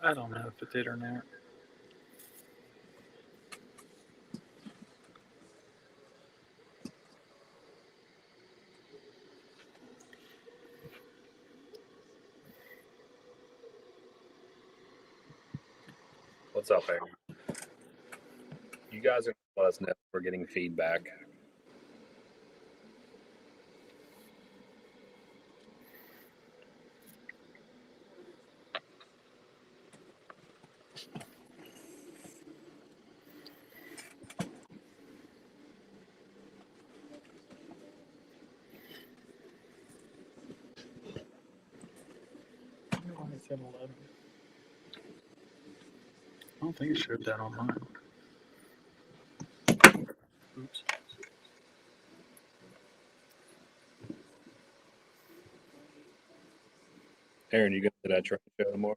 I don't know if it did or not. What's up, Aaron? You guys are let us know if we're getting feedback. Why is it 11? I don't think it showed that on mine. Oops. Aaron, you go to that train show tomorrow?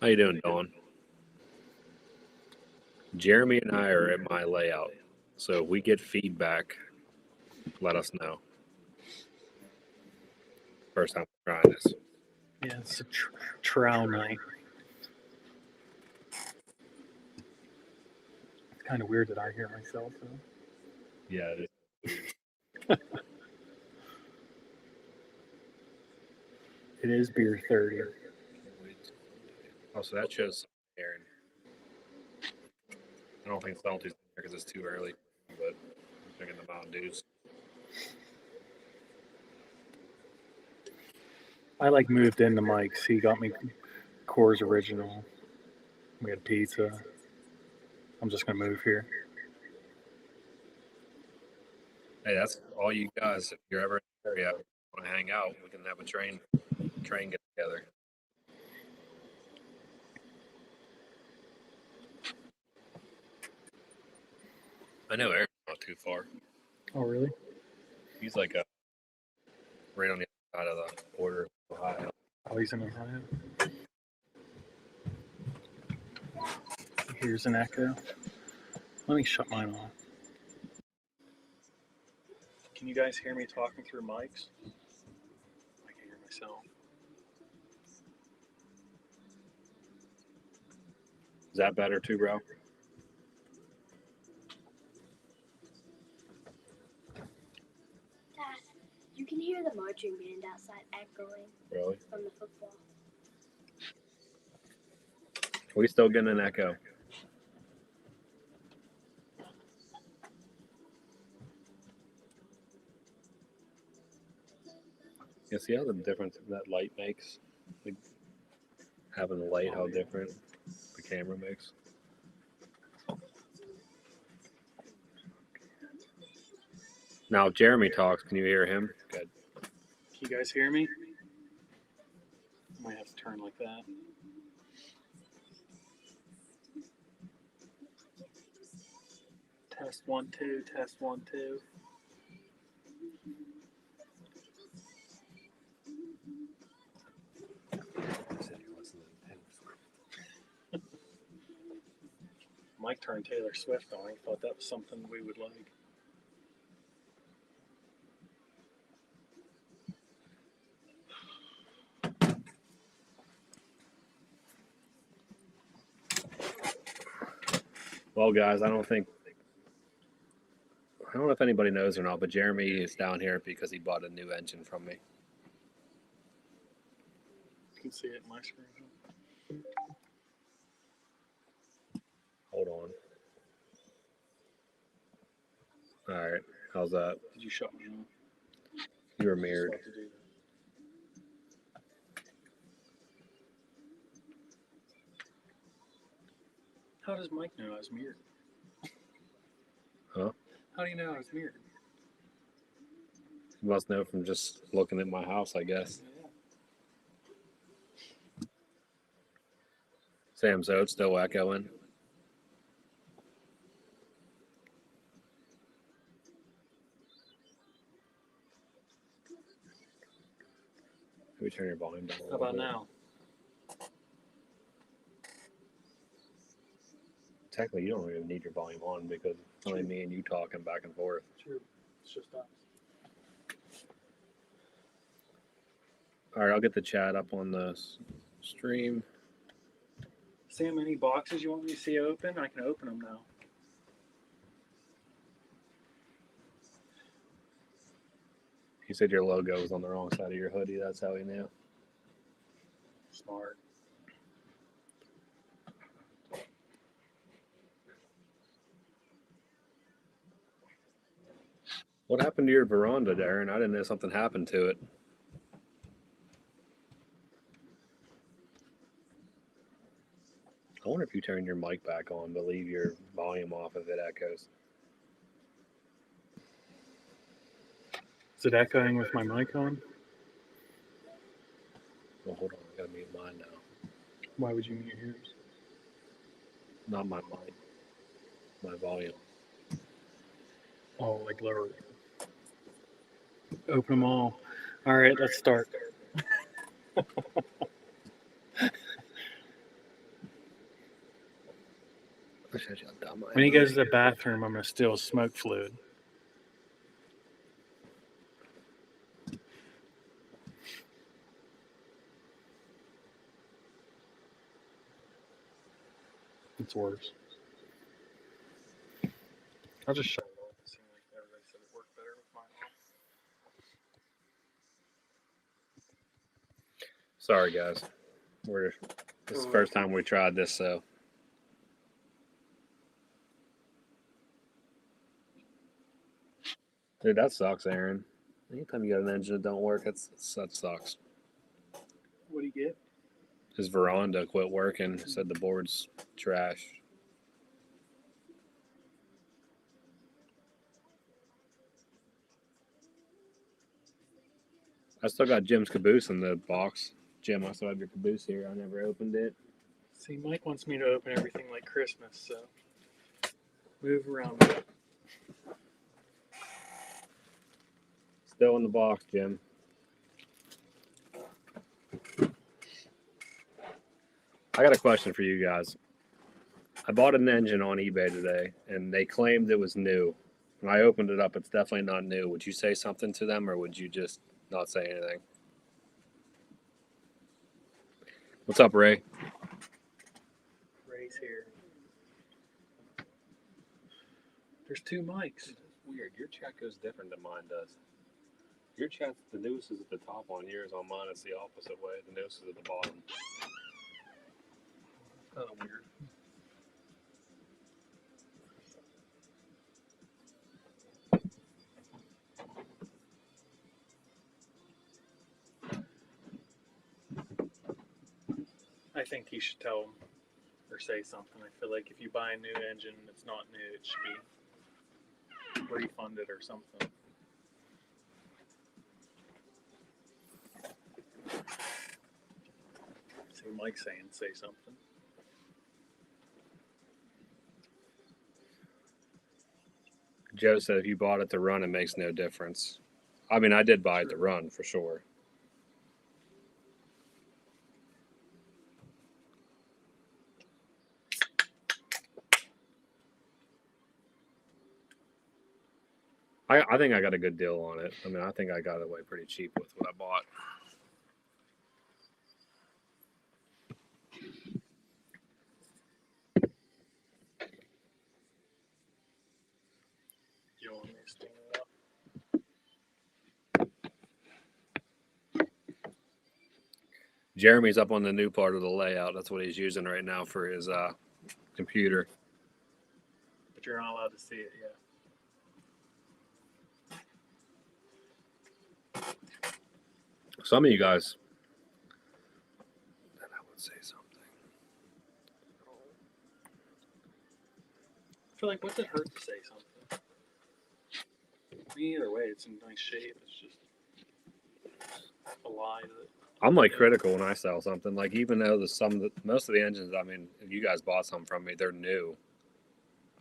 How you doing, Dawn? Jeremy and I are at my layout, so if we get feedback, let us know. First time trying this. Yeah, it's a trial night. It's kind of weird that I hear myself. Though. Yeah, it is. It is beer 30. Oh, so that shows Aaron. I don't think Salty's there because it's too early, but I'm drinking the Mountain Dews. I moved into Mike's. He got me Coors Original. We had pizza. I'm just gonna move here. Hey, that's all you guys. If you're ever in the area, want to hang out, we can have a train get together. I know Eric's not too far. Oh, really? He's like right on the other side of the border of Ohio. Oh, he's in Ohio. Here's an echo. Let me shut mine off. Can you guys hear me talking through mics? I can hear myself. Is that better too, bro? Dad, you can hear the marching band outside echoing. Really? From the football. We still getting an echo. You see how the difference that light makes? Like having the light, how different the camera makes. Now, if Jeremy talks, can you hear him? Good. Can you guys hear me? I might have to turn like that. Test 1 2. Test 1 2. Mike turned Taylor Swift on. I thought that was something we would like. Well, guys, I don't know if anybody knows or not, but Jeremy is down here because he bought a new engine from me. You can see it in my screen. Hold on. All right. How's that? Did you shut me off? You were mirrored. How does Mike know I was mirrored? Huh? How do you know I was mirrored? You must know from just looking at my house, I guess. Yeah. Sam, so it's still echoing. Maybe turn your volume down a How little about bit. now? technically, you don't even need your volume on because it's only me and you talking back and forth. True. It's just us. All right, I'll get the chat up on the stream. Sam, any boxes you want me to see open? I can open them now. He said your logo was on the wrong side of your hoodie. That's how he knew. Smart. What happened to your veranda, Darren? I didn't know something happened to it. I wonder if you turn your mic back on, but leave your volume off if it echoes. Is it echoing with my mic on? Well, hold on. I gotta mute mine now. Why would you mute yours? Not my mic. My volume. Oh, like lower. Open them all. All right, let's start. When he goes to the bathroom, I'm going to steal smoke fluid. It's worse. I'll just shut it off. It seemed like everybody said it worked better with mine off. Sorry, guys. This is the first time we tried this, so. Dude, that sucks, Aaron. Anytime you got an engine that don't work, that sucks. What do you get? His veranda quit working. Said the board's trash. I still got Jim's caboose in the box. Jim, I still have your caboose here. I never opened it. See, Mike wants me to open everything like Christmas, so move around a bit. Still in the box, Jim. I got a question for you guys. I bought an engine on eBay today, and they claimed it was new. When I opened it up, it's definitely not new. Would you say something to them, or would you just not say anything? What's up, Ray? Ray's here. There's two mics. Weird. Your chat goes different than mine does. Your chat, the news is at the top on yours. On mine, it's the opposite way. The news is at the bottom. Oh, weird. I think he should tell him or say something. I feel like if you buy a new engine that's not new, it should be refunded or something. See Mike saying say something. Joe said if you bought it to run, it makes no difference. I mean, I did buy it to run for sure. I think I got a good deal on it. I mean, I think I got it away pretty cheap with what I bought. You don't want me to stand it up? Jeremy's up on the new part of the layout. That's what he's using right now for his computer. But you're not allowed to see it yet. Some of you guys, then I would say something. I feel like what's it hurt to say something? Either way, it's in nice shape. It's just a lie that. I'm like critical when I sell something. Like even though most of the engines, I mean, if you guys bought some from me, they're new.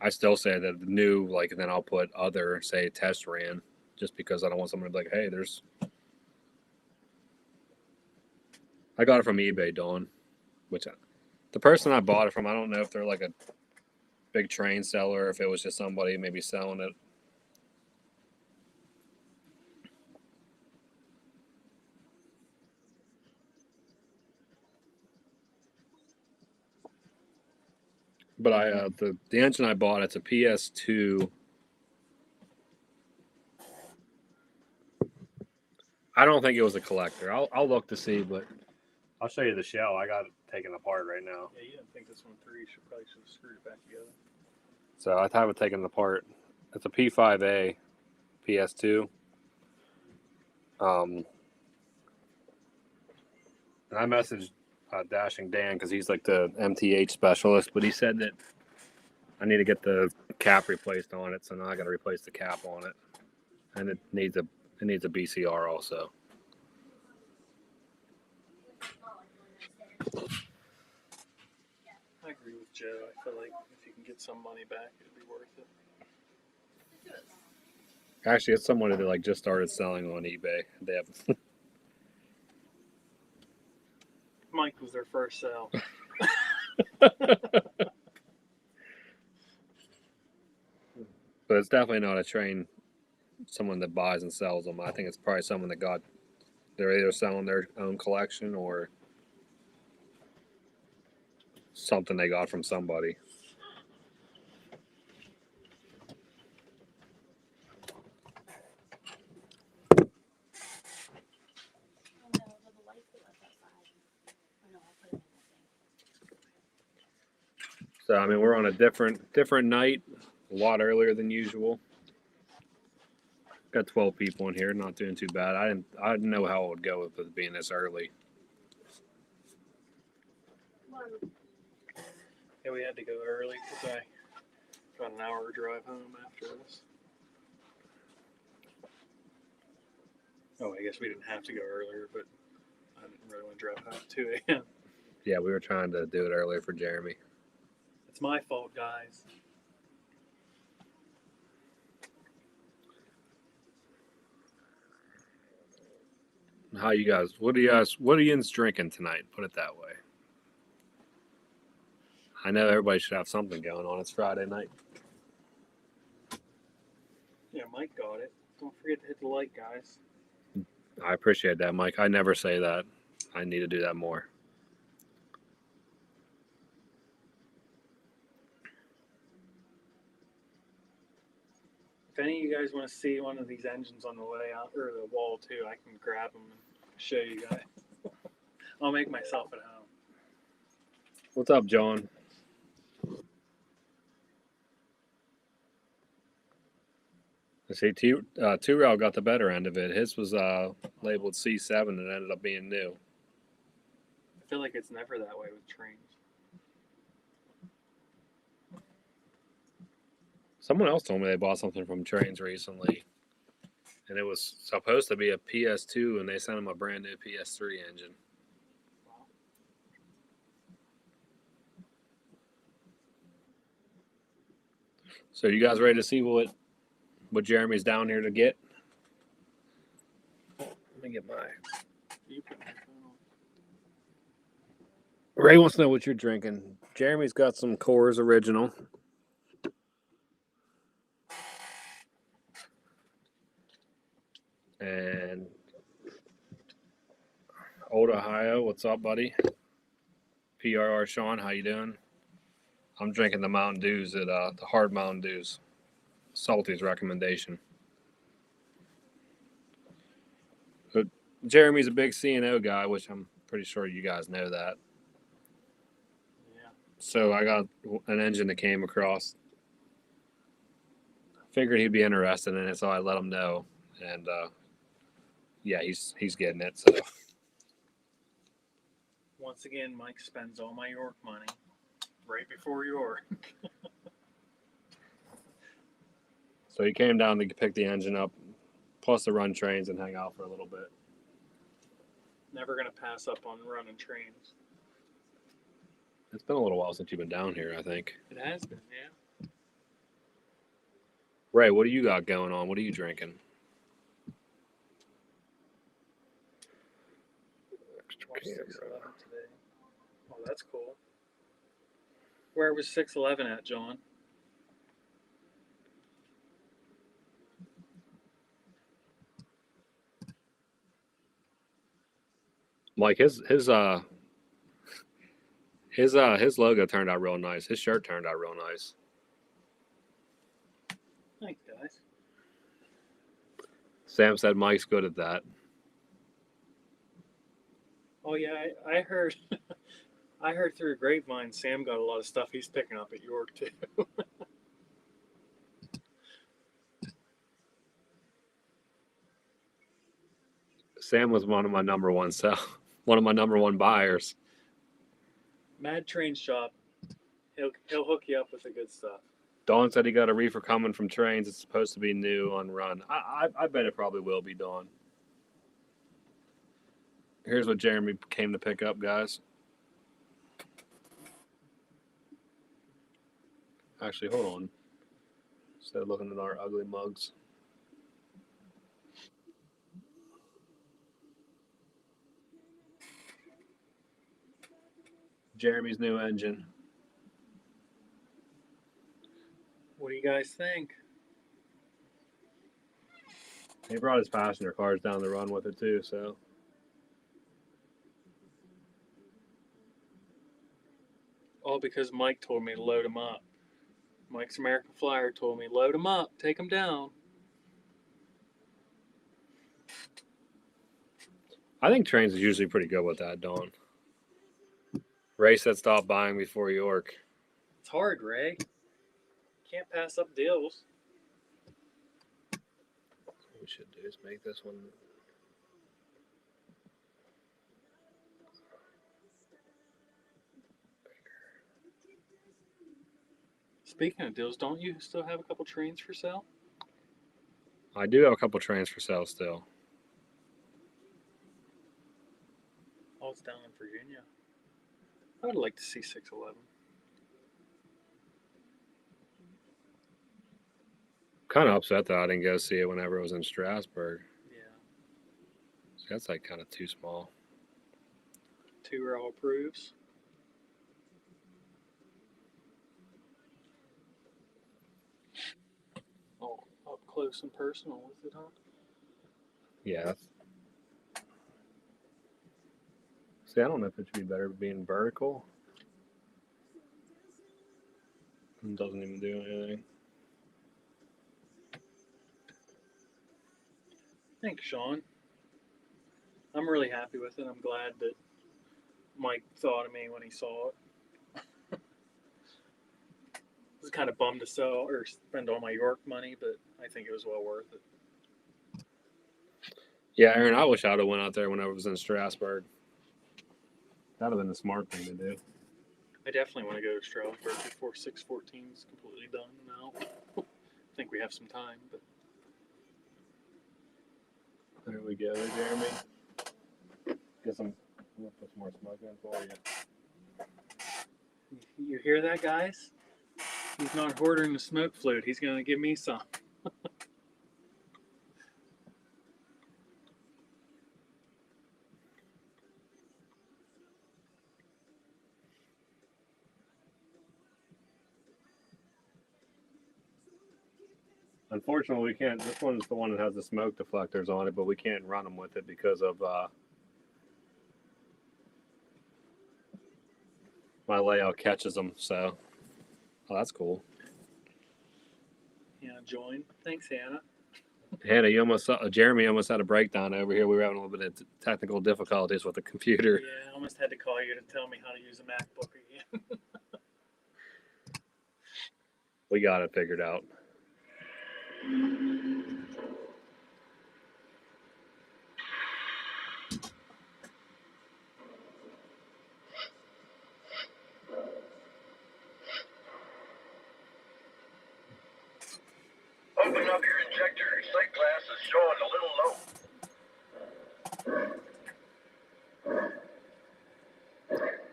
I still say that the new, like, and then I'll put other, say, test ran, just because I don't want someone to be like, hey, I got it from eBay, Dawn, which the person I bought it from, I don't know if they're like big train seller, or if it was just somebody maybe selling it. But the engine I bought, it's a PS2. I don't think it was a collector. I'll look to see, but I'll show you the shell. I got it taken apart right now. Yeah, you didn't think this one through. You probably should have screwed it back together. So I have it taken apart. It's a P5A PS2. And I messaged Dashing Dan because he's like the MTH specialist, but he said that I need to get the cap replaced on it, so now I got to replace the cap on it, and it needs a BCR also. I agree with Joe. I feel like if you can get some money back, it'd be worth it. Actually, it's someone that like just started selling on eBay. They have. Mike was their first sale. But it's definitely not a train. Someone that buys and sells them. I think it's probably someone that they're either selling their own collection or something they got from somebody. So I mean, we're on a different night, a lot earlier than usual. Got 12 people in here, not doing too bad. I didn't know how it would go with it being this early. Yeah, we had to go early because I got an hour drive home after this. Oh, I guess we didn't have to go earlier, but I didn't really want to drive home at 2 a.m. Yeah, we were trying to do it earlier for Jeremy. It's my fault, guys. How you guys? What are you drinking tonight? Put it that way. I know everybody should have something going on. It's Friday night. Yeah, Mike got it. Don't forget to hit the like, guys. I appreciate that, Mike. I never say that. I need to do that more. If any of you guys want to see one of these engines on the way out or the wall too, I can grab them and show you guys. I'll make myself at home. What's up, John? I see Two-Rail got the better end of it. His was labeled C7 and ended up being new. I feel like it's never that way with trains. Someone else told me they bought something from Trains recently, and it was supposed to be a PS2, and they sent them a brand new PS3 engine. Wow. So you guys ready to see what Jeremy's down here to get? Let me get my. You put my phone on. Ray wants to know what you're drinking. Jeremy's got some Coors Original. And Old Ohio, what's up, buddy? PRR Sean, how you doing? I'm drinking the Mountain Dews at the Hard Mountain Dews. Salty's recommendation. But Jeremy's a big CNO guy, which I'm pretty sure you guys know that. Yeah. So I got an engine that came across. Figured he'd be interested in it, so I let him know. And yeah, he's getting it. So Once again, Mike spends all my York money right before York. So he came down to pick the engine up, plus to run trains and hang out for a little bit. Never gonna pass up on running trains. It's been a little while since you've been down here, I think. It has been, yeah. Ray, what do you got going on? What are you drinking? Watched 611 today. Oh, that's cool. Where was 611 at, John? Like his logo turned out real nice. His shirt turned out real nice. Thanks, guys. Sam said Mike's good at that. Oh yeah, I heard. I heard through a grapevine Sam got a lot of stuff he's picking up at York too. Sam was one of my number one buyers. Mad Train Shop. He'll hook you up with the good stuff. Dawn said he got a reefer coming from Trains. It's supposed to be new on run. I bet it probably will be, Dawn. Here's what Jeremy came to pick up, guys. Actually, hold on. Instead of looking at our ugly mugs. Jeremy's new engine. What do you guys think? He brought his passenger cars down the run with it too, so. All because Mike told me to load him up. Mike's American Flyer told me, load him up, take him down. I think Trains is usually pretty good with that, Dawn. Ray said stop buying before York. It's hard, Ray. Can't pass up deals. What we should do is make this one. Speaking of deals, don't you still have a couple trains for sale? I do have a couple Trains for sale still. Oh, it's down in Virginia. I would like to see 611. Kind of upset that I didn't go see it whenever it was in Strasbourg. Yeah. So that's like kind of too small. 2 row approves. Oh, up close and personal with it, huh? Yeah. See, I don't know if it should be better being vertical. It doesn't even do anything. Thanks, Sean. I'm really happy with it. I'm glad that Mike thought of me when he saw it. I was kind of bummed to sell or spend all my York money, but I think it was well worth it. Yeah, Aaron, I wish I'd have went out there when I was in Strasbourg. That would have been the smart thing to do. I definitely want to go to Strasbourg before 614 is completely done now. I think we have some time, but There we go, Jeremy. Get some. I'm gonna put some more smoke in for you. you hear that, guys? He's not ordering the smoke fluid. He's going to give me some. Unfortunately, we can't. This one's the one that has the smoke deflectors on it, but we can't run them with it because of my layout catches them. So, oh, that's cool. Yeah, join. Thanks, Hannah. Hannah, Jeremy almost had a breakdown over here. We were having a little bit of technical difficulties with the computer. Yeah, I almost had to call you to tell me how to use a MacBook again. We got it figured out. Open up your injector. Sight glass is showing a little low.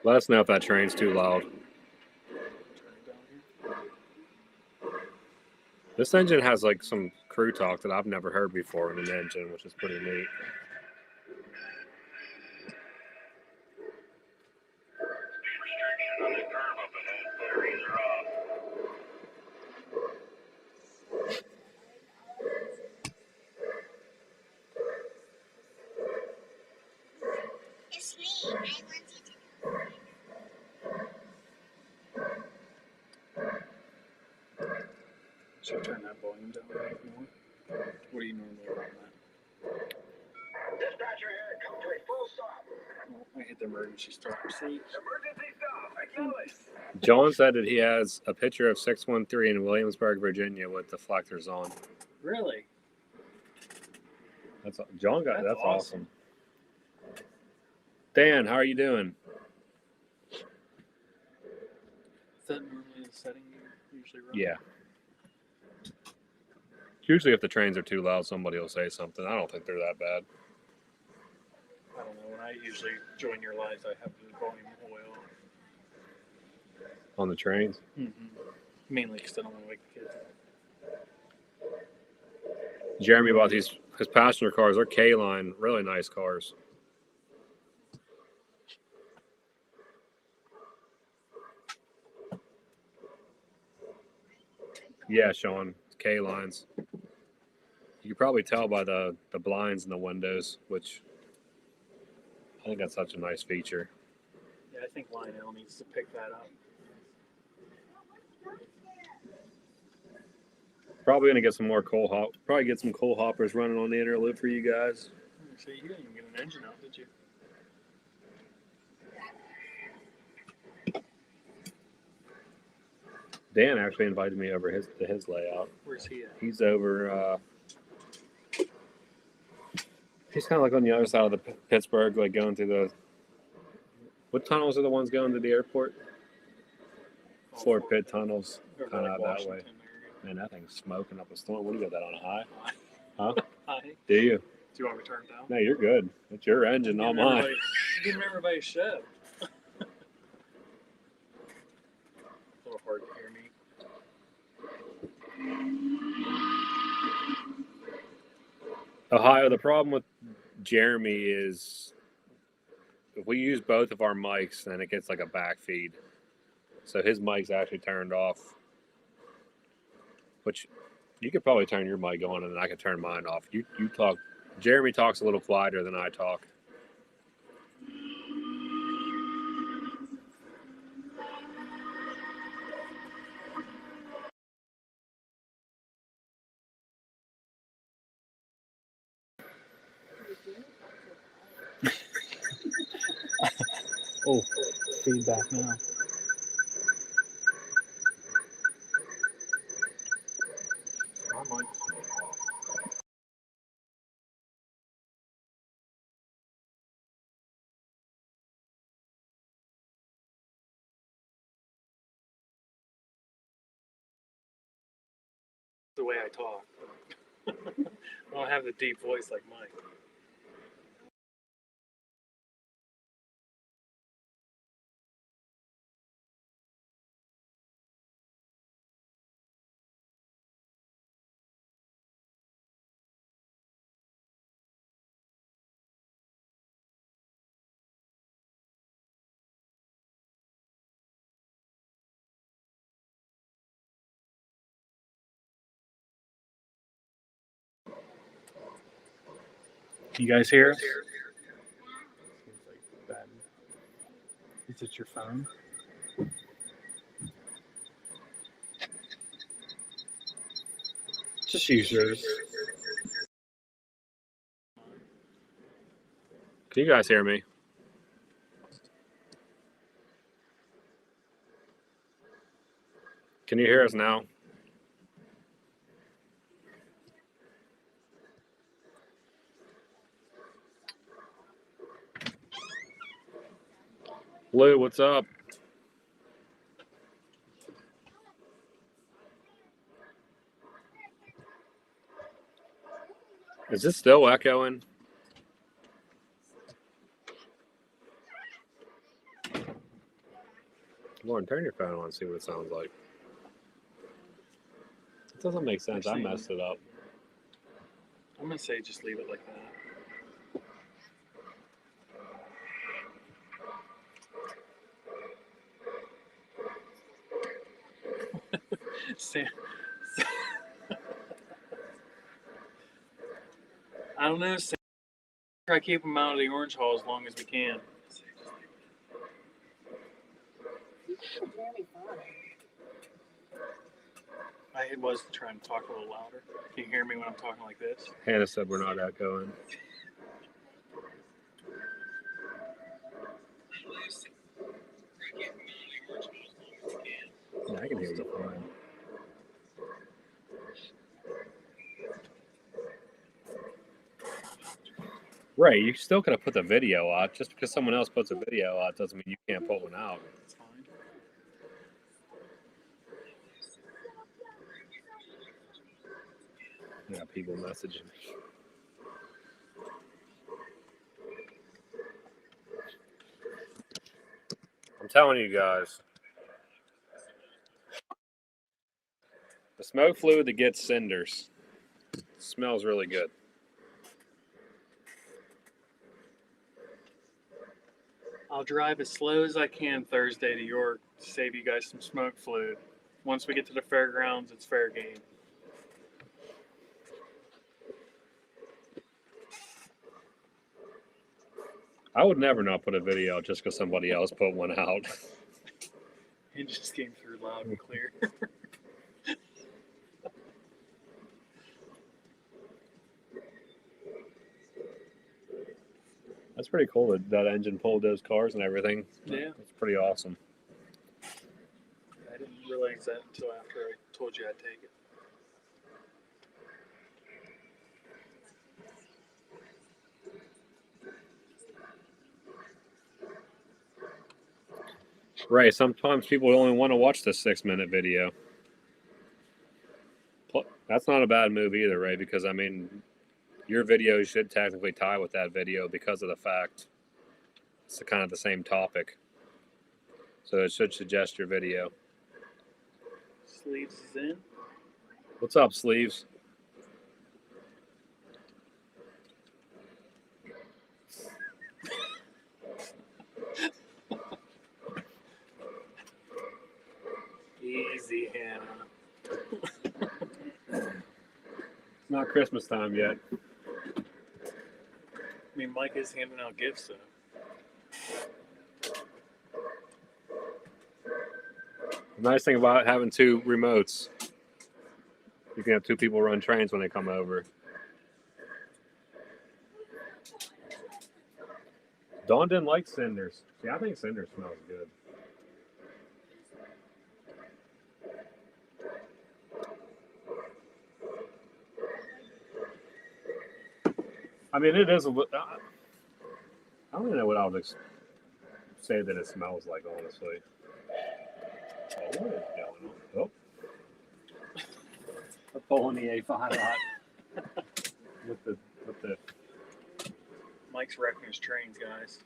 Let us know if that train's too loud. This engine has like some crew talk that I've never heard before in an engine, which is pretty neat. Speed restriction on the curve up ahead. Batteries are off. It's me. I want you to. Should I turn that volume down a bit more? What do you normally run that? Dispatcher here, come to a full stop. Well, I hit the emergency stop. See? Emergency stop. Acknowledge. John said that he has a picture of 613 in Williamsburg, Virginia, with deflectors on. Really? That's John got. That's That's awesome. Dan, how are you doing? Is that normally the setting you usually run? Yeah. Usually, if the trains are too loud, somebody will say something. I don't think they're that bad. I don't know. When I usually join your lives, I have the volume oil. On the trains? Mm-hmm. Mainly because I don't want to wake the kids up. Jeremy bought his passenger cars. They're K-line, really nice cars. Yeah, Sean, K-lines. You can probably tell by the blinds in the windows, which I think that's such a nice feature. Yeah, I think Lionel needs to pick that up. Probably gonna get some more Probably get some coal hoppers running on the inner loop for you guys. So you didn't even get an engine out, did you? Dan actually invited me over to his layout. Where's he at? He's over. He's kind of like on the other side of the Pittsburgh, like going through the. What tunnels are the ones going to the airport? Fort Pitt tunnels, kind of out that way. Man, that thing's smoking up a storm. What do you got that on a high? Huh? Hi. Do you? Do you want me to turn it down? No, you're good. It's your engine, not mine. Giving everybody shit. A little hard to hear me. Ohio, the problem with Jeremy is if we use both of our mics, then it gets like a back feed. So his mic's actually turned off. Which you could probably turn your mic on and then I could turn mine off. You talk. Jeremy talks a little quieter than I talk. Oh, feedback now. My mic. The way I talk. I don't have the deep voice like Mike. You guys hear us? Seems like bad. Is it your phone? Just use yours. Can you guys hear me? Can you hear us now? Lou, what's up? Is this still echoing? Lauren, turn your phone on and see what it sounds like. It doesn't make sense. I messed it up. I'm gonna say just leave it like that. Sam. I don't know, Sam. Try to keep them out of the orange hall as long as we can. I was trying to talk a little louder. Can you hear me when I'm talking like this? Hannah said we're not echoing. Yeah, I can hear you fine. Right, you still could have put the video out. Just because someone else puts a video out doesn't mean you can't put one out. It's fine. I got people messaging me. I'm telling you guys, the smoke fluid that gets cinders smells really good. I'll drive as slow as I can Thursday to York to save you guys some smoke fluid. Once we get to the fairgrounds, it's fair game. I would never not put a video out just because somebody else put one out. It just came through loud and clear. That's pretty cool that that engine pulled those cars and everything. Yeah. That's pretty awesome. I didn't realize that until after I told you I'd take it. Right, sometimes people only want to watch the 6-minute video. That's not a bad move either, right? Because, I mean, your video should technically tie with that video because of the fact it's kind of the same topic. So it should suggest your video. Sleeves is in. What's up, Sleeves? Easy, Hannah. It's not Christmas time yet. I mean, Mike is handing out gifts, though. The nice thing about having two remotes, you can have two people run trains when they come over. Dawn didn't like cinders. See, I think cinders smells good. I mean, it is a little. I don't even know what I would say that it smells like, honestly. Oh, what is going on? Oh. We're pulling the A5 out with the. Mike's wrecking his trains, guys.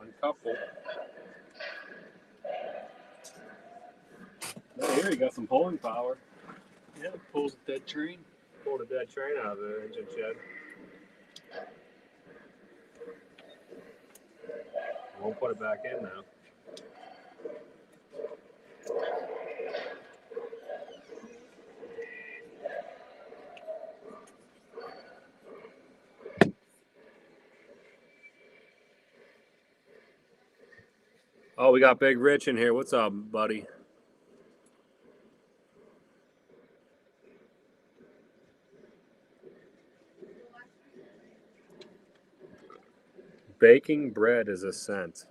Uncoupled. Oh, here you got some pulling power. Yeah, pulls a dead train. Pulled a dead train out of the engine shed. Won't put it back in now. Oh, we got Big Rich in here. What's up, buddy? Baking bread is a scent.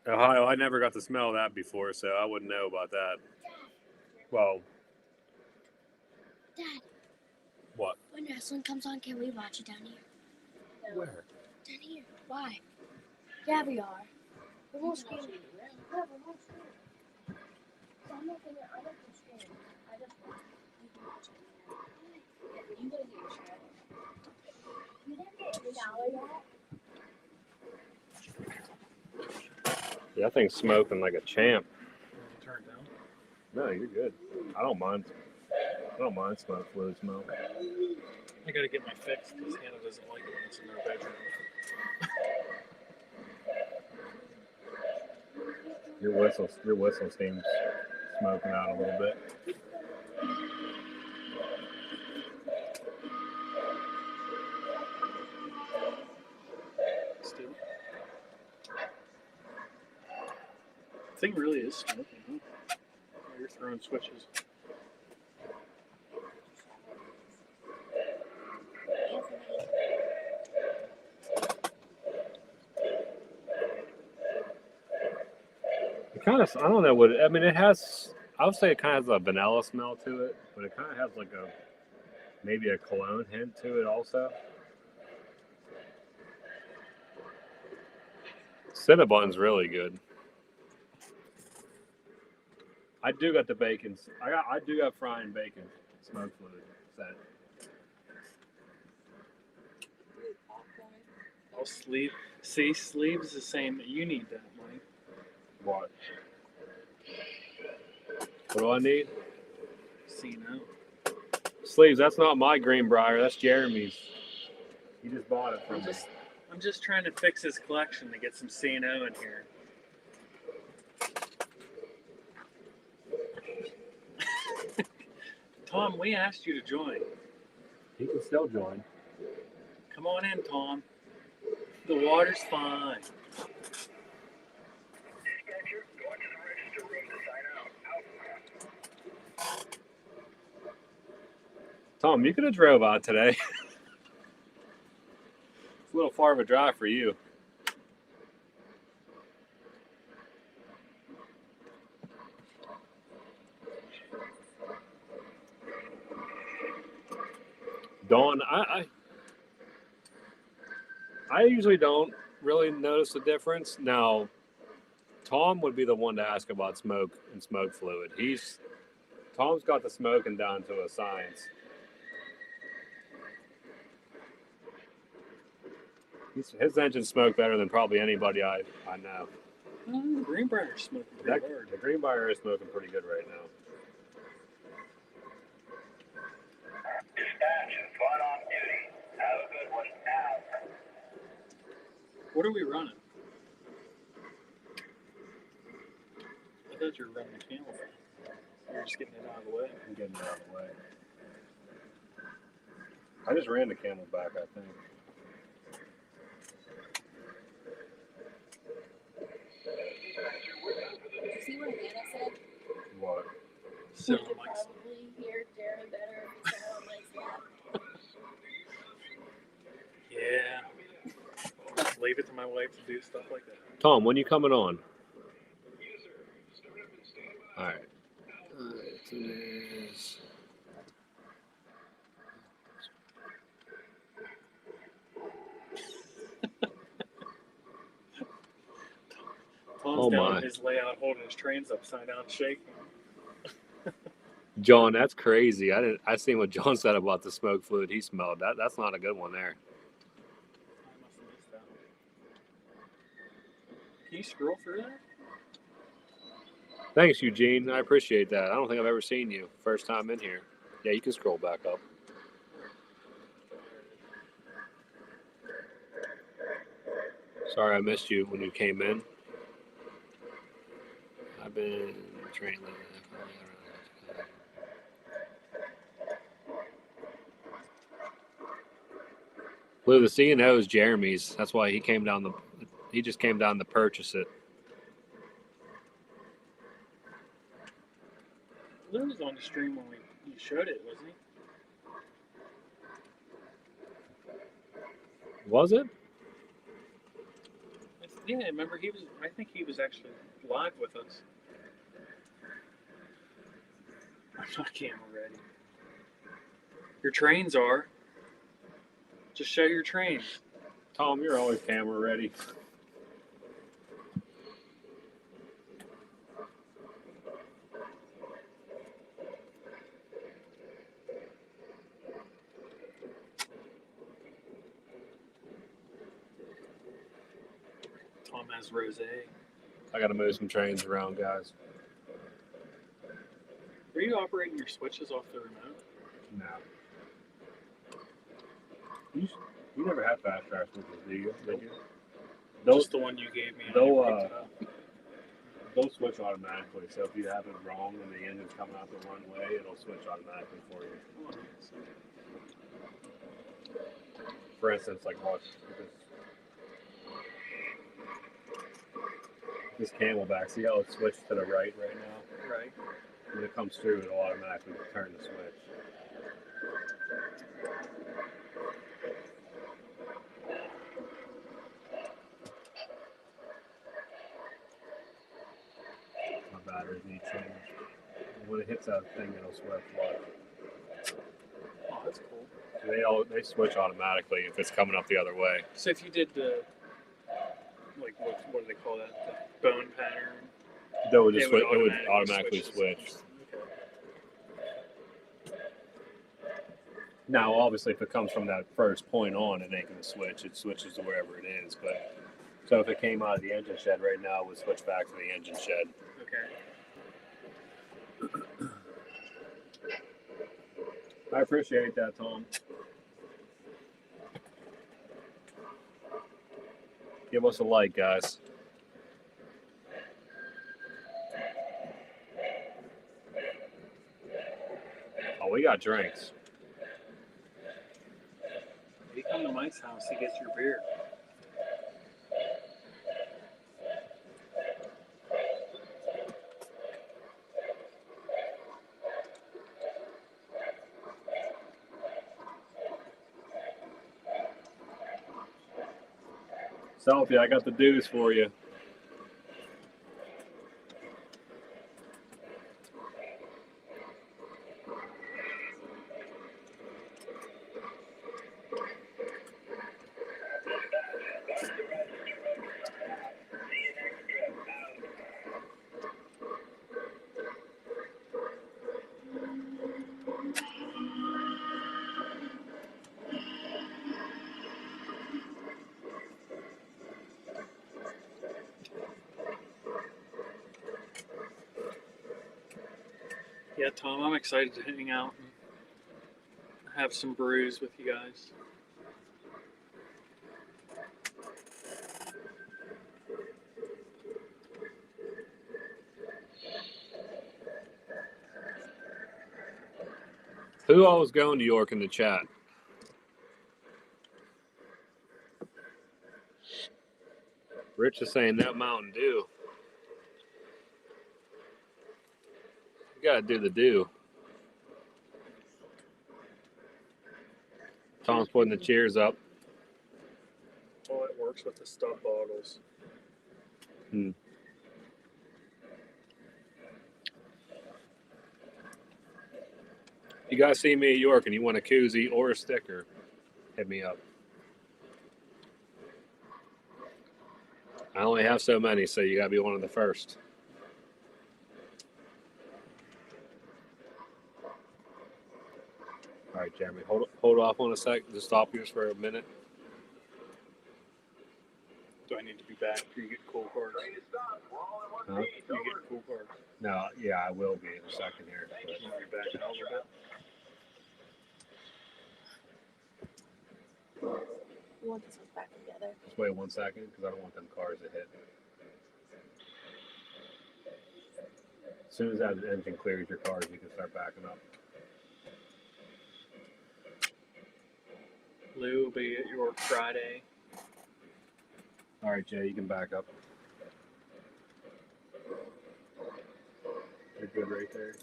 Ohio, I never got to smell that before, so I wouldn't know about that. Well, Dad, what? when wrestling comes on, can we watch it down here? Where? Down here. Why? Yeah, we are. We won't scream. No, we won't scream. I'm not gonna scream. I just want you to watch it. Yeah, you gotta get your shot. You didn't get your dollar yet? Yeah, that thing's smoking like a champ. Turn it down. No, you're good. I don't mind smoke fluid smoke. I gotta get my fix because Hannah doesn't like it when it's in her bedroom. Your whistle seems smoking out a little bit. Still. Thing really is smoking, huh? You're throwing switches. It kind of, I don't know what, I mean, it has, I would say it kind of has a vanilla smell to it, but it kind of has like a, maybe a cologne hint to it also. Cinnabon's really good. I do got the bacon. I do got frying bacon smoke fluid scent. Oh, sleeve. See, sleeves the same. You need that, Mike. What? What do I need? See now. Sleeves. That's not my Greenbrier. That's Jeremy's. He just bought it from me. I'm just trying to fix his collection to get some C&O in here. Tom, we asked you to join. He can still join. Come on in, Tom. The water's fine. Tom, you could have drove out today. It's a little far of a drive for you. Dawn, I usually don't really notice the difference. Now, Tom would be the one to ask about smoke and smoke fluid. Tom's got the smoking down to a science. His engines smoke better than probably anybody I know. Greenbrier's smoking pretty hard. The Greenbrier is smoking pretty good right now. Dispatch, fun on duty. Have a good one. Out. What are we running? I thought you were running the camel. You're just getting it out of the way. I'm getting it out of the way. I just ran the Camelback, I think. Did you see what Hannah said? What? So You could Mike's probably hear Jeremy better if you sat on Mike's lap. yeah. Just leave it to my wife to do stuff like that. Tom, when you coming on? All right. Today's... Tom's down on his layout, holding his trains upside down, shaking. John, that's crazy. I seen what John said about the smoke fluid he smelled. That's not a good one there. I must have missed that one. Can you scroll through that? Thanks, Eugene. I appreciate that. I don't think I've ever seen you. First time in here. Yeah, you can scroll back up. Sorry I missed you when you came in. I've been training. Blue, the C&O is Jeremy's. That's why he just came down to purchase it. Lou was on the stream when you showed it, wasn't he? Was it? Yeah, remember I think he was actually live with us. I'm not camera ready. Your trains are. Just show your trains. Tom, you're always camera ready. Tom has rosé. I got to move some trains around, guys. Are you operating your switches off the remote? No. You never had fast track switches, do you? Did you? Just the one you gave me. They'll They'll switch automatically. So if you have it wrong and the engine's coming out the wrong way, it'll switch automatically for you. For instance, like watch this Camelback. See how it's switched to the right now? Right. When it comes through, it'll automatically turn the switch. My batteries need change. When it hits that thing, it'll switch. Oh, that's cool. So they switch automatically if it's coming up the other way. So if you did the, like, what do they call that? The bone pattern? It would It automatically switch. Okay. Now, obviously, if it comes from that first point on and making the switch, it switches to wherever it is. But so if it came out of the engine shed right now, it would switch back to the engine shed. Okay. I appreciate that, Tom. Give us a like, guys. Oh, we got drinks. You come to Mike's house, he gets your beer. Selfie, I got the dues for you. Yeah, Tom, I'm excited to hang out and have some brews with you guys. Who all was going to York in the chat? Rich is saying that Mountain Dew. You gotta do the do. Tom's putting the cheers up. Oh, it works with the stub bottles. Hmm. You guys see me at York and you want a koozie or a sticker, hit me up. I only have so many, so you gotta be one of the first. All right, Jeremy, hold off on a sec. Just stop yours for a minute. Do I need to be back for you get cool cards? Huh? You get cool cards. No, yeah, I will be in a second here. Can you be back now a little bit? We want this one back together. Just wait 1 second because I don't want them cars to hit. As soon as that engine clears your cars, you can start backing up. Lou will be at York Friday. All right, Jay, you can back up. You're good right there.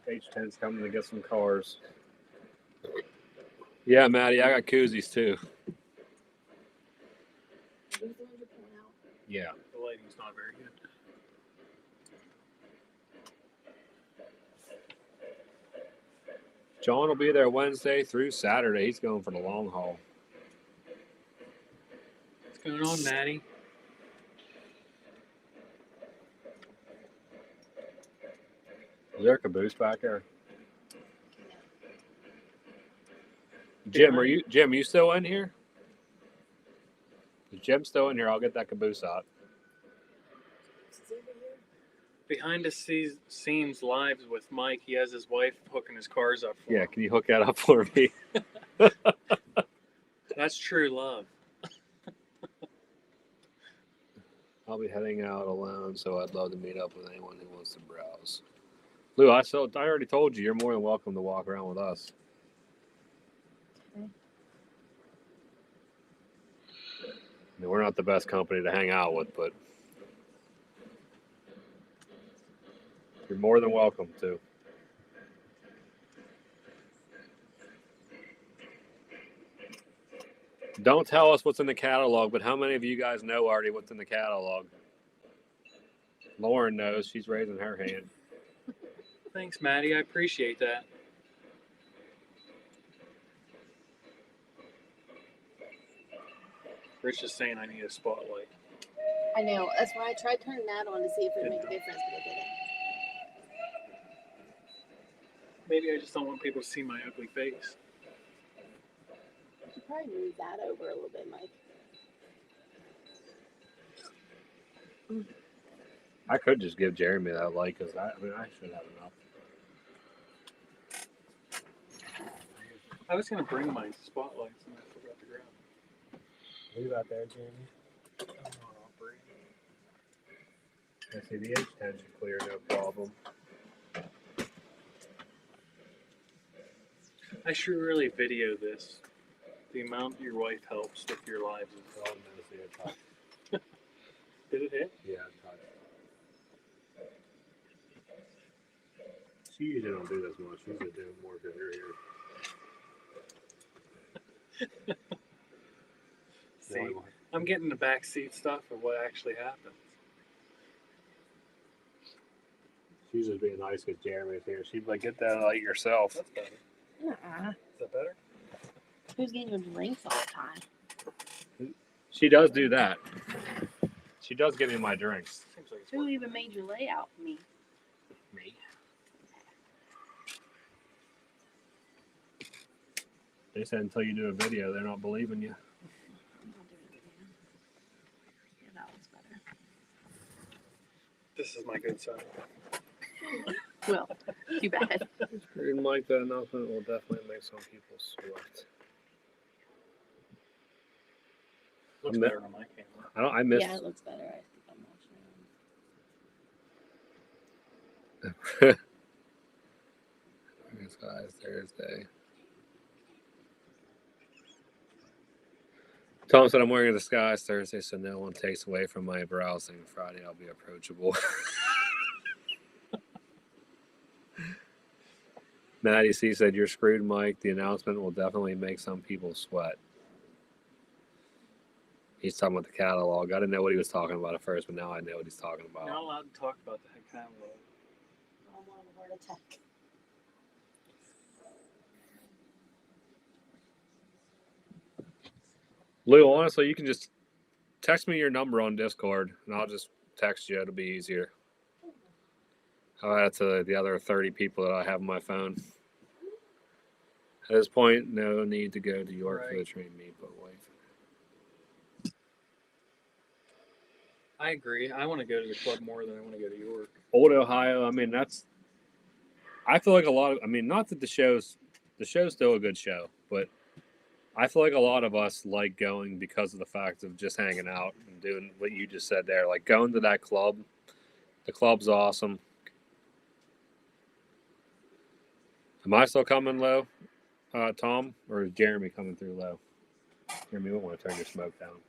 H10's coming to get some cars. Yeah, Maddie, I got koozies too. These are the ones you're pulling out. Yeah. The lighting's not very good. John will be there Wednesday through Saturday. He's going for the long haul. What's going on, Maddie? Is there a caboose back there? Jim, are you still in here? Is Jim still in here? I'll get that caboose out. Is it over here? Behind the scenes lives with Mike, he has his wife hooking his cars up for Yeah, him. can you hook that up for me? That's true love. I'll be heading out alone, so I'd love to meet up with anyone who wants to browse. Lou, I already told you, you're more than welcome to walk around with us. Okay. I mean, we're not the best company to hang out with, but you're more than welcome to. Don't tell us what's in the catalog, but how many of you guys know already what's in the catalog? Lauren knows. She's raising her hand. Thanks, Maddie. I appreciate that. Rich is saying I need a spotlight. I know. That's why I tried turning that on to see if it would make a difference, but it didn't. Maybe I just don't want people to see my ugly face. You should probably move that over a little bit, Mike. I could just give Jeremy that light because I should have enough. I was gonna bring my spotlights and I forgot to grab them. Leave out there, Jeremy. I'm not operating. I see the H10 should clear, no problem. I should really video this. The amount your wife helps with your lives is Oh, no, see it touch. Did it hit? Yeah, it touched. She usually don't do this much. She's usually doing more because you're here. See, I'm getting the backseat stuff of what actually happens. She's just being nice because Jeremy's here. She'd be like, get that light yourself. That's better. Uh-uh. Is that better? Who's getting your drinks all the time? She does do that. She does give me my drinks. Seems like it's Who working. even made your layout for me? Me. They said until you do a video, they're not believing you. I'm not doing it again. Yeah, that one's better. This is my good side. Well, too bad. Screwed Mike, that announcement will definitely make some people sweat. Looks I'm better on my camera. I missed. Yeah, it looks better. I think I'm watching it. It's guys Thursday. Tom said I'm wearing a disguise Thursday, so no one takes away from my browsing. Friday, I'll be approachable. Maddie C said, "You're screwed, Mike. The announcement will definitely make some people sweat." He's talking about the catalog. I didn't know what he was talking about at first, but now I know what he's talking about. Not allowed to talk about the catalog. I don't want a heart attack. Lou, honestly, you can just text me your number on Discord, and I'll just text you. It'll be easier. I'll add it to the other 30 people that I have on my phone. At this point, no need to go to York for the train meet, but wait. I agree. I want to go to the club more than I want to go to York. Old Ohio, I mean, I feel like a lot of, I mean, not that the show's still a good show, but I feel like a lot of us like going because of the fact of just hanging out and doing what you just said there. Like going to that club. The club's awesome. Am I still coming low, Tom? Or is Jeremy coming through low? Jeremy, we want to turn your smoke down.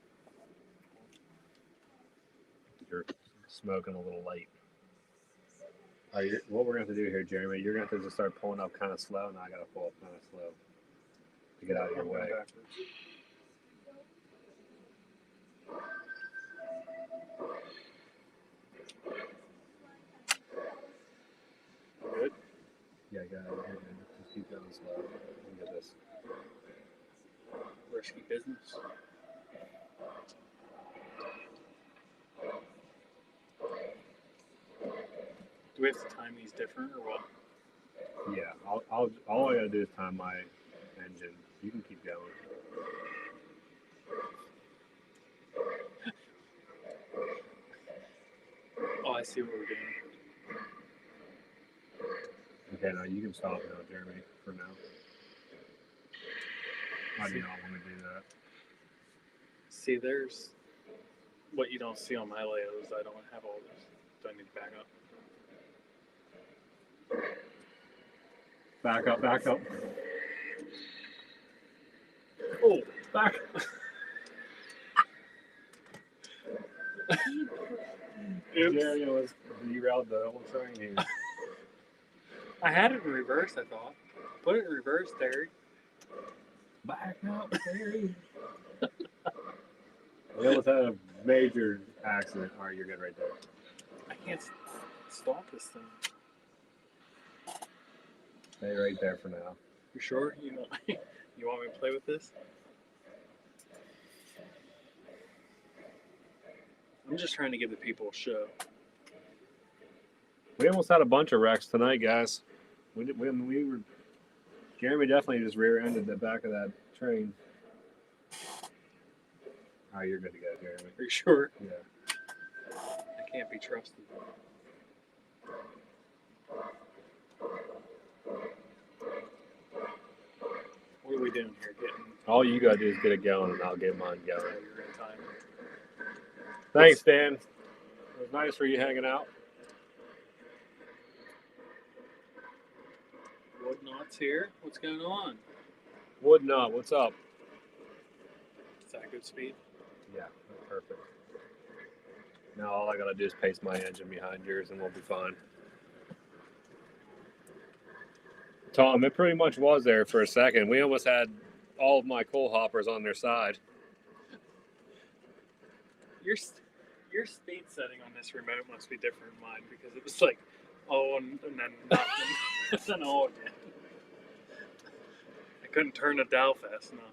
You're smoking a little light. All right, what we're going to have to do here, Jeremy, you're going to have to just start pulling up kind of slow, and I got to pull up kind of slow to get out of your way. Good. Yeah, got it. Just keep going slow. Look at this. Risky business. Do we have to time these different or what? Yeah, all I got to do is time my engine. You can keep going. Oh, I see what we're doing. Okay, now you can stop now, Jeremy, for now. I do not want to do that. See, there's what you don't see on my layout is I don't have all this. Do I need to back up? Back up, back up. Oh, Back. oops. Jerry was derailed the whole train here. I had it in reverse, I thought. Put it in reverse, Terry. Back up, Terry. We almost had a major accident. All right, you're good right there. I can't stop this thing. Stay right there for now. You sure? You know, you want me to play with this? I'm just trying to give the people a show. We almost had a bunch of wrecks tonight, guys. We were. Jeremy definitely just rear-ended the back of that train. Oh, you're good to go, Jeremy. Are you sure? Yeah. I can't be trusted. What are we doing here? Getting All you gotta do is get it going, and I'll get mine going. you're in time. Thanks, Dan. It was nice for you hanging out. Woodnot's here. What's going on? Wood Knot, what's up? Is that good speed? Yeah, that's perfect. Now all I gotta do is pace my engine behind yours, and we'll be fine. Tom, it pretty much was there for a second. We almost had all of my coal hoppers on their side. Your speed setting on this remote must be different than mine because it was like, oh, and then nothing, and then all again. I couldn't turn the dial fast enough.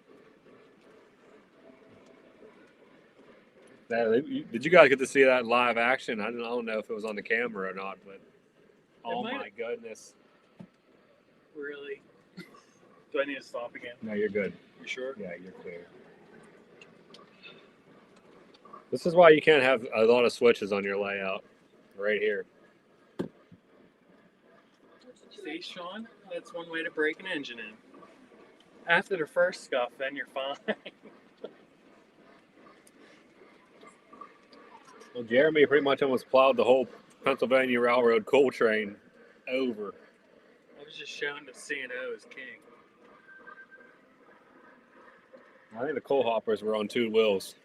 Did you guys get to see that in live action? I don't know if it was on the camera or not, but oh my goodness. Really? Do I need to stop again? No, you're good. You sure? Yeah, you're clear. This is why you can't have a lot of switches on your layout. Right here. See, Sean, that's one way to break an engine in. After the first scuff, then you're fine. Well, Jeremy pretty much almost plowed the whole Pennsylvania Railroad coal train over. I was just showing that C&O is king. I think the coal hoppers were on 2 wheels.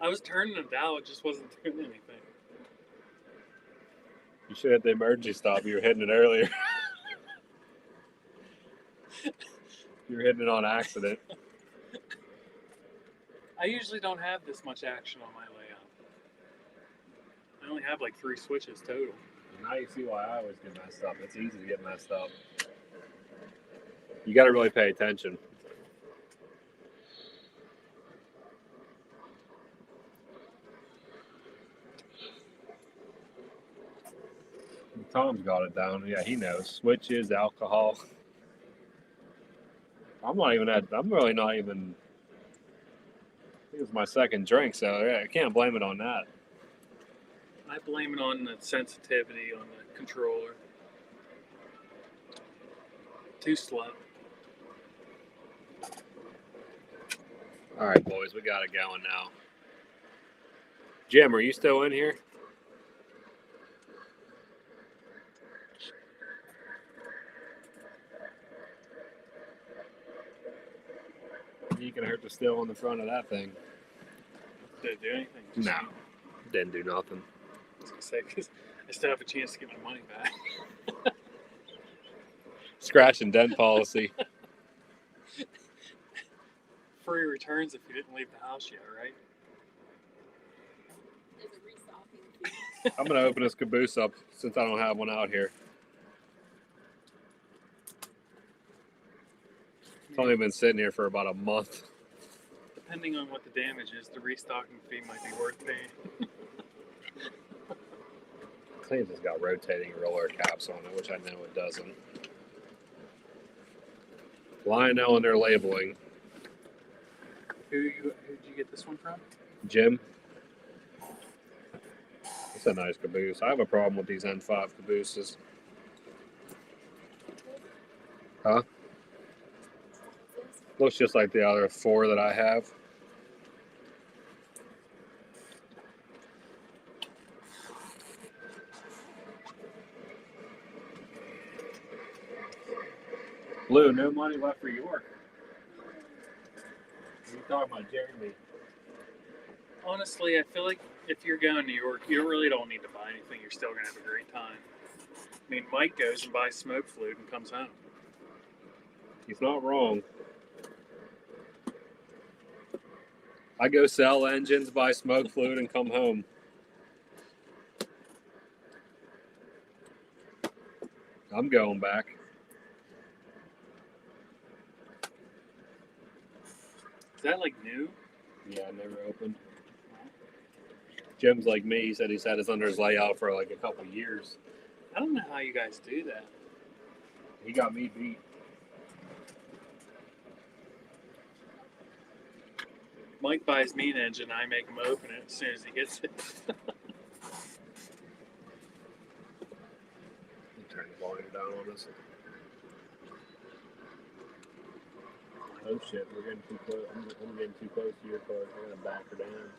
I was turning the dial, it just wasn't doing anything. You should hit the emergency stop. You were hitting it earlier. You were hitting it on accident. I usually don't have this much action on my layout. I only have like 3 switches total. Now you see why I always get messed up. It's easy to get messed up. You got to really pay attention. Tom's got it down. Yeah, he knows. Switches, alcohol. I'm really not even. I think it's my second drink, so yeah, I can't blame it on that. I blame it on the sensitivity on the controller. Too slow. All right, boys, we got it going now. Jim, are you still in here? You can hurt the still on the front of that thing. Did it do anything? No, didn't do nothing. I was going to say, because I still have a chance to get my money back. Scratch and dent policy. Free returns if you didn't leave the house yet, right? There's a restocking fee. I'm going to open this caboose up since I don't have one out here. It's only been sitting here for about a month. Depending on what the damage is, the restocking fee might be worth paying. Claims it's got rotating roller caps on it, which I know it doesn't. Lionel and their labeling. Who'd you get this one from? Jim. It's a nice caboose. I have a problem with these N5 cabooses. Huh? Looks just like the other 4 that I have. Blue, no money left for York. What are you talking about, Jeremy? Honestly, I feel like if you're going to New York, you really don't need to buy anything. You're still gonna have a great time. I mean, Mike goes and buys smoke fluid and comes home. He's not wrong. I go sell engines, buy smoke fluid, and come home. I'm going back. Is that like new? Yeah, never opened. Jim's like me. He said he's had his under his layout for like a couple years. I don't know how you guys do that. He got me beat. Mike buys me an engine, I make him open it as soon as he gets it. Turn the volume down on this. Oh shit, we're getting too close. I'm getting too close to your car. I'm gonna back her down.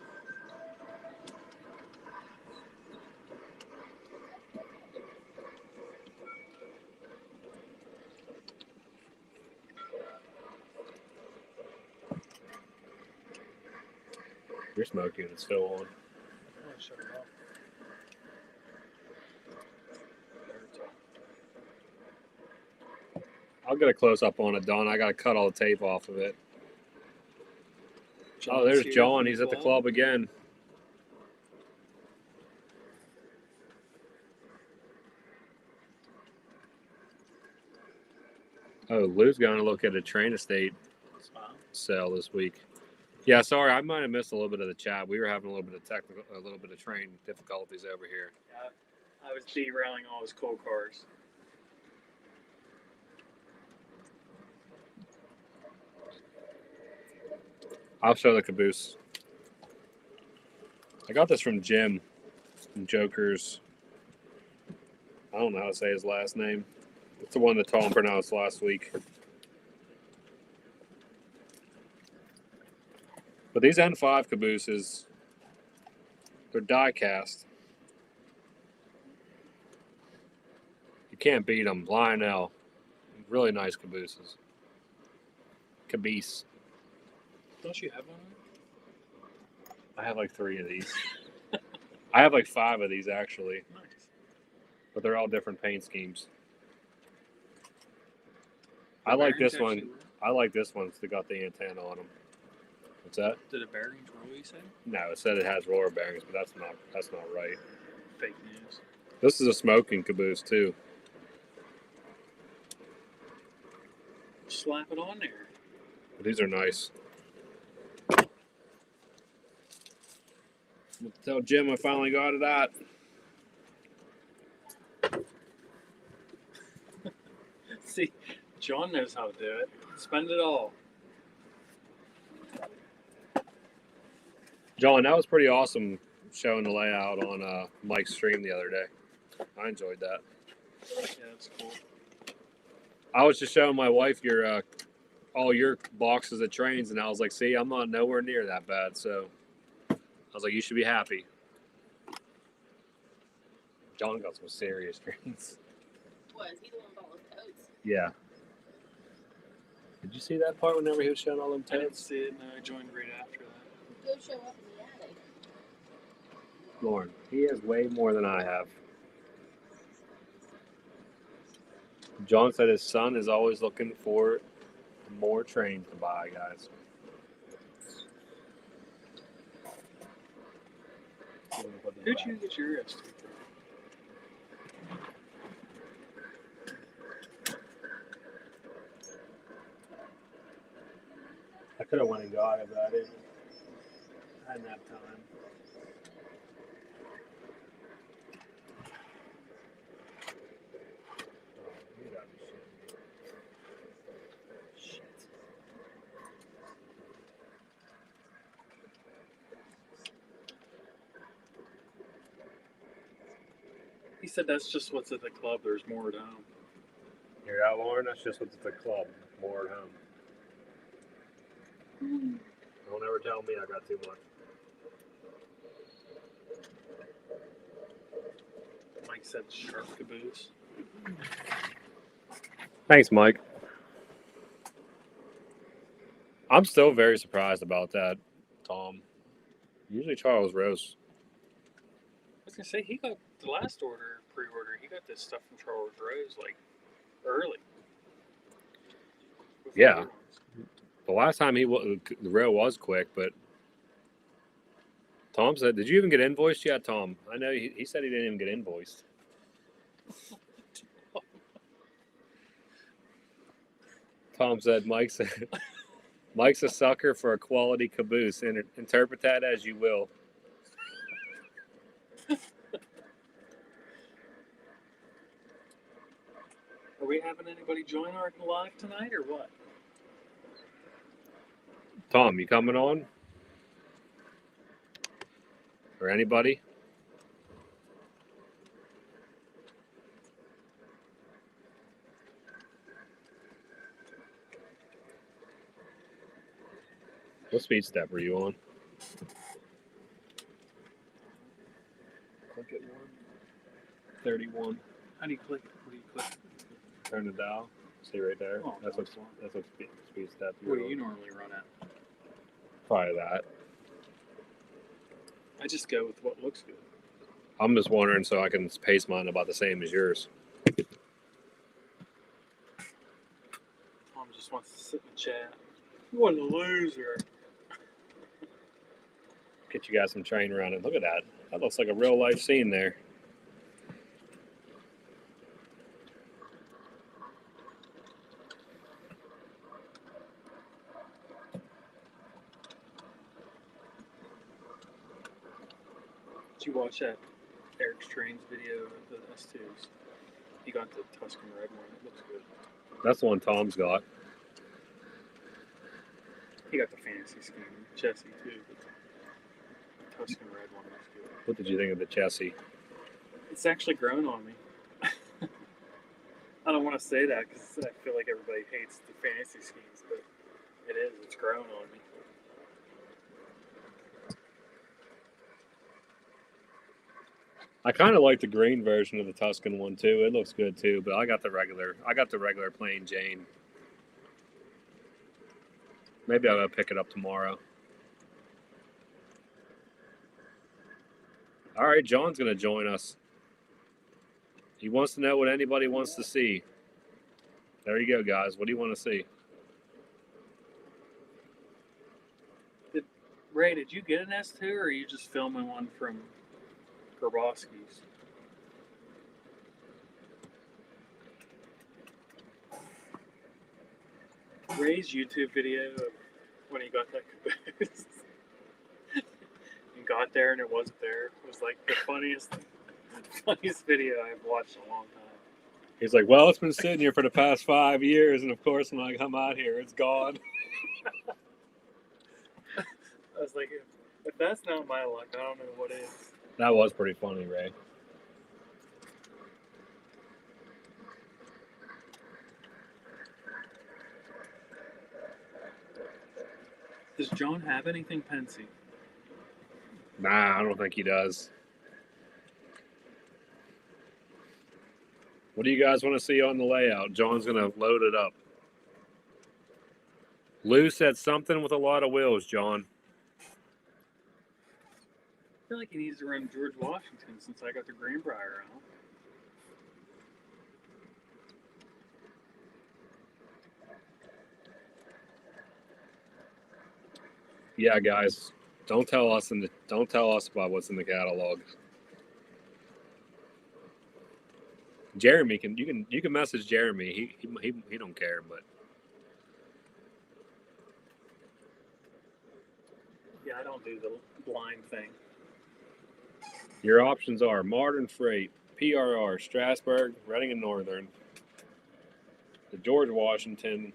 Your smoke unit's still on. I'm gonna shut it off. I'll get a close up on it, Don. I gotta cut all the tape off of it. Oh, there's here John. from He's at the club again. Oh, Lou's going to look at a train estate Wow. sale this week. Yeah, sorry, I might have missed a little bit of the chat. We were having a little bit of train difficulties over here. Yeah, I was derailing all his coal cars. I'll show the caboose. I got this from Jim from Joker's. I don't know how to say his last name. It's the one that Tom pronounced last week. But these N5 cabooses, they're die cast. You can't beat them. Lionel, really nice cabooses. Caboose. Don't you have one? I have like 3 of these. I have like 5 of these actually, Nice. but they're all different paint schemes. The I like bearings this one. actually work? I like this one. It's got the antenna on them. What's that? Did the bearings roll, you said? No, it said it has roller bearings, but that's not right. Fake news. This is a smoking caboose too. Slap it on there. These are nice. Tell Jim I finally got it out. See, John knows how to do it. Spend it all. John, that was pretty awesome showing the layout on Mike's stream the other day. I enjoyed that. Yeah, that's cool. I was just showing my wife your all your boxes of trains, and I was like, see, I'm not nowhere near that bad. So I was like, you should be happy. John got some serious trains. Was he the one with all those totes? Yeah. Did you see that part whenever he was showing all them I didn't totes? see it, and I joined right after that. Go show up in the attic. Lauren, he has way more than I have. John said his son is always looking for more trains to buy, guys. Who'd you get your ST from? I could have went and got it, but I didn't. I didn't have time. You gotta be shitting me. Shit. He said that's just what's at the club. There's more at home. Hear that, Lauren? That's just what's at the club. More at home. Don't ever tell me I got too much. Mike said shark caboose. Thanks, Mike. I'm still very surprised about that, Tom. Usually Charles Rose. I was gonna say he got the last pre-order. He got this stuff from Charles Rose like early. Before Yeah. the ones. The last time the rail was quick, but Tom said, "Did you even get invoiced yet, Tom?" I know he said he didn't even get invoiced. Tom said, "Mike's a sucker for a quality caboose. And interpret that as you will." Are we having anybody join our live tonight or what? Tom, you coming on? Or anybody? What speed step are you on? Click it 31. How do you click it? What do you click? Turn the dial. See right there. Oh, that's what speed step. What do you normally run at? Probably that. I just go with what looks good. I'm just wondering so I can pace mine about the same as yours. Tom just wants to sit and chat. What a loser. Get you guys some train around it. Look at that. That looks like a real life scene there. Did you watch that Eric's Trains video of the S2s? He got the Tuscan red one. It looks good. That's the one Tom's got. He got the fancy scheme. Chessie too. But the Tuscan red one looks good. What did you think of the chassis? It's actually grown on me. I don't want to say that because I feel like everybody hates the fancy schemes, but it is. It's grown on me. I kind of like the green version of the Tuscan one too. It looks good too, but I got the regular plain Jane. Maybe I'll pick it up tomorrow. All right, John's going to join us. He wants to know what anybody wants to see. There you go, guys. What do you want to see? Ray, did you get an S2 or are you just filming one from Grabowski's? Ray's YouTube video of when he got that caboose. He got there and it wasn't there. It was like the funniest video I've watched in a long time. He's like, well, it's been sitting here for the past 5 years, and of course, when I come out here, it's gone. I was like, if that's not my luck, I don't know what is. That was pretty funny, Ray. Does John have anything Pensy? Nah, I don't think he does. What do you guys want to see on the layout? John's going to load it up. Lou said something with a lot of wheels, John. I feel like he needs to run George Washington since I got the Greenbrier out. Yeah, guys, don't tell us about what's in the catalog. Jeremy you can message Jeremy. He don't care, but Yeah, I don't do the blind thing. your options are Modern Freight, PRR, Strasburg, Reading and Northern, the George Washington.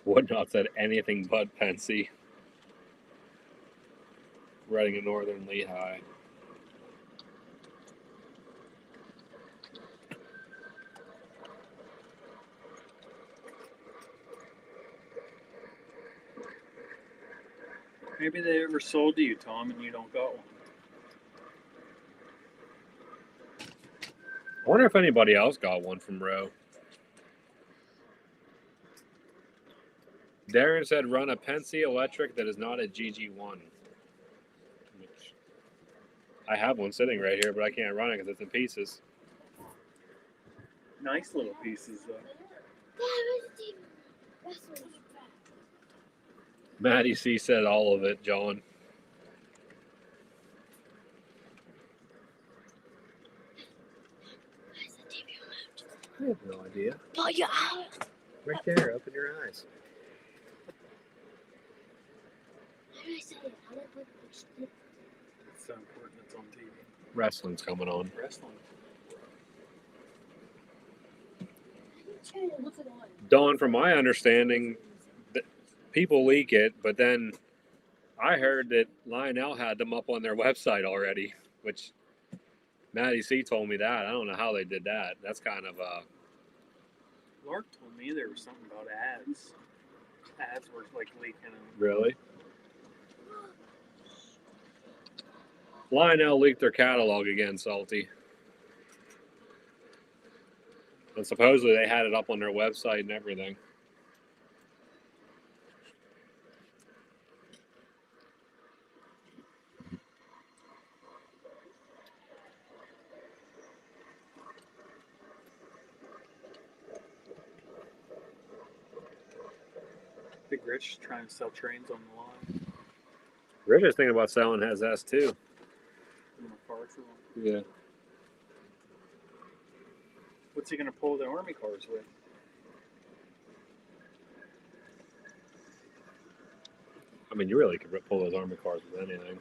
Would not said anything but Pensy. Reading and Northern, Lehigh. Maybe they ever sold to you, Tom, and you don't got one. I wonder if anybody else got one from Roe. Darren said run a Penske electric that is not a GG1. Which I have one sitting right here, but I can't run it because it's in pieces. Nice little pieces, though. Maddie C said all of it, John. I have no idea. Pull your eye. Right there, open your eyes. How do I say it? How do I put it? It's so important it's on TV. Wrestling's coming on. Wrestling. What's it on? Dawn, from my understanding, people leak it, but then I heard that Lionel had them up on their website already, which Maddie C told me that. I don't know how they did that. That's kind of Lark told me there was something about ads. Ads were like leaking them. really. Lionel leaked their catalog again, Salty. And supposedly they had it up on their website and everything. Big Rich trying to sell trains on the line. Rich is thinking about selling his S2. In the cars or what? Yeah. What's he going to pull the army cars with? I mean, you really could pull those army cars with anything.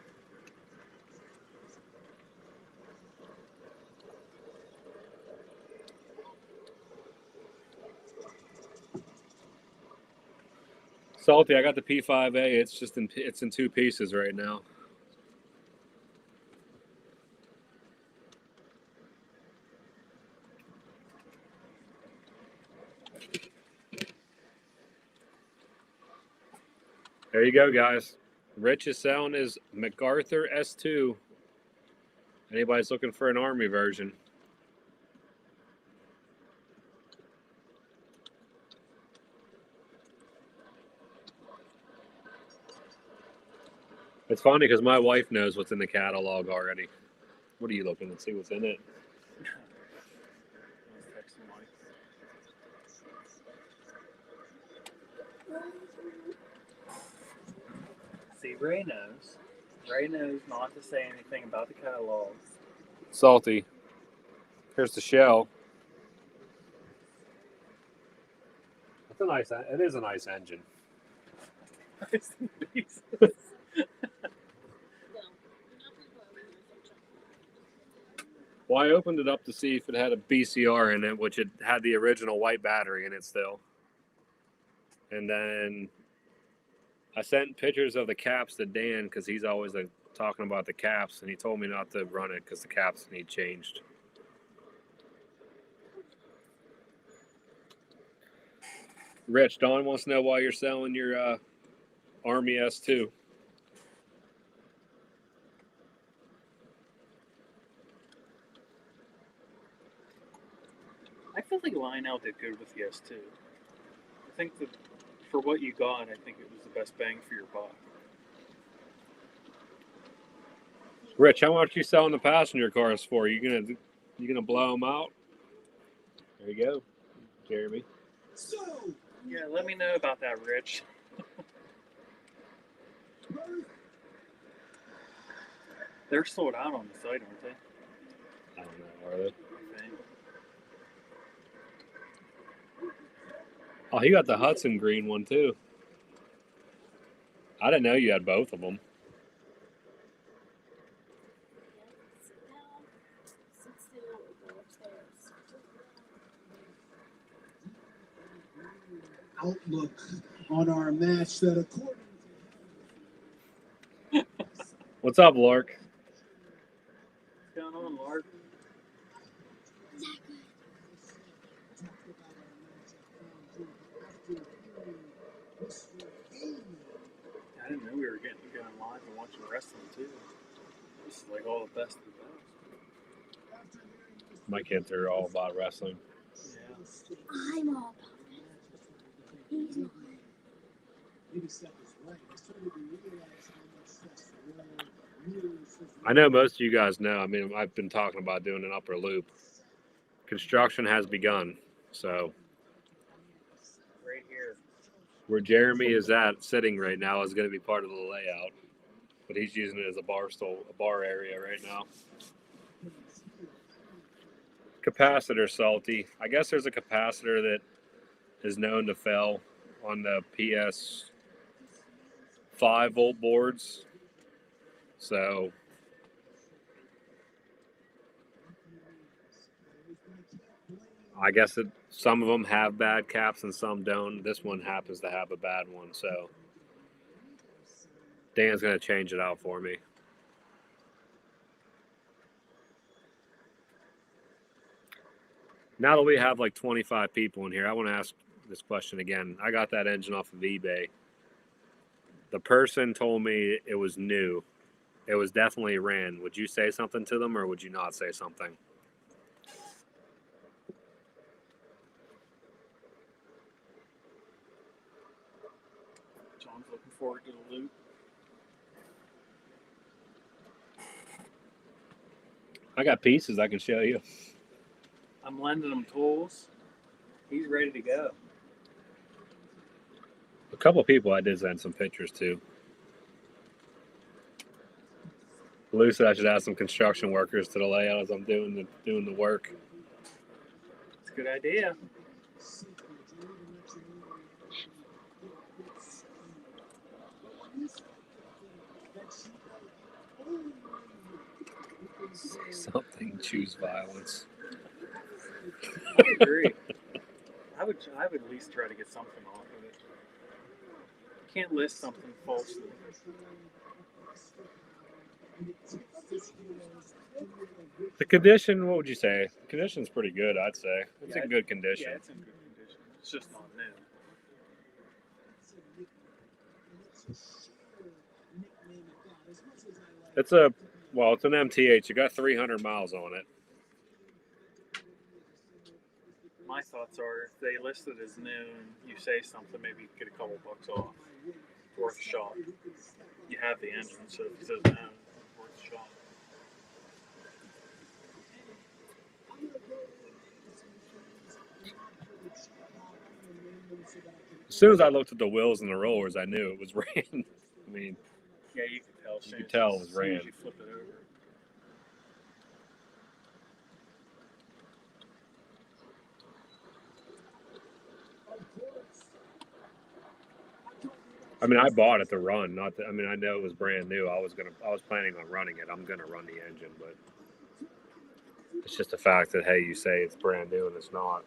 Salty, I got the P5A. It's in two pieces right now. There you go, guys. Rich is selling his MacArthur S2. Anybody's looking for an Army version. It's funny because my wife knows what's in the catalog already. What are you looking to see what's in it? I was texting Mike. See, Ray knows. Ray knows not to say anything about the catalogs. Salty. Here's the shell. It is a nice engine. Well, I opened it up to see if it had a BCR in it, which it had the original white battery in it still. And then I sent pictures of the caps to Dan because he's always talking about the caps, and he told me not to run it because the caps need changed. Rich, Don wants to know why you're selling your Army S2. I feel like Lionel did good with the S2. I think that for what you got, I think it was the best bang for your buck. Rich, how much you selling the passenger cars for? You gonna blow them out? There you go, Jeremy. Yeah, let me know about that, Rich. They're sold out on the site, aren't they? I don't know, are they? I think. Oh, he got the Hudson green one too. I didn't know you had both of them. Sit still or go upstairs. Outlook on our match that according What's up, Lark? What's going on, Lark? I didn't know we were going I've been watching wrestling too. This is like all the best of the best. My kids are all about wrestling. Yeah. I'm all about it. He's not. Maybe Seth is right. I started to realize how much stress years I know most of you guys know. I mean, I've been talking about doing an upper loop. Construction has begun. So Right here. where Jeremy is at sitting right now is going to be part of the layout. But he's using it as a bar area right now. Capacitor salty. I guess there's a capacitor that is known to fail on the PS 5-volt boards. So I guess some of them have bad caps and some don't. This one happens to have a bad one. So Dan's going to change it out for me. Now that we have like 25 people in here, I want to ask this question again. I got that engine off of eBay. The person told me it was new. It was definitely ran. Would you say something to them or would you not say something? John's looking forward to the loop. I got pieces I can show you. I'm lending him tools. He's ready to go. A couple of people I did send some pictures to. Lou said I should add some construction workers to the layout as I'm doing the work. It's a good idea. Say something, choose violence. I agree. I would at least try to get something off of it. Can't list something falsely. The condition, what would you say? The condition's pretty good, I'd say. It's Yeah, in good condition. Yeah, it's in good condition. It's just not new. It's an MTH. You got 300 miles on it. My thoughts are if they list it as new and you say something, maybe you get a couple bucks off. It's worth a shot. You have the engine, so if it says no, it's worth a shot. As soon as I looked at the wheels and the rollers, I knew it was ran. I mean, Yeah, you can tell. You could tell it was as soon as ran. you flip it over. I mean, I bought it to run. Not that, I mean, I know it was brand new. I was planning on running it. I'm gonna run the engine, but it's just a fact that hey, you say it's brand new and it's not.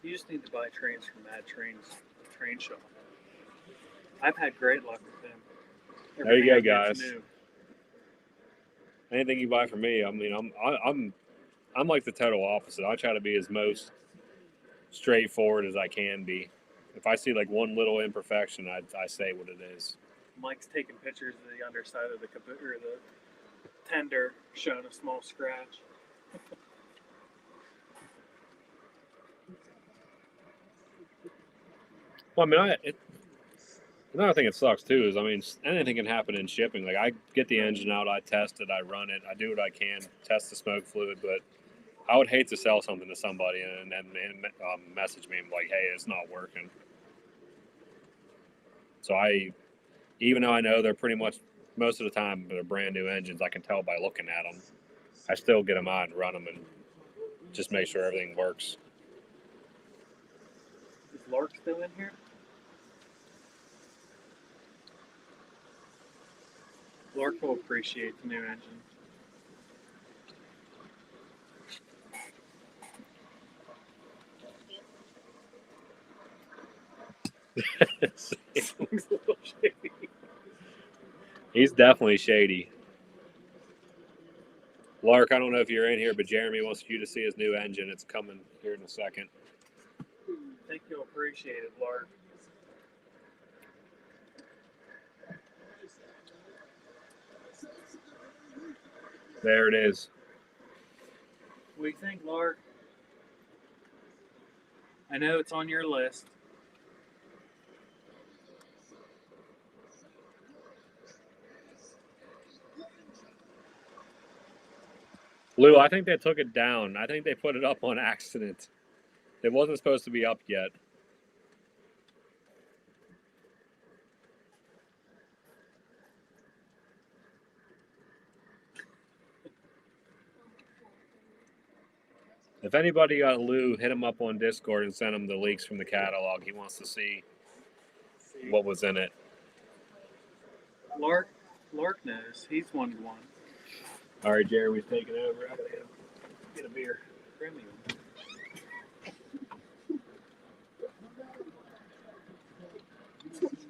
You just need to buy trains from Mad Trains Train Shop. I've had great luck with them. There you go, Everything I get's guys. new. Anything you buy from me, I mean, I'm like the total opposite. I try to be as most straightforward as I can be. If I see like one little imperfection, I say what it is. Mike's taking pictures of the underside of the tender, showing a small scratch. Well, I mean, another thing that sucks too is, I mean, anything can happen in shipping. Like, I get the engine out, I test it, I run it, I do what I can, test the smoke fluid, but I would hate to sell something to somebody and then message me and be like, hey, it's not working. So even though I know they're pretty much, most of the time, they're brand new engines, I can tell by looking at them. I still get them out and run them and just make sure everything works. Is Lark still in here? Lark will appreciate the new engine. Looks a little shady. He's definitely shady. Lark, I don't know if you're in here, but Jeremy wants you to see his new engine. It's coming here in a second. I think you'll appreciate it, Lark. There it is. What do you think, Lark? I know it's on your list. Lou, I think they took it down. I think they put it up on accident. It wasn't supposed to be up yet. If anybody got Lou, hit him up on Discord and send him the leaks from the catalog. He wants to see what was in it. Lark knows. He's wanted one. All right, Jeremy's taking over. I gotta get a beer. Grab me one.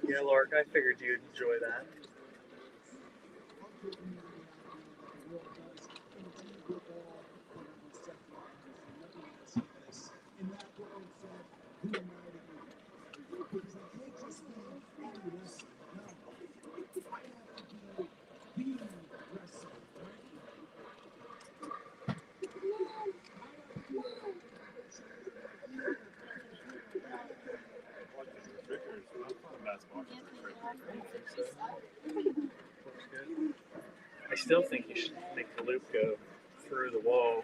Yeah, Lark, I figured you'd enjoy that. Looks good. I still think you should make the loop go through the wall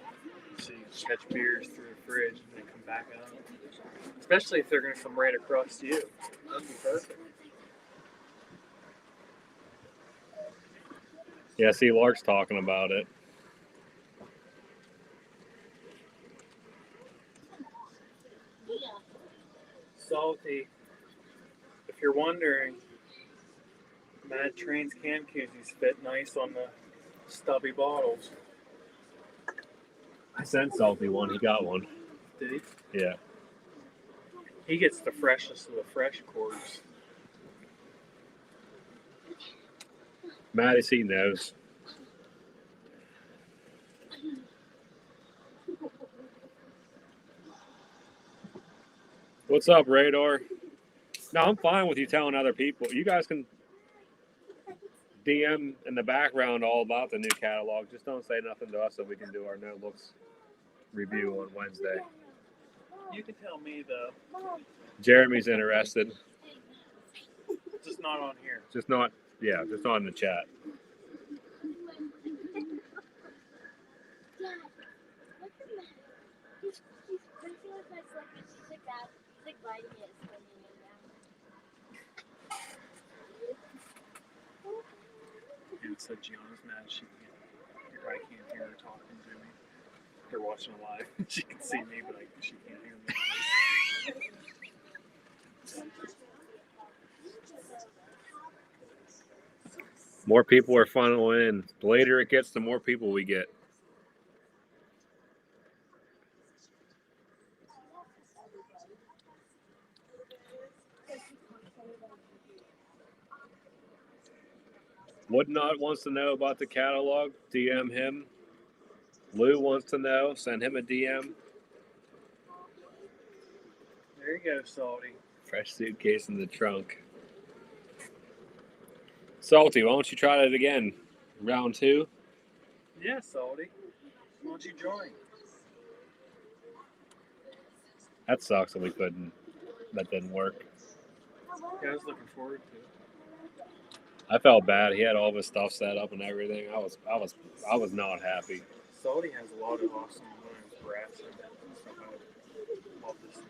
so you can catch beers through the fridge and then come back out. Especially if they're going to come right across to you. That'd be perfect. Yeah, see, Lark's talking about it. Salty. If you're wondering, Mad Train's can koozies fit nice on the stubby bottles. I sent Salty one. He got one. Did he? Yeah. He gets the freshest of the fresh quarters. Maddie, he knows. What's up, Radar? No, I'm fine with you telling other people. You guys can DM in the background all about the new catalog. Just don't say nothing to us so we can do our no looks review on Wednesday. You can tell me though, Jeremy's interested. just not on here. Just not in the chat. Dad, look at that. He's drinking with my slippers. He's like that. He's like biting it, spinning it down. And so Gianna's mad she probably can't hear her talking to me. They're watching live. She can see me, but she can't hear me. More people are funneling in. The later it gets, the more people we get. Woodnot wants to know about the catalog. DM him. Lou wants to know. Send him a DM. There you go, Salty. Fresh suitcase in the trunk. Salty, why don't you try that again? Round 2. Yeah, Salty. Why don't you join? That sucks that that didn't work. Yeah, I was looking forward to it. I felt bad. He had all of his stuff set up and everything. I was not happy. Salty has a lot of awesome women's brass and stuff. I would love to see.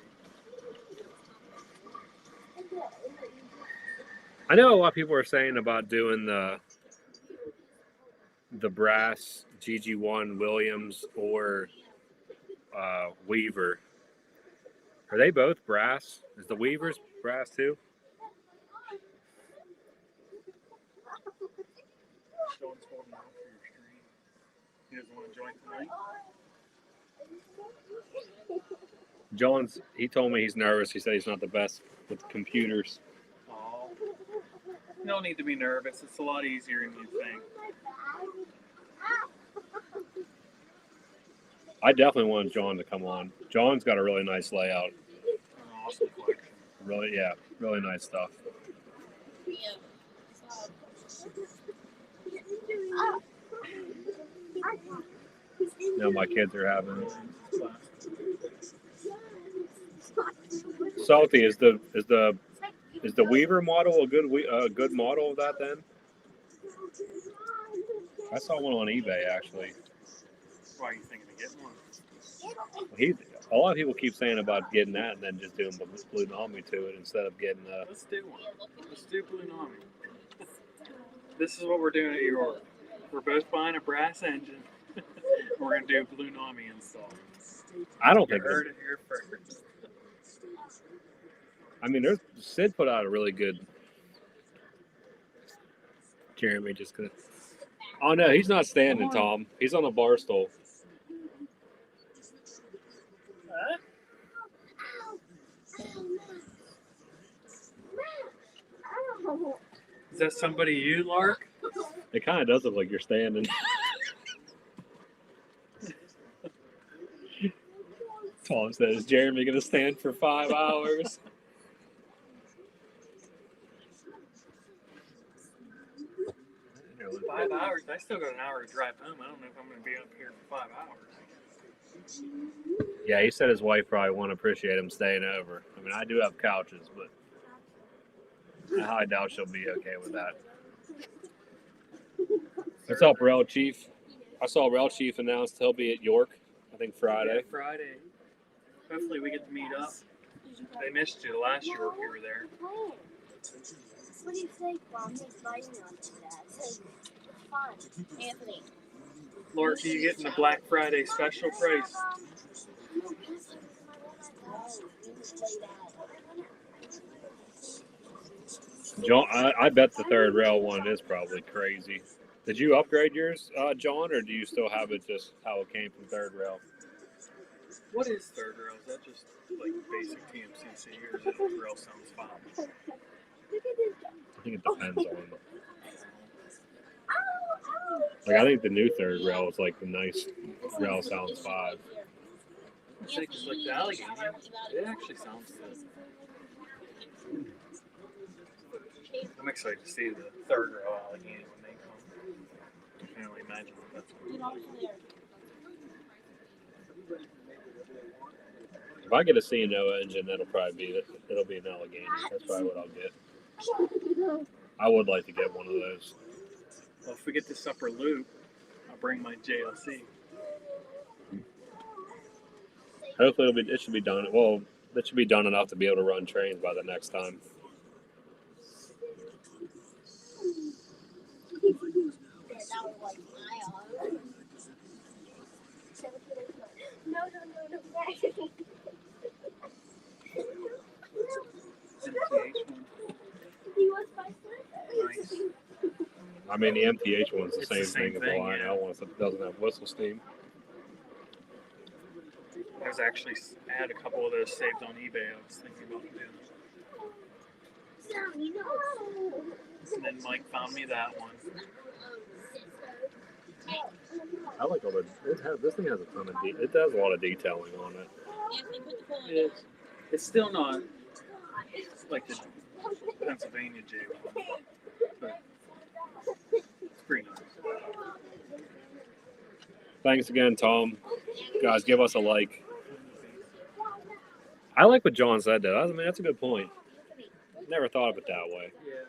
I know a lot of people are saying about doing the brass GG1 Williams or Weaver. Are they both brass? Is the Weaver's brass too? Sean's holding out for your stream. He doesn't want to join tonight. He told me he's nervous. He said he's not the best with computers. Oh, you don't need to be nervous. It's a lot easier than you think. I definitely want John to come on. John's got a really nice layout. An awesome collection. Really nice stuff. Now my kids are having it. Salty, is the Weaver model a good model of that then? I saw one on eBay actually. Why are you thinking of getting one? A lot of people keep saying about getting that and then just doing Blue Nami to it instead of getting Let's do one. Let's do Blue Nami. This is what we're doing at York. We're both buying a brass engine. We're gonna do Blue Nami install. I don't You think heard it here first. I mean, Sid put out a really good. Jeremy just gonna. Oh no, he's not standing, Tom. He's on a bar stool. Huh? Is that somebody you, Lark? It kind of does look like you're standing. Tom says, "Is Jeremy gonna stand for 5 hours?" 5 hours? I still got an hour to drive home. I don't know if I'm going to be up here for 5 hours. Yeah, he said his wife probably won't appreciate him staying over. I mean, I do have couches, but I highly doubt she'll be okay with that. What's up, Rail Chief? I saw Rail Chief announced he'll be at York, I think Friday. Yeah, Friday. Hopefully we get to meet up. They missed you last year if you were there. What do you think, Mom? He's inviting me on to that. It's fun. Anthony. Lark, are you getting the Black Friday special price? John, I bet the third rail one is probably crazy. Did you upgrade yours, John, or do you still have it just how it came from third rail? What is third rail? Is that just like basic TMCC or is it rail sounds 5? I think it depends on. Like I think the new third rail is like the nice rail sounds 5. It's like the Allegheny. It actually sounds good. I'm excited to see the third rail Allegheny when they come. I can only imagine what that's going to be. If I get a C&O engine, it'll be an Allegheny. That's probably what I'll get. I would like to get one of those. Well, if we get this upper loop, I'll bring my JLC. Hopefully, it should be done. Well, it should be done enough to be able to run trains by the next time. No. Nice. I mean, the MTH one's the It's same the same thing as the thing, Lionel one, except it doesn't have whistle steam. I had a couple of those saved on eBay. I was thinking about doing it. And then Mike found me that one. I like all the. This thing has a ton of. It does a lot of detailing on it. It's still not like the Pennsylvania J one, but it's pretty nice. Thanks again, Tom. Guys, give us a like. I like what John said, though. I mean, that's a good point. Never thought of it that way. Yeah.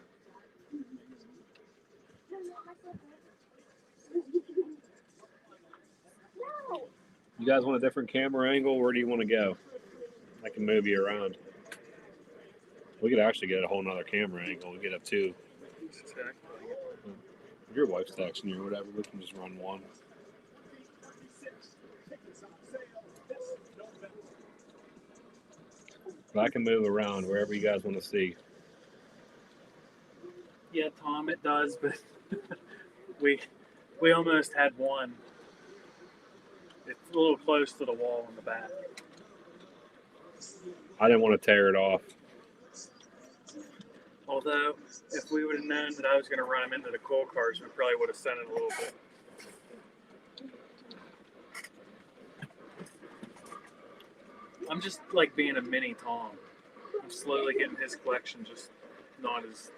You guys want a different camera angle? Where do you want to go? I can move you around. We could actually get a whole nother camera angle. We get up two. If your wife's texting you or whatever, we can just run one. But I can move around wherever you guys want to see. Yeah, Tom, it does, but we almost had one. It's a little close to the wall in the back. I didn't want to tear it off. Although, if we would have known that I was going to run him into the coal cars, we probably would have sent it a little bit. I'm just like being a mini Tom. I'm slowly getting his collection just not as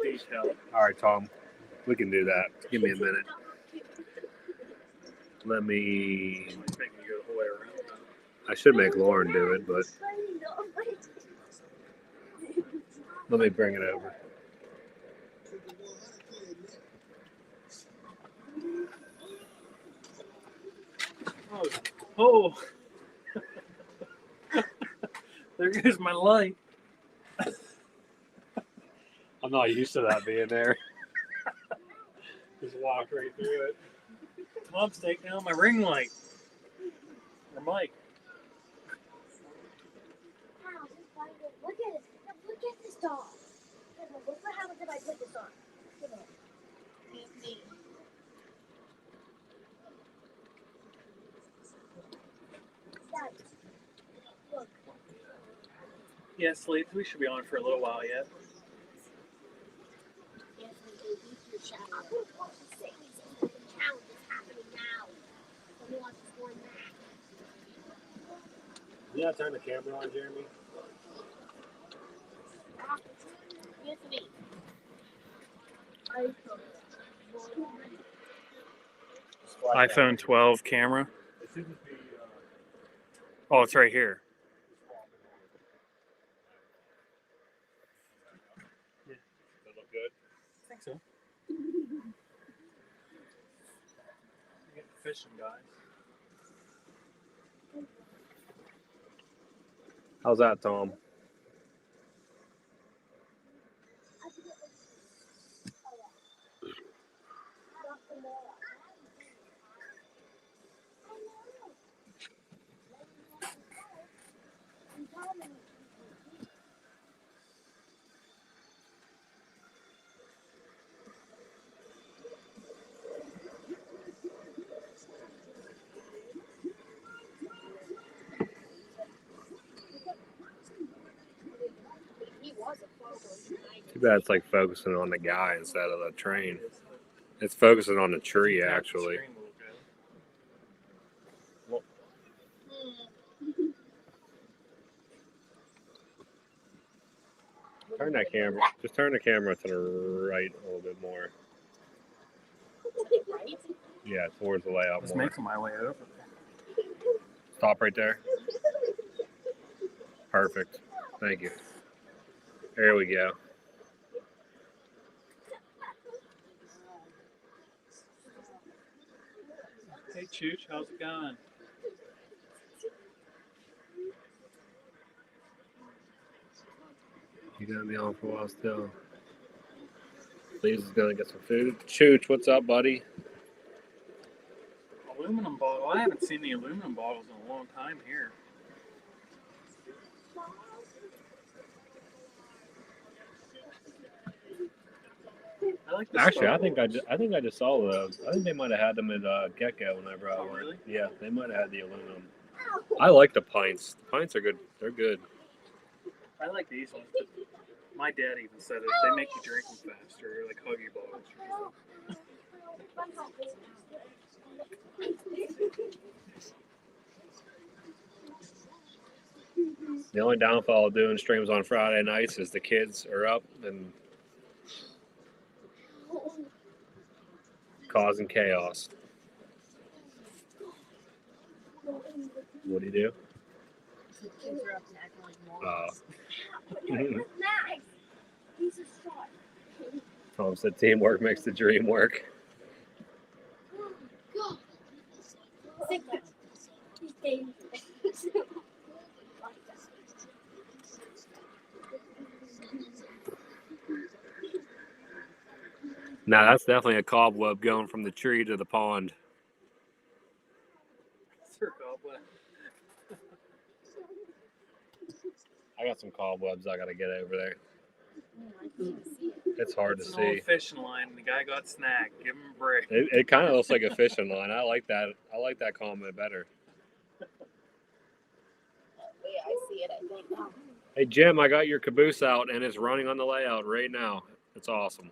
detailed. All right, Tom. We can do that. Give me a minute. Let me. Might make me go the whole way around. I should make Lauren do it, but let me bring it over. Oh. There goes my light. I'm not used to that being there. Just walked right through it. Mom's taking out my ring light. Or mic. Look at it. Look at this dog. Look what happens if I put this on. Look at it. Anthony. Dad, look. Yeah, Slates, we should be on for a little while yet. Anthony, go eat your I shower. would watch the things and the challenge is happening now. Let me watch this one match. Yeah, turn the camera on, Jeremy. Anthony. iPhone 12 camera. Oh, it's right here. Does that look good? I think so. Get fishing, guys. How's that, Tom? Too bad it's like focusing on the guy instead of the train. It's focusing on the tree, actually. Turn that camera. Just turn the camera to the right a little bit more. Yeah, towards the layout Just more. making my way over. Stop right there. Perfect. Thank you. There we go. Hey, Chooch, how's it going? You gonna be on for a while still? Please is gonna get some food. Chooch, what's up, buddy? Aluminum bottle. I haven't seen the aluminum bottles in a long time here. I like the Actually, I Star think Wars. I just saw those. I think they might have had them at Gecko whenever I Oh, went. really? Yeah, they might have had the aluminum. I like the pints. The pints are good. They're good. I like these ones, but my dad even said it. They make you drink them faster, like huggy bottles. The only downfall of doing streams on Friday nights is the kids are up and causing chaos. What do you do? The kids are up and acting like morons. Max, he's a star. Tom said teamwork makes the dream work. Go. He's dangerous. Now that's definitely a cobweb going from the tree to the pond. Sir Goblin. I got some cobwebs I gotta get over there. I can't see it. It's hard It's to an old see. fishing line, and the guy got snagged. Give him a break. It kind of looks like a fishing line. I like that. I like that comment better. Wait, I see it, I think. Oh. Hey Jim, I got your caboose out and it's running on the layout right now. It's awesome.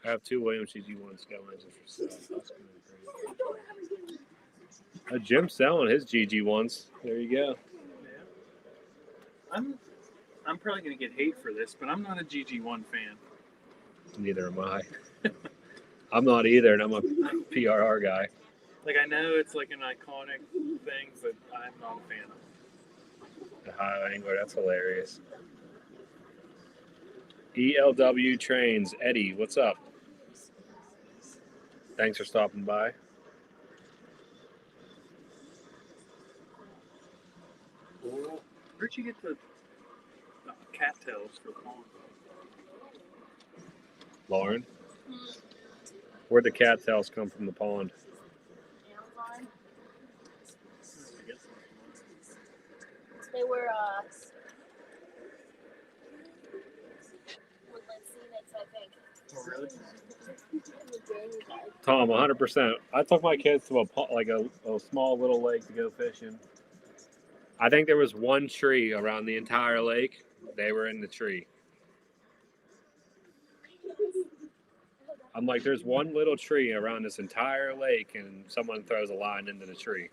I have 2 Williams GG1 scale engines for sale. Jim's selling his GG1s. There you go. Yeah. I'm probably gonna get hate for this, but I'm not a GG1 fan. Neither am I. I'm not either, and I'm a PRR guy. Like, I know it's like an iconic thing, but I'm not a fan of it. The high angler, that's hilarious. ELW Trains, Eddie, what's up? Thanks for stopping by. Where'd you get the cattails for the pond? Lauren, where'd the cattails come from the pond? Amazon. I guess They were woodland scenics, I think. Oh, really? Tom, 100%. I took my kids to a small little lake to go fishing. I think there was one tree around the entire lake. They were in the tree. I'm like, there's one little tree around this entire lake, and someone throws a line into the tree.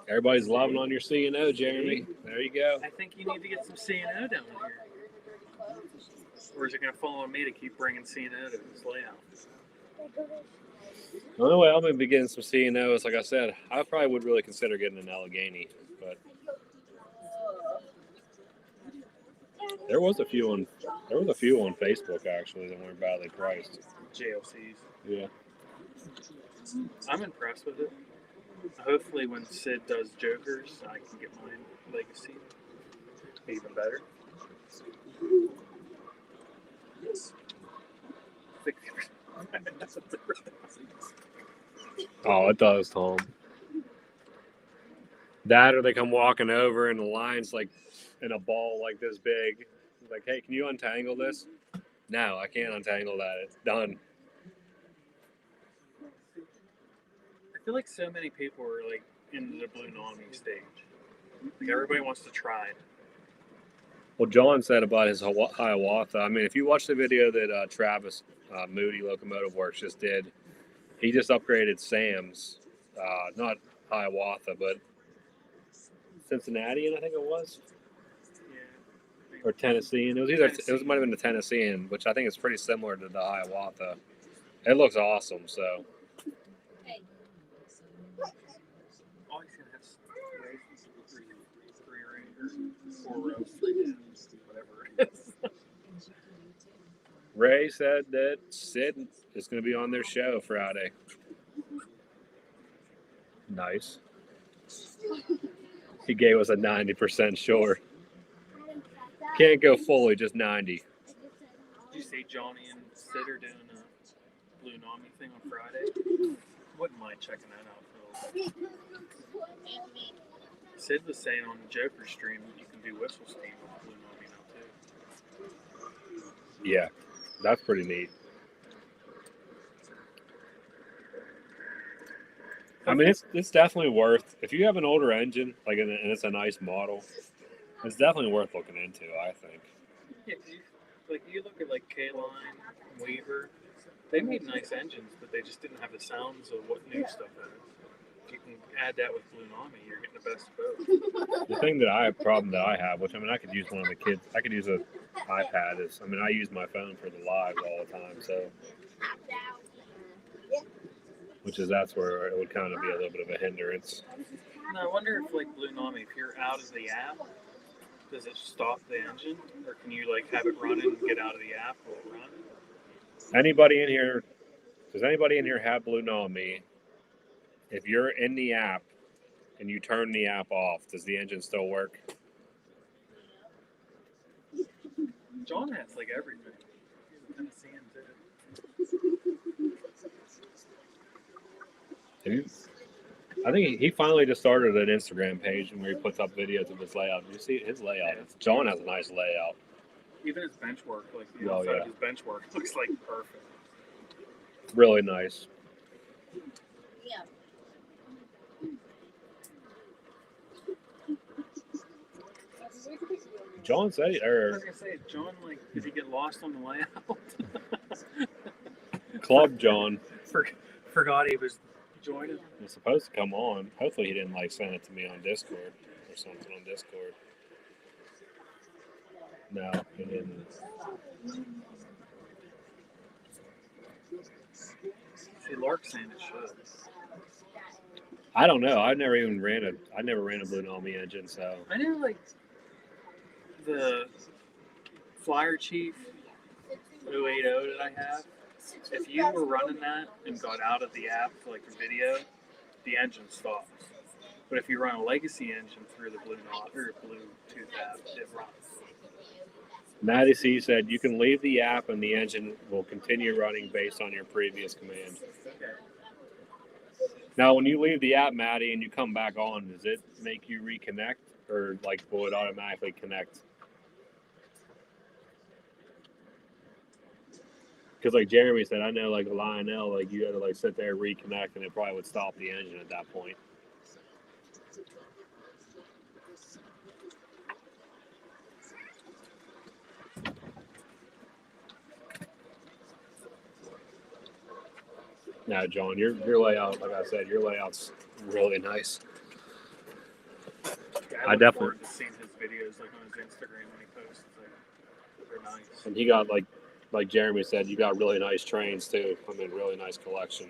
Everybody's loving on your C&O, Jeremy. There you go. I think you need to get some C&O down here. Or is it going to fall on me to keep bringing C&O to this layout? The only way I'm going to be getting some C&O is, like I said, I probably would really consider getting an Allegheny, but there was a few on Facebook actually that weren't badly priced. JLCs. Yeah. I'm impressed with it. Hopefully when Sid does Jokers, I can get mine Legacy even better. 60%. Oh, it does, Tom. That or they come walking over and the line's like in a ball like this big. Like, hey, can you untangle this? No, I can't untangle that. It's done. I feel like so many people are like in the Blue Nami stage. Like everybody wants to try it. Well, John said about his Hiawatha. I mean, if you watch the video that Travis Moody Locomotive Works just did, he just upgraded Sam's, not Hiawatha, but Cincinnati, and I think it was, Yeah. or Tennessean. It was either it might have been the Tennessean, which I think is pretty similar to the Hiawatha. It looks awesome. So Oh, he's gonna have three Rangers, 4 rows, whatever it is. Ray said that Sid is going to be on their show Friday. Nice. He gave us a 90% sure. Can't go fully, just 90. Did you see Johnny and Sid are doing a Blue Nami thing on Friday? Wouldn't mind checking that out for a little bit. Sid was saying on the Joker stream that you can do whistle steam with Blue Nami now too. Yeah, that's pretty neat. I mean, it's definitely worth, if you have an older engine, like, and it's a nice model, it's definitely worth looking into, I think. Yeah, you look at like K-Line, Weaver, they made nice engines, but they just didn't have the sounds of what new stuff is. If you can add that with Blue Nami, you're getting the best of both. The problem that I have, which I mean, I could use one of the kids, I could use an iPad, I use my phone for the lives all the time, so. That's where it would kind of be a little bit of a hindrance. And I wonder if, like Blue Nami, if you're out of the app, does it stop the engine, or can you like have it running and get out of the app while it runs? Anybody in here? Does anybody in here have Blue Nami? If you're in the app and you turn the app off, does the engine still work? John has like everything. He's a Tennessean too. I think he finally just started an Instagram page where he puts up videos of his layout. You see his layout? John has a nice layout. Even his bench work, like the outside of his bench work, looks like perfect. Really nice. Yeah. John said, I was gonna say, John, like, did he get lost on the layout? Club John. Forgot he was joining. It's supposed to come on. Hopefully he didn't like send it to me on Discord or something on Discord. No, he didn't. See, Lark's saying it should. I don't know. I never ran a Blue Nami engine, so I know, like, the Flyer Chief 080 that I have, if you were running that and got out of the app for, like, a video, the engine stops. But if you run a legacy engine through the Bluetooth app, it runs. Maddie C said you can leave the app and the engine will continue running based on your previous command. Okay. Now, when you leave the app, Maddie, and you come back on, does it make you reconnect, or like will it automatically connect? Because like Jeremy said, I know like Lionel, like you got to like sit there and reconnect, and it probably would stop the engine at that point. Now, John, your layout, like I said, your layout's really nice. Yeah, I look definitely- forward to seeing his videos, like, on his Instagram when he posts. Like, they're nice. And he got like Jeremy said, you got really nice trains too. I mean, really nice collection.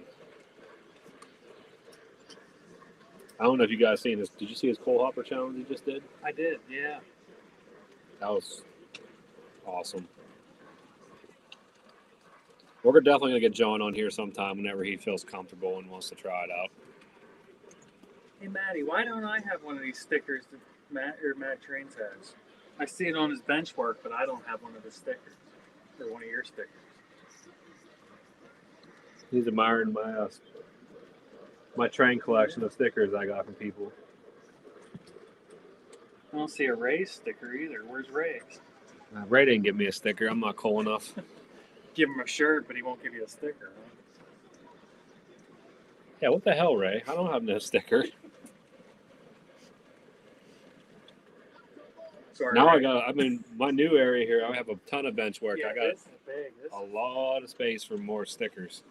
I don't know if you guys seen this. Did you see his coal hopper challenge he just did? I did, yeah. That was awesome. We're definitely gonna get John on here sometime whenever he feels comfortable and wants to try it out. Hey, Maddie, why don't I have one of these stickers that Matt Trains has? I see it on his bench work, but I don't have one of his stickers. Or one of your stickers. He's admiring my train collection of stickers I got from people. I don't see a Ray's sticker either. Where's Ray's? Ray didn't give me a sticker. I'm not cool enough. Give him a shirt, but he won't give you a sticker, huh? Yeah, what the hell, Ray? I don't have no sticker. Sorry, Now Ray. I mean, my new area here, I have a ton of bench work. Yeah, I got this is big. This a is- lot of space for more stickers.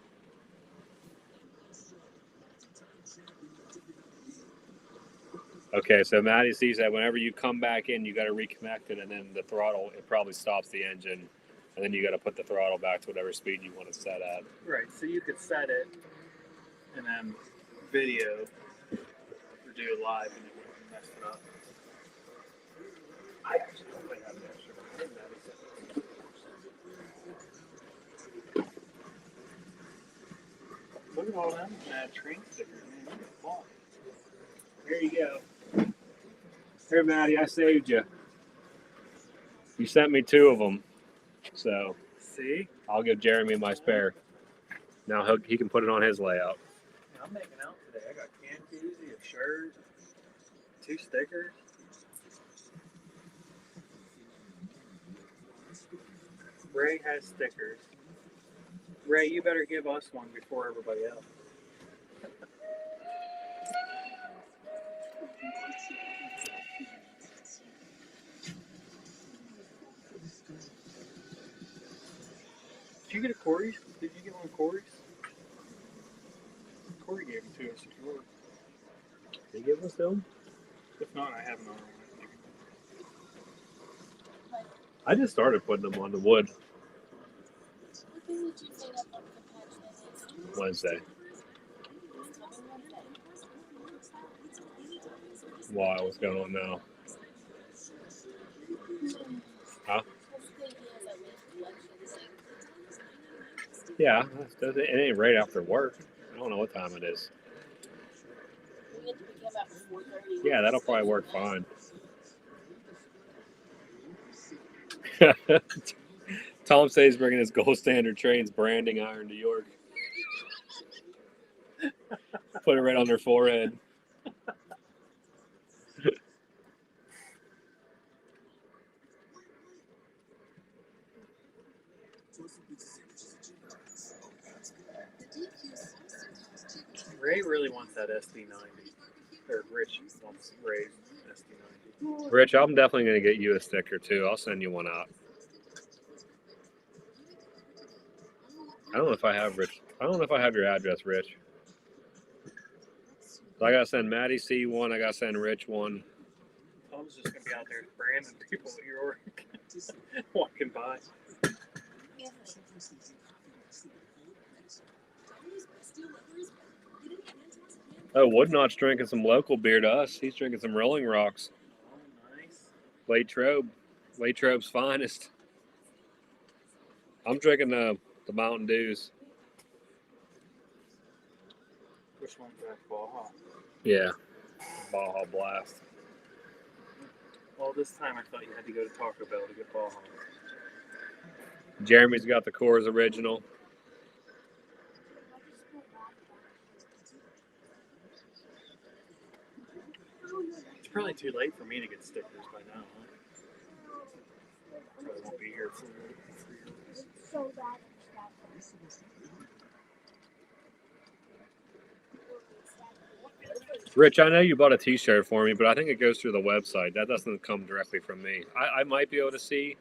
Okay, so Maddie sees that whenever you come back in, you got to reconnect it, and then the throttle, it probably stops the engine, and then you got to put the throttle back to whatever speed you want to set at. Right, so you could set it and then video or do it live and it wouldn't mess it up. I actually don't think I have the extra. I think that is it. Look at all them train stickers, man. Look at them. Here you go. Here, Maddie, I saved you. You sent me 2 of them, so See? I'll give Jeremy my spare. Now he can put it on his layout. Yeah, I'm making out today. I got can koozie, a shirt, 2 stickers. Ray has stickers. Ray, you better give us one before everybody else. Did you get a Corey's? Did you get one of Corey's? Corey gave them to us. If you were. Did he give us to him? If not, I have another one. I just started putting them on the wood Wednesday. Why? What's going on now? Huh? Yeah, it ain't right after work. I don't know what time it is. Yeah, that'll probably work fine. Tom says he's bringing his gold standard trains branding iron to York. Put it right on their forehead. Ray really wants that SD90. Or Rich wants Ray's SD90. Rich, I'm definitely going to get you a sticker too. I'll send you one out. I don't know if I have Rich. I don't know if I have your address, Rich. So I gotta send Maddie C one. I gotta send Rich one. Tom's just gonna be out there branding people at your work, walking by. Oh, Woodnot's drinking some local beer to us. He's drinking some Rolling Rocks. Oh, nice. Latrobe's finest. I'm drinking the Mountain Dews. Which one's that? Baja. Yeah, Baja Blast. Well, this time I thought you had to go to Taco Bell to get Baja. Jeremy's got the Coors Original. It's probably too late for me to get stickers by now. Huh? Probably won't be here for 3 years. So bad. Rich, I know you bought a T-shirt for me, but I think it goes through the website. That doesn't come directly from me. I might be able to see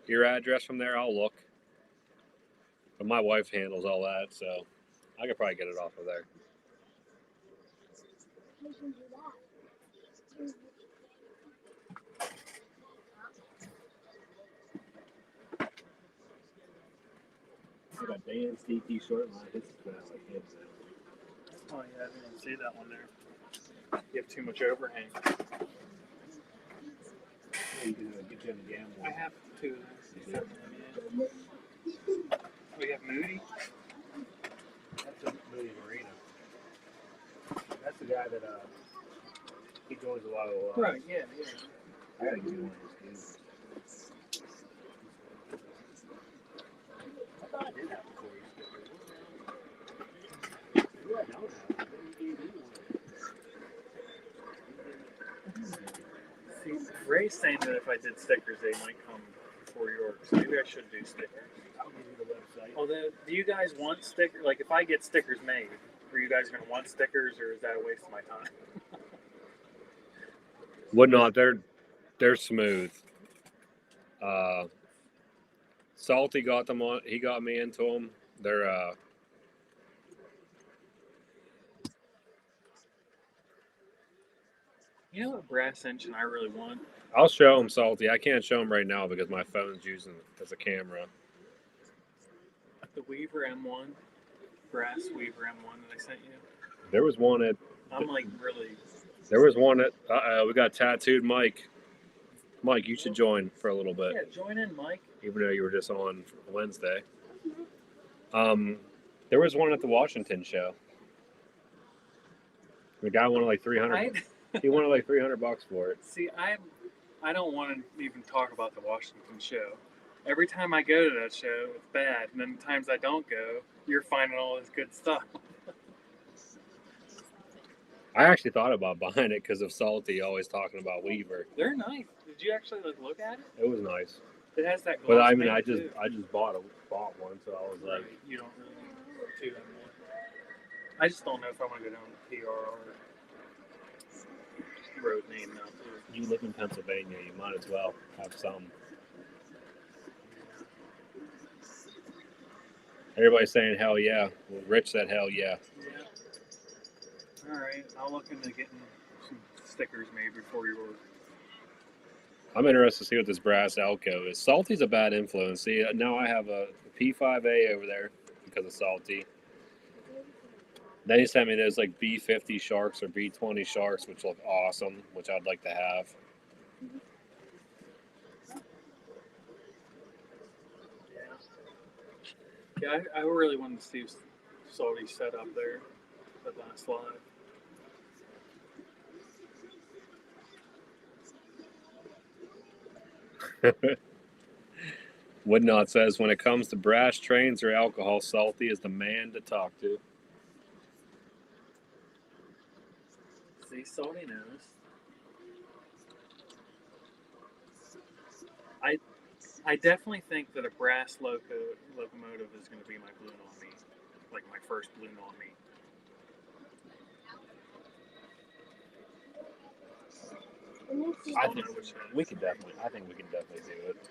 your address from there. I'll look. But my wife handles all that, so I could probably get it off of there. We can do that. I got Dan's T-shirt and his kids. Oh yeah, I didn't see that one there. You have too much overhang. You can get you in the game I have two. We have Moody. That's a Moody Marina. That's the guy that he joins a lot of. Right. Yeah. Yeah. I gotta get one of his games. I thought I did have a Corey sticker. Yeah, I don't have it. See, Ray's saying that if I did stickers, they might come before yours. Maybe I should do stickers. I'll give you the website. Although, do you guys want stickers? Like, if I get stickers made, are you guys going to want stickers, or is that a waste of my time? Would not. They're smooth. Salty got them on. He got me into them. They're You know what brass engine I really want? I'll show him Salty. I can't show him right now because my phone's using it as a camera. The Weaver M1, brass Weaver M1 that I sent you. There was one at. I'm like really. There was one at. We got tattooed Mike. Mike, you should join for a little bit, Yeah, join in, Mike. even though you were just on Wednesday. There was one at the Washington show. The guy wanted like $300. He wanted like $300 for it. See, I don't want to even talk about the Washington show. Every time I go to that show, it's bad, and then the times I don't go, you're finding all this good stuff. I actually thought about buying it because of Salty always talking about Weaver. They're nice. Did you actually look at it? It was nice, It has that. but gloss I mean, paint, I too. just bought one, so I was like, You don't really do that more. I just don't know if I want to go down the PRR road name now too. you live in Pennsylvania, you might as well have some. Everybody's saying hell yeah. Well, Rich said hell yeah. Yeah. All right, I'll look into getting some stickers made before you order. I'm interested to see what this brass Elko is. Salty's a bad influence. See, now I have a P5A over there because of Salty. Then he sent me those like B50 Sharks or B20 Sharks, which look awesome, which I'd like to have. Yeah, I really wanted to see Salty set up there at last live. Woodnot says, when it comes to brass trains or alcohol, Salty is the man to talk to. See, Salty knows. I definitely think that a brass locomotive is going to be my balloon on me, like my first balloon on me. I think we could definitely. I think we can definitely do it.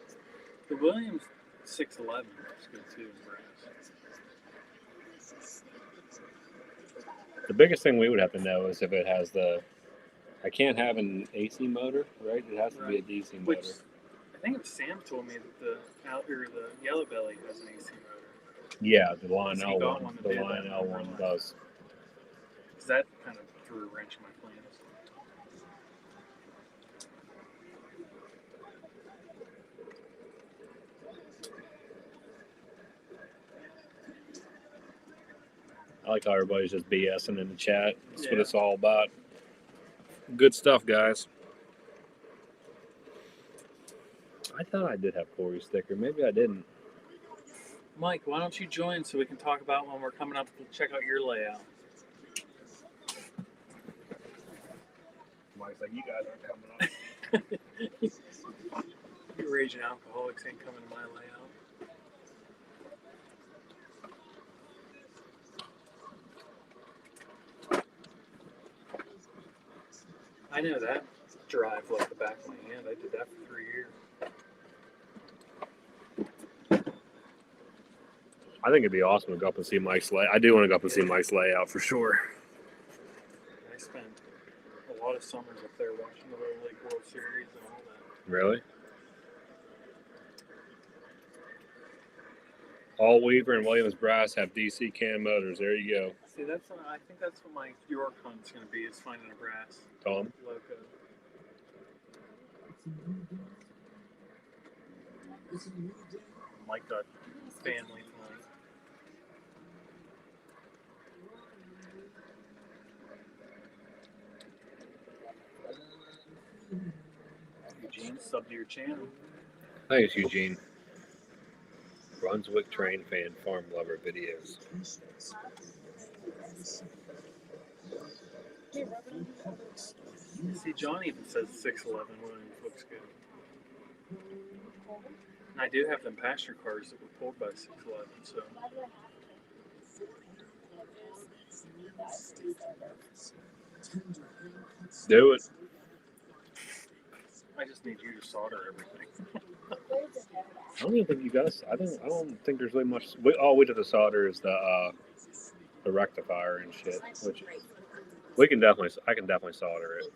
The Williams 611 looks good too in brass. The biggest thing we would have to know is if it has the. I can't have an AC motor, right? It has to be a DC motor. Which I think if Sam told me that the Yellow Belly has an AC motor. Yeah, the Has Lionel he got one. one that The did that? Lionel one does. Because that kind of threw a wrench in my plans. I like how everybody's just BSing in the chat. That's what Yeah. it's all about. Good stuff, guys. I thought I did have Corey's sticker. Maybe I didn't. Mike, why don't you join so we can talk about when we're coming up to check out your layout? Mike's like, you guys aren't coming up. You raging alcoholics ain't coming to my layout. I know that drive like the back of my hand. I did that for 3 years. I think it'd be awesome to go up and see Mike's layout. I do want to go up and see Mike's layout for sure. I spent a lot of summers up there watching the Little League World Series and all that. Really? All Weaver and Williams Brass have DC can motors. There you go, See, I think that's what my York hunt's going to be, is finding a brass Tom. loco. Mike got family tonight. Eugene, sub to your channel. Thanks, Eugene. Brunswick train fan, farm lover videos. See, John even says 611 Williams looks good. And I do have them pasture cars that were pulled by 611, so Do it. I just need you to solder everything. I don't even think you guys. I don't think there's really much. All we did the solder is the rectifier and shit, which I can definitely solder it.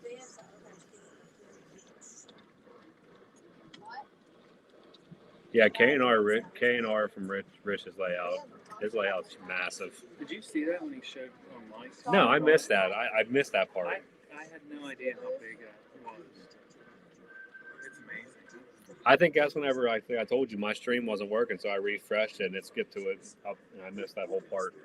Yeah, K&R from Rich's layout. His layout's massive. Did you see that when he showed on Mike's? No, I missed that. I missed that part. I had no idea how big that was. It's amazing. I think that's whenever I told you my stream wasn't working, so I refreshed it and it skipped to it up, and I missed that whole part.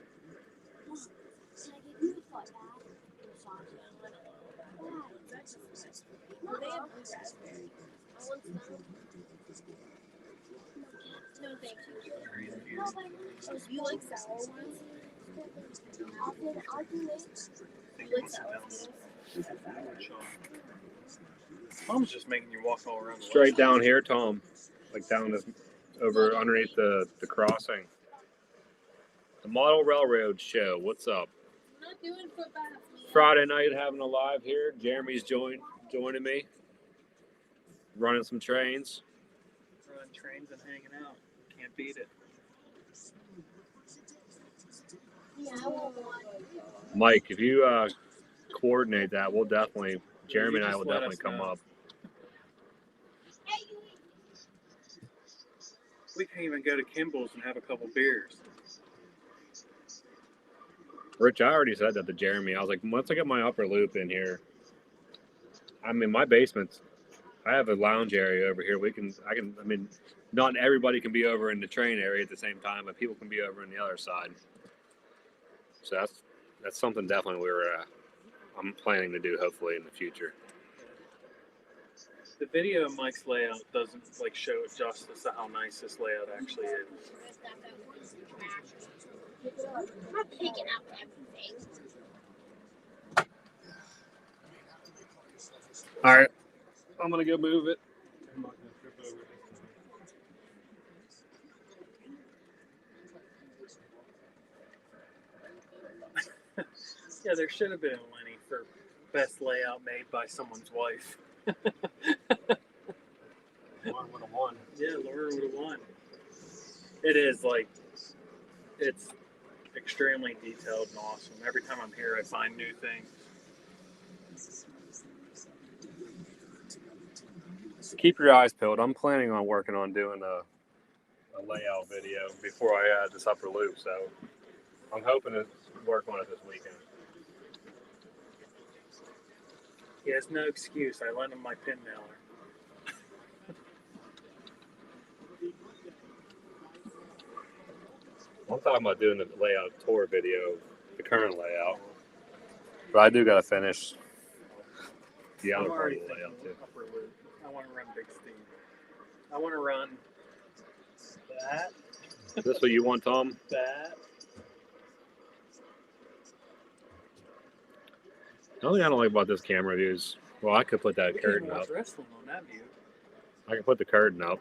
No, thank you. Oh, you like sour ones? I can make. You like sour ones? Mom's just making you walk all around the Straight down here, Tom. Like down this, over underneath the crossing. The Model Railroad Show. What's up? I'm not doing foot baths, man. Friday night having a live here. Jeremy's joining me. Running some trains. Running trains and hanging out. Can't beat it. Yeah, I want one. Mike, if you coordinate that, we'll definitely. Jeremy and I just will let definitely us come know. up. We can even go to Kimball's and have a couple beers. Rich, I already said that to Jeremy. I was like, once I get my upper loop in here, I mean, my basement's. I have a lounge area over here. I mean, not everybody can be over in the train area at the same time, but people can be over on the other side. So that's something definitely I'm planning to do hopefully in the future. The video of Mike's layout doesn't show it justice to how nice this layout actually is. I'm not picking up everything. All right, I'm gonna go move it. I'm not gonna trip over it. Yeah, there should have been a Lenny for best layout made by someone's wife. One would have won. Yeah, Laura would have won. It is it's extremely detailed and awesome. Every time I'm here, I find new things. Keep your eyes peeled. I'm planning on working on doing a layout video before I add this upper loop, so I'm hoping to work on it this weekend. He has no excuse. I lent him my pin mailer. I'm talking about doing the layout tour video, the current layout, but I do got to finish the other I'm part already of the thinking layout too. upper loop. I want to run Big Steve. I want to run that, Is this what you want, Tom? that. The only thing I don't like about this camera view is, well, I could put that We can't curtain even up. watch wrestling on that view. I can put the curtain up.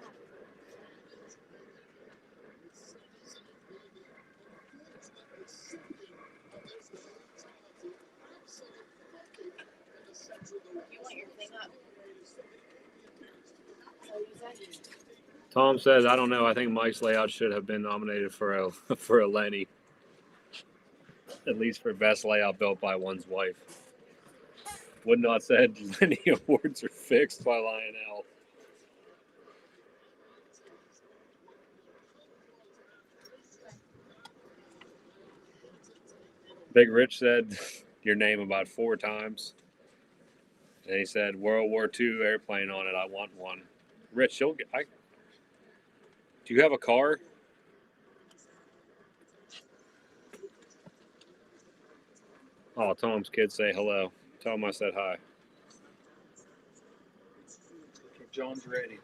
You want your thing up? So you said. Tom says, I don't know. I think Mike's layout should have been nominated for a for a Lenny, at least for best layout built by one's wife. Would not said Lenny awards are fixed by Lionel. Big Rich said your name about 4 times. And he said, World War II airplane on it. I want one. Rich, you'll get. Do you have a car? Oh, Tom's kids say hello. Tell him I said hi. Okay, John's ready.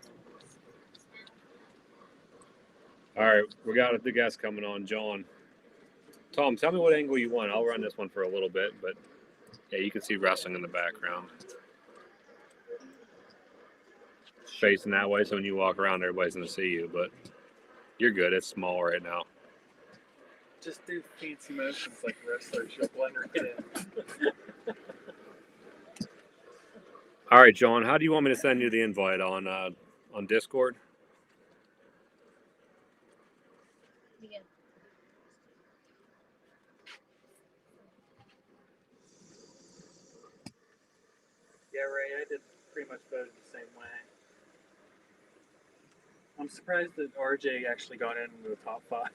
All right, we got the guest coming on, John. Tom, tell me what angle you want. I'll run this one for a little bit, but yeah, you can see wrestling in the background. Facing that way, so when you walk around, everybody's going to see you, but you're good. It's small right now. Just do fancy motions like wrestlers. You'll blend right in. All right, John, how do you want me to send you the invite on Discord? Begin. Yeah, Ray, I did pretty much voted the same way. I'm surprised that RJ actually got into the top 5.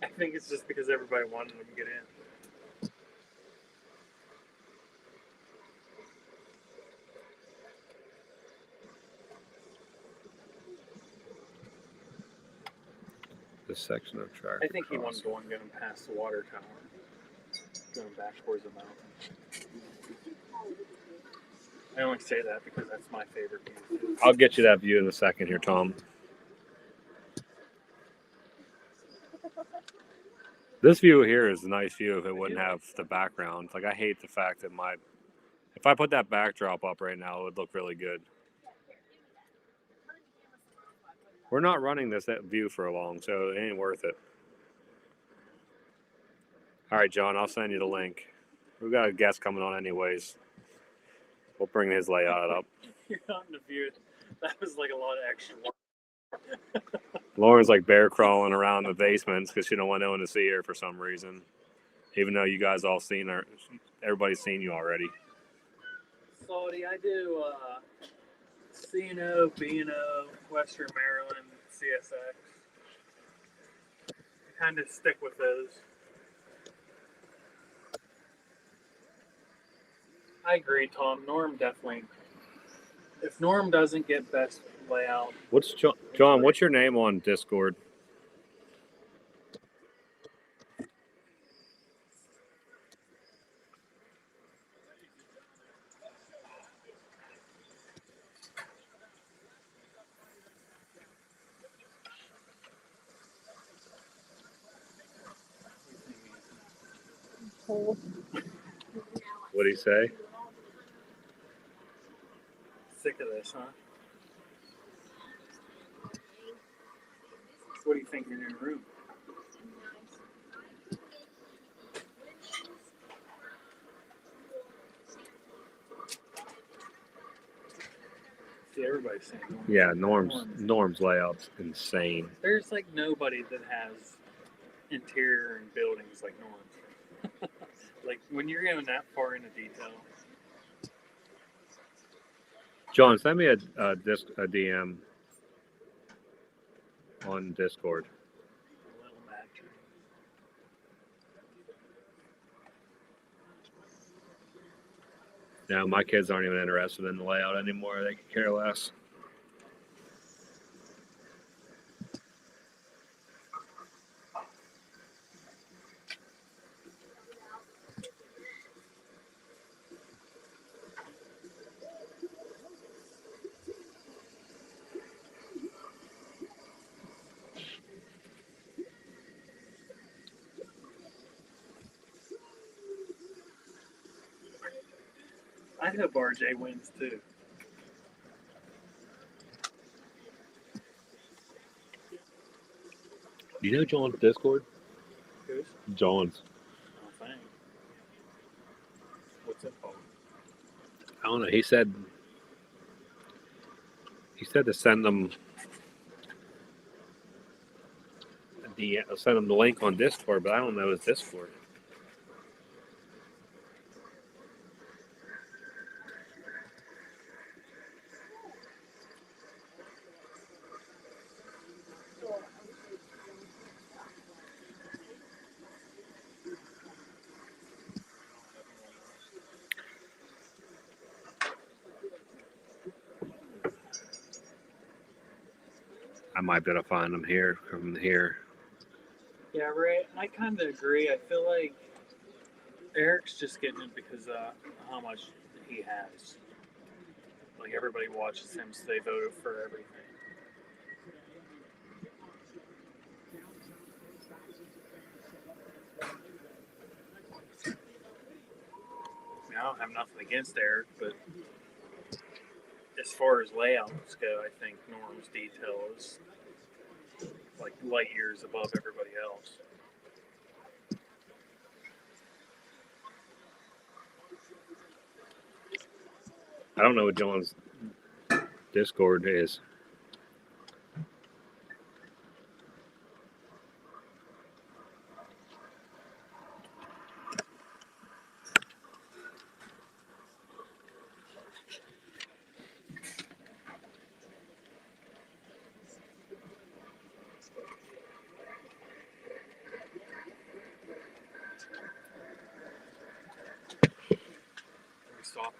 I think it's just because everybody wanted him to get in. This section of track. I think he wanted the one going past the water tower, going back towards the mountain. I only say that because that's my favorite view. I'll get you that view in a second here, Tom. This view here is a nice view if it wouldn't have the background. Like, I hate the fact that if I put that backdrop up right now, it would look really good. We're not running this view for long, so it ain't worth it. All right, John, I'll send you the link. We've got a guest coming on anyways. We'll bring his layout up. You're not in the view. That was like a lot of extra work. Lauren's like bear crawling around the basements because she don't want anyone to see her for some reason. Even though you guys all seen her. Everybody's seen you already. Saudi, I do C&O, B&O, Western Maryland, CSX. I kind of stick with those. I agree, Tom. Norm definitely. If Norm doesn't get best layout, What's John? What's your name on Discord? What'd he say? sick of this, huh? What do you think in your room? See, everybody's saying Norm's. Yeah, Norm's layout's insane. There's like nobody that has interior and buildings like Norm's. Like when you're going that far into detail. John, send me a DM on Discord. Little mad tree. No, my kids aren't even interested in the layout anymore. They could care less. I hope RJ wins too. Do you know John's Discord? Who's? John's. Oh, thanks. What's it called? I don't know. He said to send them the link on Discord, but I don't know his Discord. I might be able to find them here from here. Yeah, right. I kind of agree. I feel like Eric's just getting it because how much he has. Like everybody watches him, so they voted for everything. I mean, I don't have nothing against Eric, but as far as layouts go, I think Norm's detail is like light years above everybody else. I don't know what John's Discord is. Are we stopping?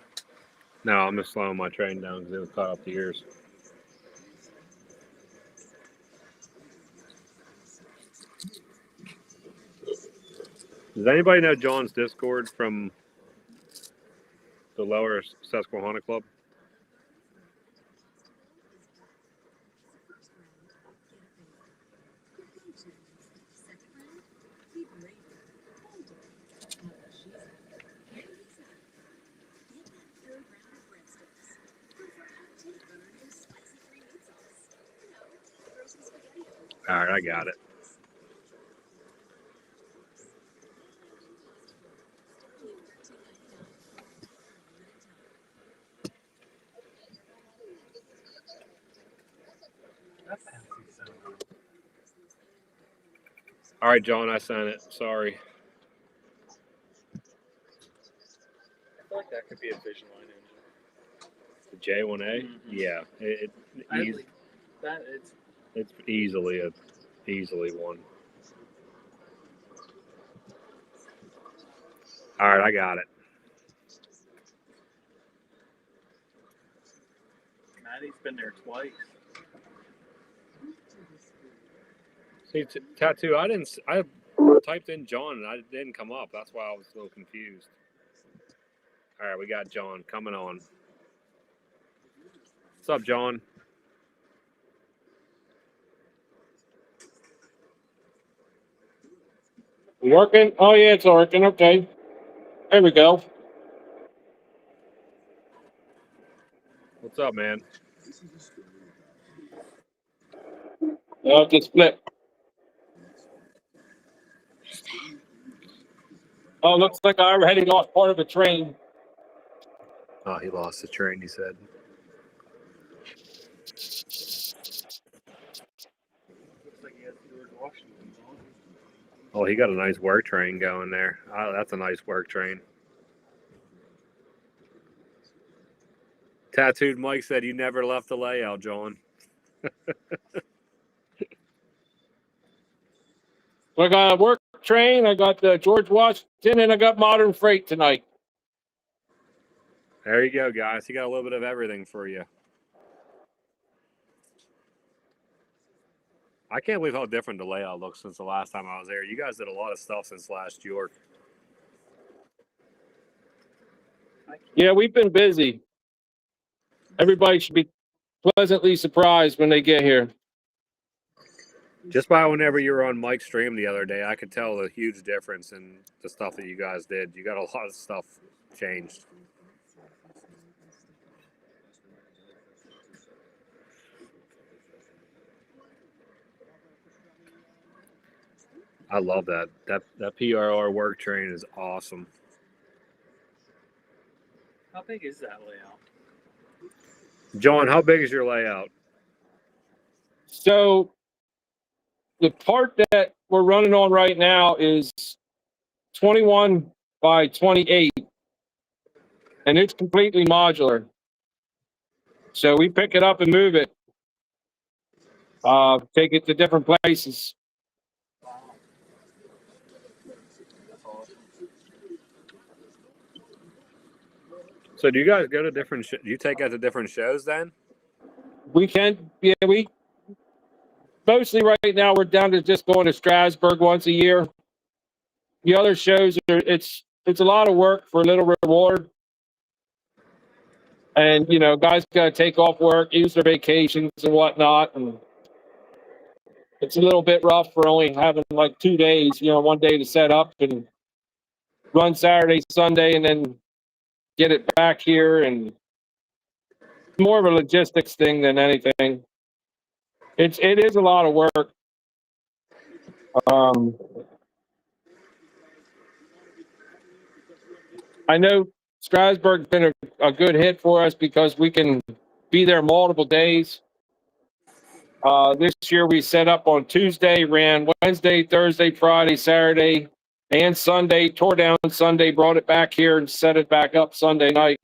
No, I'm just slowing my train down because it was caught up to yours. Does anybody know John's Discord from the Lower Susquehanna Club? All right, I got it. That's fancy sound. All right, John, I sent it. Sorry. I feel like that could be a vision line engine. The J1A? Mhm. Yeah. It's easily one. All right, I got it. Maddie's been there twice. See, tattoo. I typed in John and it didn't come up. That's why I was a little confused. All right, we got John coming on. What's up, John? Working? Oh, yeah, it's working. Okay. There we go. What's up, man? Just split. Oh, looks like I already lost part of the train. Oh, he lost the train, he said. Washington's on. Oh, he got a nice work train going there. Oh, that's a nice work train. Tattooed Mike said you never left the layout, John. So I got a work train, I got the George Washington, and I got modern freight tonight. There you go, guys. He got a little bit of everything for you. I can't believe how different the layout looks since the last time I was there. You guys did a lot of stuff since last York. Yeah, we've been busy. Everybody should be pleasantly surprised when they get here. Just by whenever you were on Mike's stream the other day, I could tell the huge difference in the stuff that you guys did. You got a lot of stuff changed. I love that. That PRR work train is awesome. How big is that layout? John, how big is your layout? So the part that we're running on right now is 21 by 28, and it's completely modular. So we pick it up and move it, take it to different places. That's awesome. So do you guys go to different? Do you take out to different shows then? We mostly right now we're down to just going to Strasbourg once a year. The other shows it's a lot of work for a little reward. And guys gotta take off work, use their vacations and whatnot, and it's a little bit rough for only having like 2 days, one day to set up and run Saturday, Sunday, and then get it back here, and more of a logistics thing than anything. It is a lot of work. I know Strasbourg's been a good hit for us because we can be there multiple days. This year we set up on Tuesday, ran Wednesday, Thursday, Friday, Saturday, and Sunday, tore down Sunday, brought it back here and set it back up Sunday night.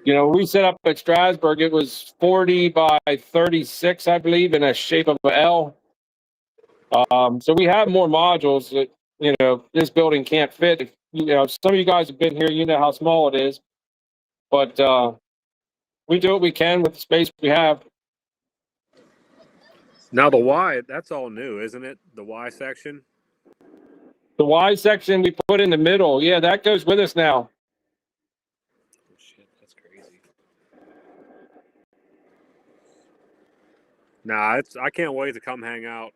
We set up at Strasbourg, it was 40 by 36, I believe, in a shape of an L. So we have more modules that, this building can't fit. Some of you guys have been here, you know how small it is. But we do what we can with the space we have. Now the Y, that's all new, isn't it? The Y section. The Y section we put in the middle. Yeah, that goes with us now. Oh, shit, that's crazy. Nah, I can't wait to come hang out.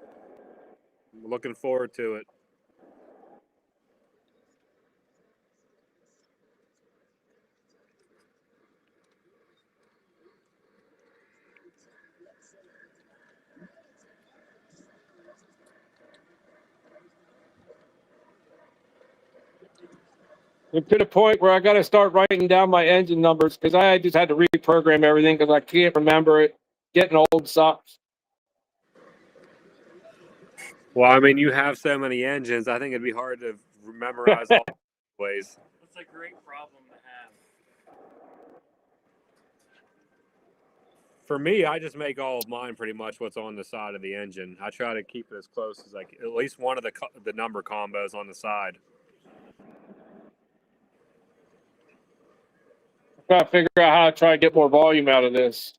I'm looking forward to it. We're to the point where I got to start writing down my engine numbers because I just had to reprogram everything because I can't remember it. Getting old sucks. Well, I mean, you have so many engines. I think it'd be hard to memorize all the ways. That's a great problem to have. For me, I just make all of mine pretty much what's on the side of the engine. I try to keep it as close as at least one of the number combos on the side. Got to figure out how to try to get more volume out of this.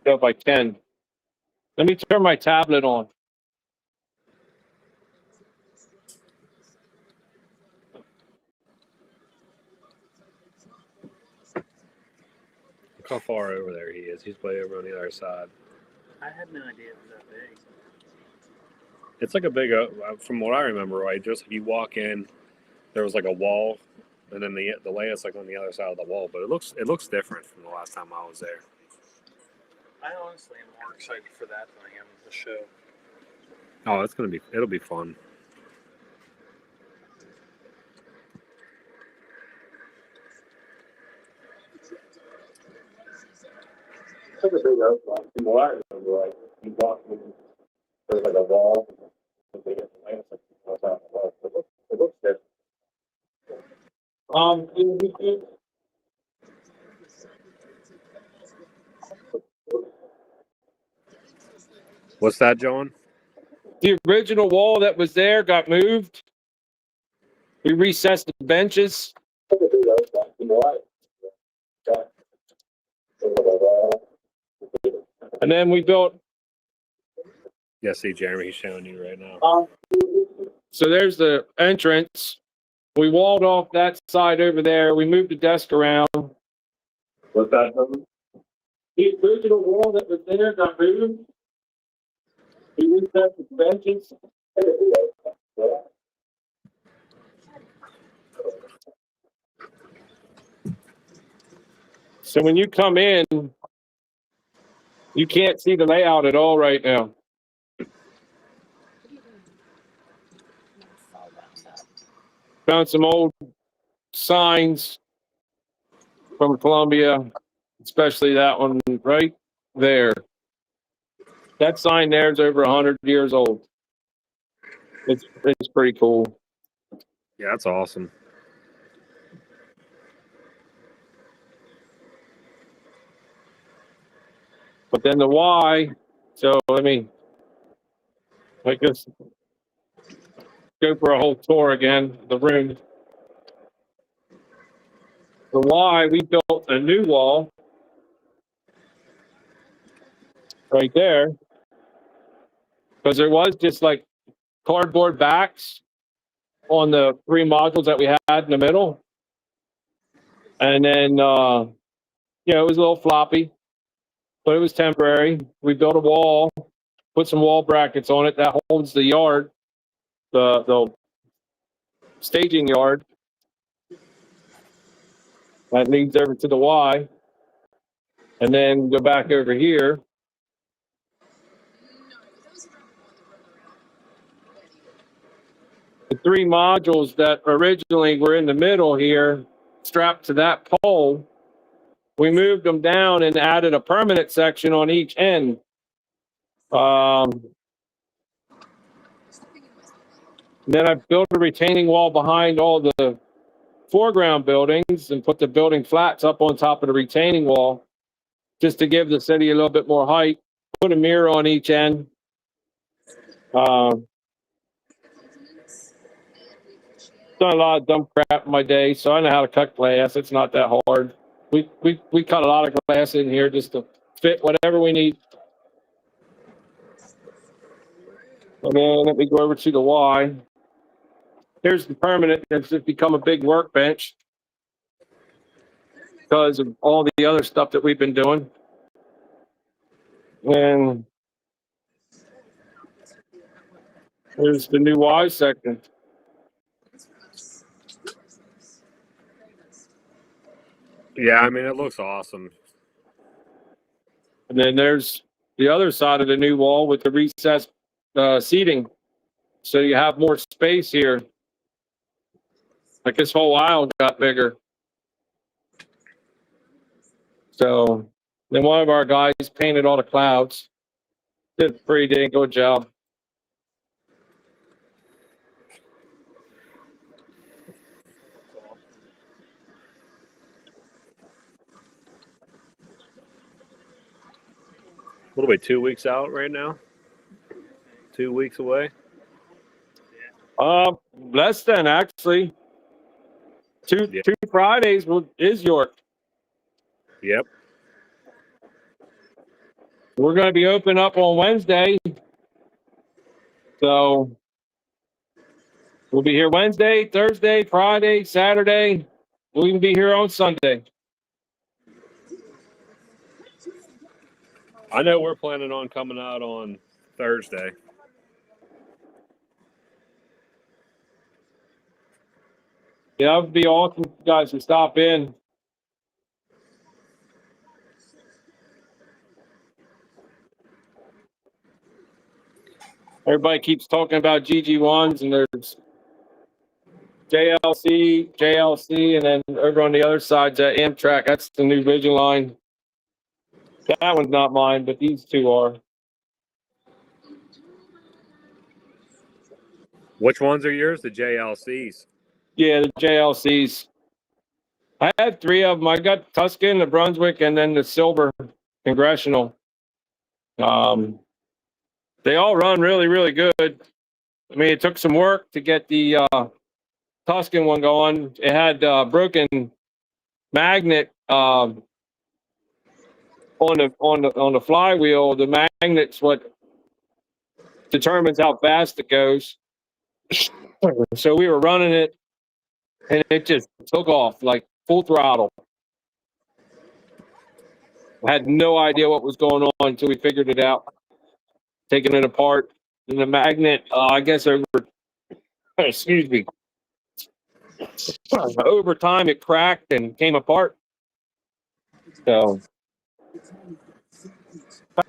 If I can. Let me turn my tablet on. Look how far over there he is. He's way over on the other side. I had no idea it was that big. It's like a big, from what I remember, right? Just if you walk in, there was like a wall, and then the layout's like on the other side of the wall. But it looks different from the last time I was there. I honestly am more excited for that than I am the show. Oh, it'll be fun. Like a big airplane. People I remember, like, you walk in, there's like a wall. It looks good. What's that, John? The original wall that was there got moved. We recessed the benches. And then we built. Yeah, see, Jeremy, he's showing you right now. So there's the entrance. We walled off that side over there. We moved the desk around. What's that? The original wall that was there got moved. We recessed the benches. So when you come in, you can't see the layout at all right now. Found some old signs from Columbia, especially that one right there. That sign there is over 100 years old. It's pretty cool. Yeah, that's awesome. But then the Y, so let me just go for a whole tour again, the room. The Y, we built a new wall right there because there was just like cardboard backs on the 3 modules that we had in the middle. And then, it was a little floppy, but it was temporary. We built a wall, put some wall brackets on it that holds the yard, the staging yard. That leads over to the Y. And then go back over here. The 3 modules that originally were in the middle here, strapped to that pole, we moved them down and added a permanent section on each end. Then I built a retaining wall behind all the foreground buildings and put the building flats up on top of the retaining wall just to give the city a little bit more height. Put a mirror on each end. Done a lot of dumb crap in my day, so I know how to cut glass. It's not that hard. We cut a lot of glass in here just to fit whatever we need. And then let me go over to the Y. Here's the permanent that's just become a big workbench because of all the other stuff that we've been doing. And there's the new Y section. Yeah, I mean, it looks awesome. And then there's the other side of the new wall with the recessed seating. So you have more space here. Like this whole aisle got bigger. So then one of our guys painted all the clouds. Did a pretty dang good job. What are we, 2 weeks out right now? 2 weeks away? Less than actually. Two Fridays is York. Yep. We're going to be open up on Wednesday. So we'll be here Wednesday, Thursday, Friday, Saturday. We'll even be here on Sunday. I know we're planning on coming out on Thursday. Yeah, it would be awesome if you guys would stop in. Everybody keeps talking about GG1s, and there's JLC, and then over on the other side, Amtrak. That's the new Vision line That one's not mine, but these two are. Which ones are yours? The JLCs. Yeah, the JLCs. I had 3 of them. I got Tuscan, the Brunswick, and then the silver Congressional. They all run really, really good. I mean, it took some work to get the Tuscan one going. It had broken magnet on the flywheel. The magnet's what determines how fast it goes. So we were running it, and it just took off like full throttle. I had no idea what was going on until we figured it out. Taking it apart, and the magnet, I guess over, excuse me, over time it cracked and came apart. So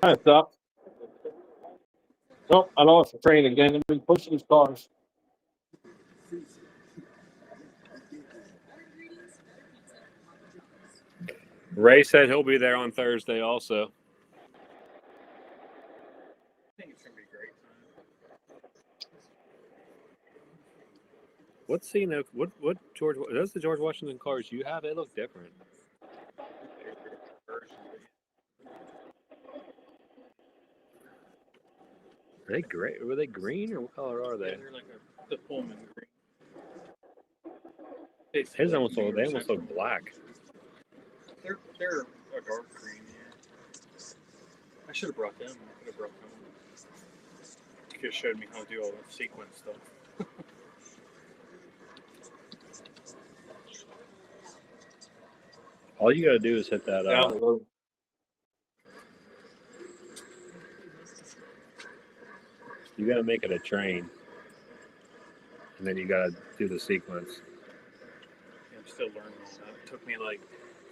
kind of sucked. Oh, I lost the train again. Let me push these cars. Ray said he'll be there on Thursday also. I think it's gonna be a great time. What's what George? Those the George Washington cars you have? They look different. Are they gray? Were they green or what color are Yeah, they? they're like the Pullman green. His almost look, they almost look black. They're a dark green. Yeah. I should have brought them. I could have brought them. You could have showed me how to do all the sequence stuff. All you gotta do is hit that. Down the road. You gotta make it a train, and then you gotta do the sequence. Yeah, I'm still learning all that. It took me like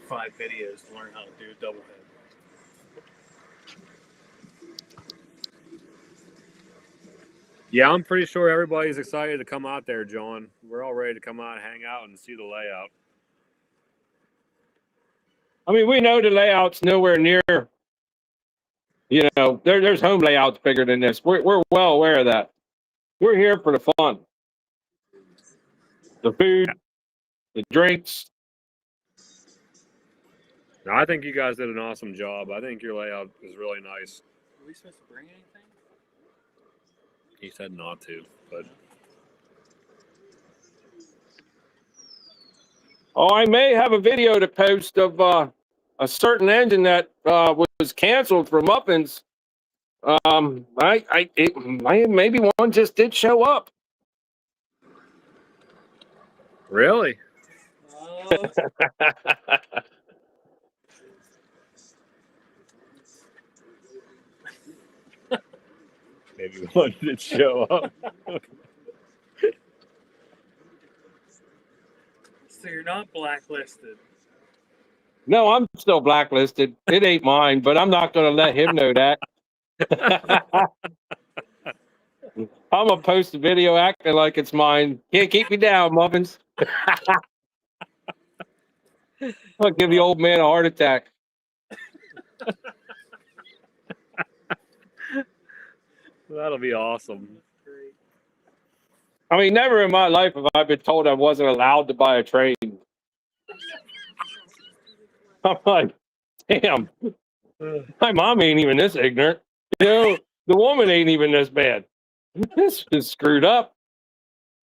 5 videos to learn how to do a double head. Yeah, I'm pretty sure everybody's excited to come out there, John. We're all ready to come out and hang out and see the layout. I mean, we know the layout's nowhere near. You know, there's home layouts bigger than this. We're well aware of that. We're here for the fun, the food, the drinks. Now, I think you guys did an awesome job. I think your layout is really nice. Are we supposed to bring anything? He said not to, but Oh, I may have a video to post of a certain engine that was canceled for muffins. Maybe one just did show up. really, maybe one did show up. So you're not blacklisted. No, I'm still blacklisted. It ain't mine, but I'm not going to let him know that. I'm going to post a video acting like it's mine. Can't keep me down, muffins. I'll give the old man a heart attack. That'll be awesome. Great. I mean, never in my life have I been told I wasn't allowed to buy a train. I'm like, damn, my mom ain't even this ignorant. You know, the woman ain't even this bad. This is screwed up.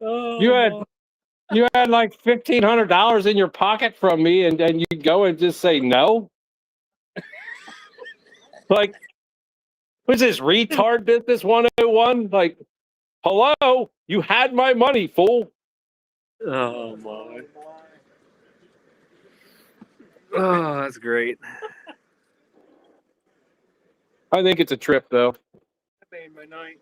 Oh, You had like $1,500 in your pocket from me, and then you go and just say no. Like, what's this retard business 101? Like, hello, you had my money, fool. oh my. Oh, that's great. I think it's a trip, though. I made my night.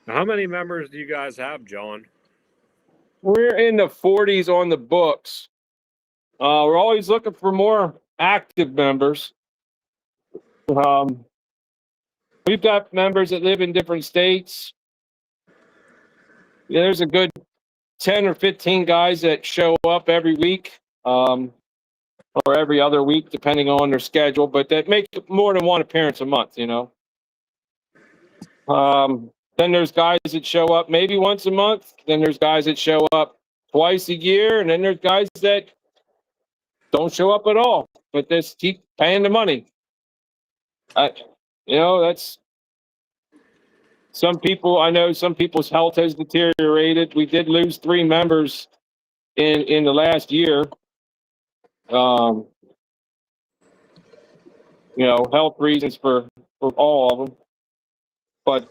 How many members do you guys have, John? We're in the 40s on the books. We're always looking for more active members. We've got members that live in different states. Yeah, there's a good 10 or 15 guys that show up every week, or every other week, depending on their schedule, but that make more than one appearance a month, you know. Then there's guys that show up maybe once a month. Then there's guys that show up twice a year. And then there's guys that don't show up at all, but just keep paying the money. You know, that's some people. I know some people's health has deteriorated. We did lose 3 members in the last year. You know, health reasons for all of them. But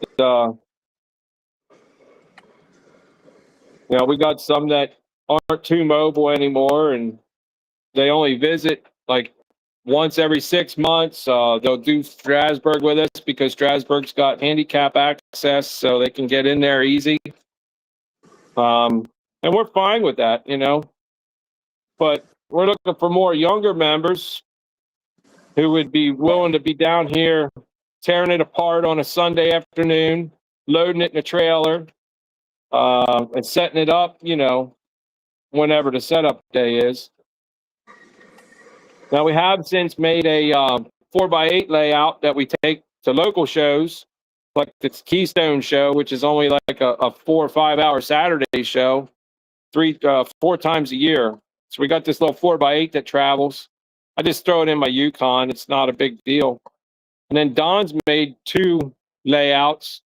you know, we got some that aren't too mobile anymore, and they only visit like once every 6 months. They'll do Strasburg with us because Strasburg's got handicap access, so they can get in there easy. And we're fine with that, you know. But we're looking for more younger members who would be willing to be down here tearing it apart on a Sunday afternoon, loading it in a trailer, and setting it up, you know, whenever the setup day is. Now, we have since made a 4x8 layout that we take to local shows, like the Keystone show, which is only like a 4 or 5 hour Saturday show, 4 times a year. So we got this little 4x8 that travels. I just throw it in my Yukon. It's not a big deal. And then Don's made 2 layouts,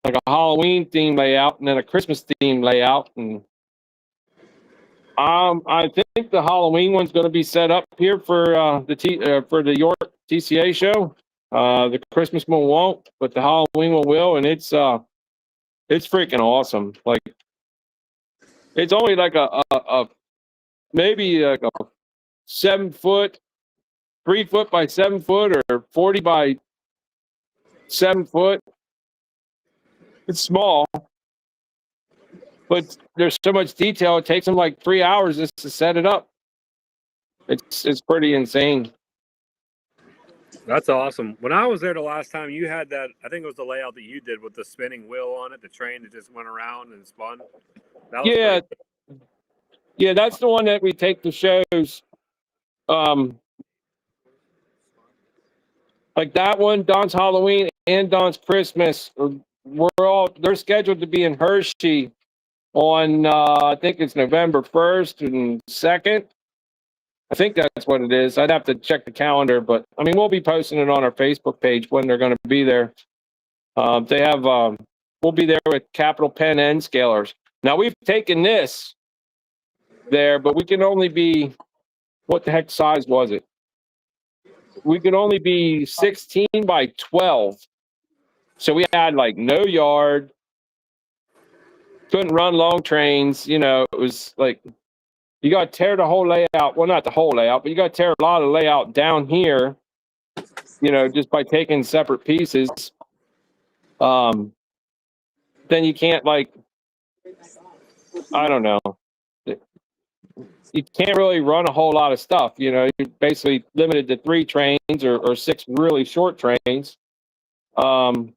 like a Halloween theme layout and then a Christmas theme layout. And I think the Halloween one's going to be set up here for the York TCA show. The Christmas one won't, but the Halloween one will, and it's freaking awesome. Like, it's only like a maybe like a 7 foot, 3 foot by 7 foot, or 40 by 7 foot. It's small, but there's so much detail. It takes them like 3 hours just to set it up. It's pretty insane. That's awesome. When I was there the last time, you had that. I think it was the layout that you did with the spinning wheel on it, the train that just went around and spun. That was Yeah, yeah, that's the one that we take to shows. Like that one, Don's Halloween and Don's Christmas. They're scheduled to be in Hershey on I think it's November 1st and 2nd. I think that's what it is. I'd have to check the calendar, but I mean, we'll be posting it on our Facebook page when they're going to be there. We'll be there with capital pen end scalers. Now, we've taken this there, but we can only be, what the heck size was it? We could only be 16 by 12. So we had like no yard, couldn't run long trains. You know, it was like, you got to tear the whole layout. Well, not the whole layout, but you got to tear a lot of layout down here, you know, just by taking separate pieces. Then you can't, like, I don't know. You can't really run a whole lot of stuff. You know, you're basically limited to 3 trains or 6 really short trains. And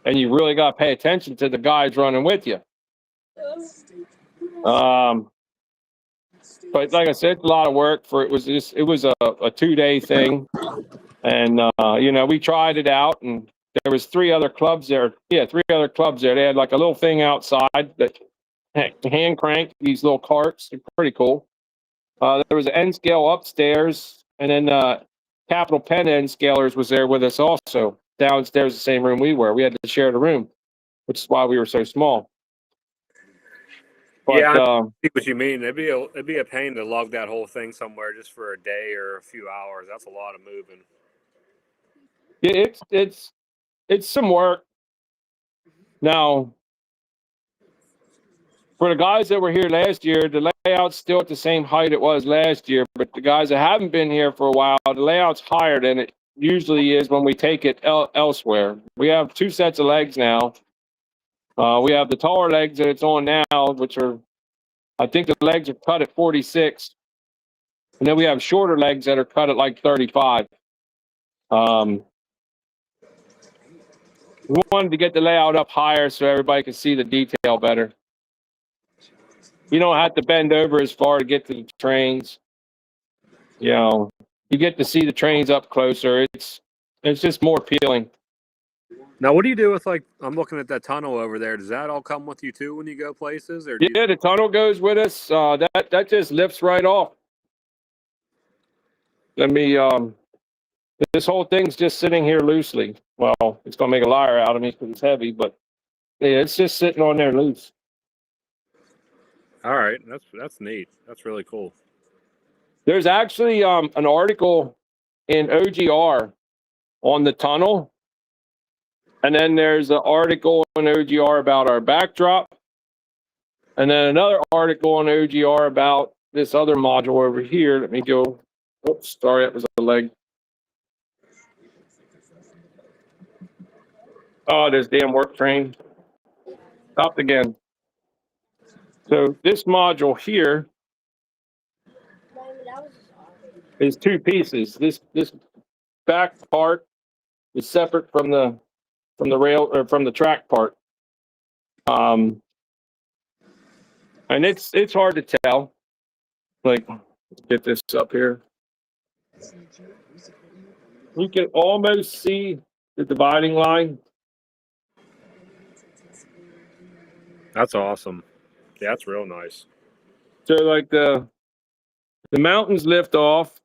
you really got to pay attention to the guys running with you. But like I said, it's a lot of work it was a 2-day thing. And, you know, we tried it out, and there was 3 other clubs there. Yeah, 3 other clubs there. They had like a little thing outside that hand cranked these little carts. They're pretty cool. There was an N scale upstairs, and then Capital Pen N scalers was there with us also downstairs, the same room we were. We had to share the room, which is why we were so small. But, yeah, I see what you mean. It'd be a pain to lug that whole thing somewhere just for a day or a few hours. That's a lot of moving. It's some work. Now, for the guys that were here last year, the layout's still at the same height it was last year. But the guys that haven't been here for a while, the layout's higher than it usually is when we take it elsewhere. We have 2 sets of legs now. We have the taller legs that it's on now, which are, I think the legs are cut at 46. And then we have shorter legs that are cut at like 35. We wanted to get the layout up higher so everybody could see the detail better. You don't have to bend over as far to get to the trains. You know, you get to see the trains up closer. It's just more appealing. Now, what do you do with like? I'm looking at that tunnel over there. Does that all come with you too when you go places, or do you? Yeah, the tunnel goes with us. That just lifts right off. Let me this whole thing's just sitting here loosely. Well, it's gonna make a liar out of me because it's heavy, but yeah, it's just sitting on there loose. All right, that's neat. That's really cool. There's actually an article in OGR on the tunnel, and then there's an article in OGR about our backdrop, and then another article on OGR about this other module over here. Let me go. Oops, sorry, that was a leg. Oh, this damn work train stopped again. So this module here is two pieces. This back part is separate from the rail or from the track part. And it's hard to tell. Like, get this up here. You can almost see the dividing line. That's awesome. Yeah, that's real nice. So like the mountains lift off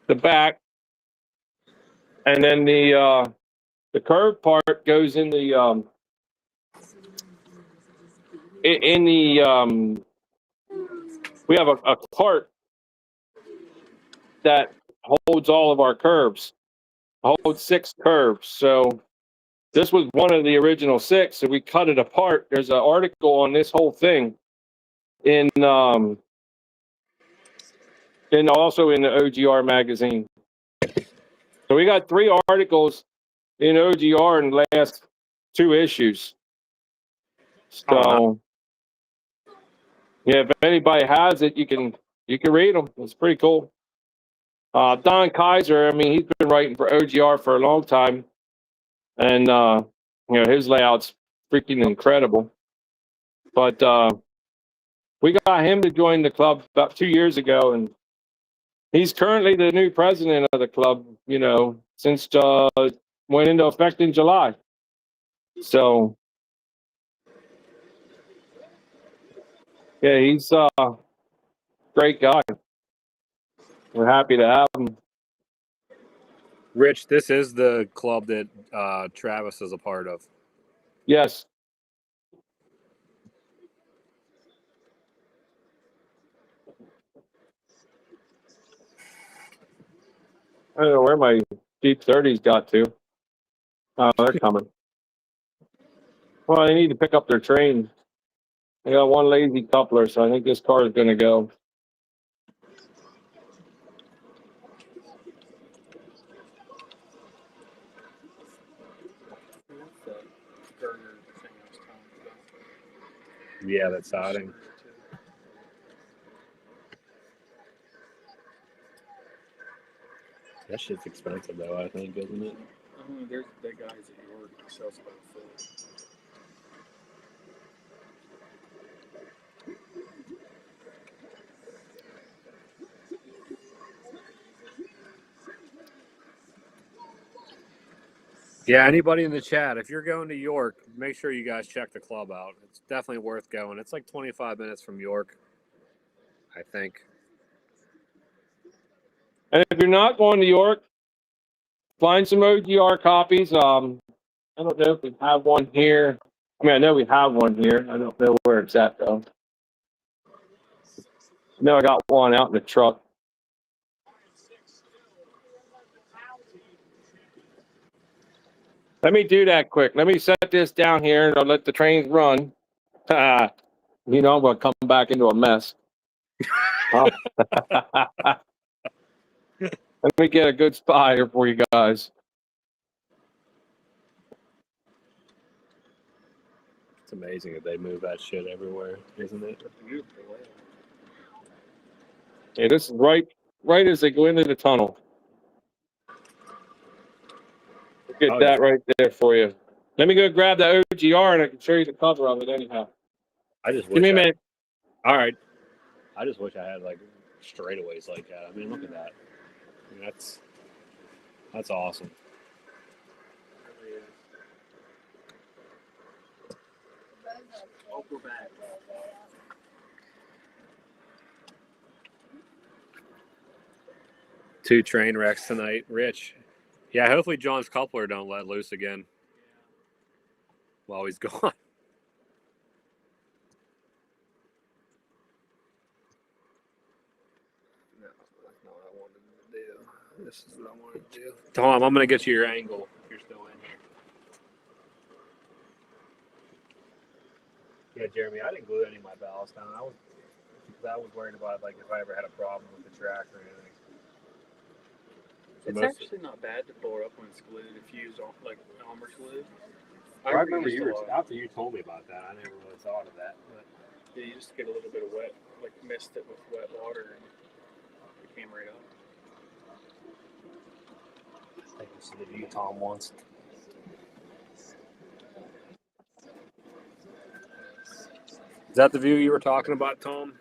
the back, and then the curved part goes in the we have a cart that holds all of our curves, holds 6 curves. So this was one of the original 6. So we cut it apart. There's an article on this whole thing in also in the OGR magazine. So we got 3 articles in OGR in the last 2 issues. So yeah, if anybody has it, you can read them. It's pretty cool. Don Kaiser, I mean, he's been writing for OGR for a long time, and his layout's freaking incredible. But we got him to join the club about 2 years ago, and he's currently the new president of the club. Since went into effect in July. So yeah, he's a great guy. We're happy to have him. Rich, this is the club that Travis is a part of. Yes. I don't know where my Jeep 30s got to. Oh, they're coming. Well, they need to pick up their train. They got one lazy coupler, so I think this car is going to go. What's that burner thing I was telling you about? Yeah, that's siding. That shit's expensive though, I think, isn't it? There's big guys at York who sells about a foot. Yeah, anybody in the chat, if you're going to York, make sure you guys check the club out. It's definitely worth going. It's like 25 minutes from York, I think. And if you're not going to York, find some OGR copies. I don't know if we have one here. I mean, I know we have one here. I don't know where it's at, though. I know I got one out in the truck. Let me do that quick. Let me set this down here, and I'll let the trains run. I'm going to come back into a mess. Let me get a good spot here for you guys. It's amazing that they move that shit everywhere, isn't it? Yeah, this is right as they go into the tunnel. Get that right there for you. Let me go grab the OGR and I can show you the cover of it anyhow. I just Give me a minute. All right. I just wish I had like straightaways like that. I mean, look at that. I mean, that's awesome. Really is. Oh, we're back. Two train wrecks tonight, Rich. Yeah, hopefully John's coupler don't let loose again while he's gone. No, that's not what I wanted to do. This is what I wanted to do. Tom, I'm going to get you your angle if you're still in here. Yeah, Jeremy, I didn't glue any of my ballast down. I was worried about like if I ever had a problem with the track or anything. So It's actually not bad to pull it up when it's glued if you use like Elmer's glue. I remember after you told me about that. I never really thought of that. But yeah, you just get a little bit of wet, like mist it with wet water, and it came right up. I think this is the view Tom wants. Is that the view you were talking about, Tom?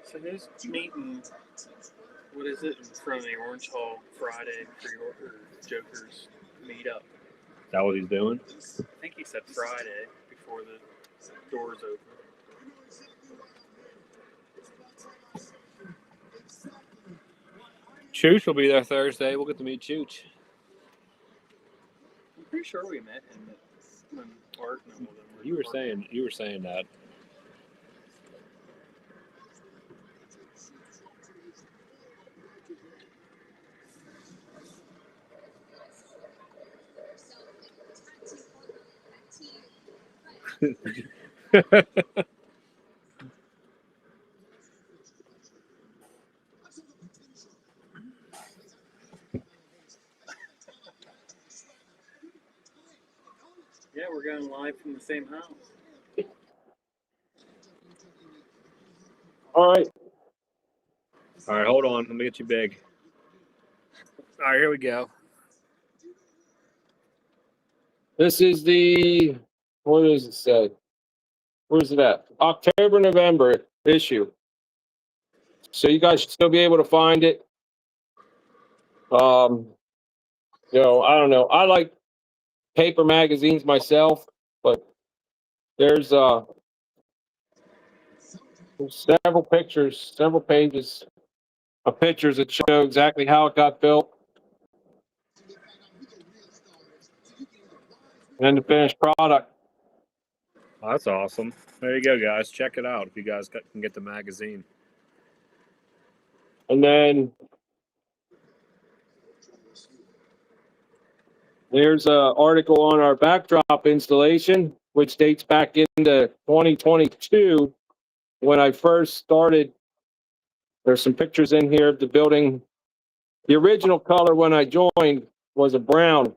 So who's meeting? What is it in front of the Orange Hall Friday for your Joker's meetup? Is that what he's doing? I think he said Friday before the doors open. Chooch will be there Thursday. We'll get to meet Chooch. I'm pretty sure we met him when Art and all of them were. You were saying that. Yeah, we're going live from the same house. All right. All right, hold on. Let me get you big. All right, here we go. This is the, what does it say? Where's it at? October, November issue. So you guys should still be able to find it. I don't know. I like paper magazines myself, but there's several pictures, several pages of pictures that show exactly how it got built and the finished product. Oh, that's awesome. There you go, guys. Check it out if you guys can get the magazine. And then there's an article on our backdrop installation, which dates back into 2022 when I first started. There's some pictures in here of the building. The original color when I joined was a brown.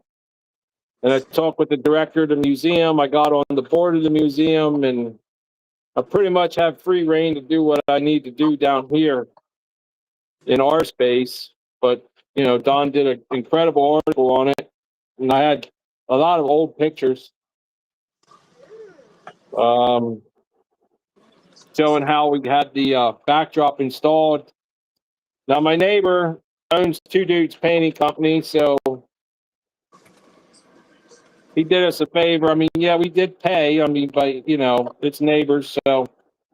And I talked with the director of the museum. I got on the board of the museum, and I pretty much have free reign to do what I need to do down here in our space. But, Don did an incredible article on it. And I had a lot of old pictures showing how we had the backdrop installed. Now, my neighbor owns Two Dudes Painting Company, so he did us a favor. I mean, yeah, we did pay. I mean, but, it's neighbors, so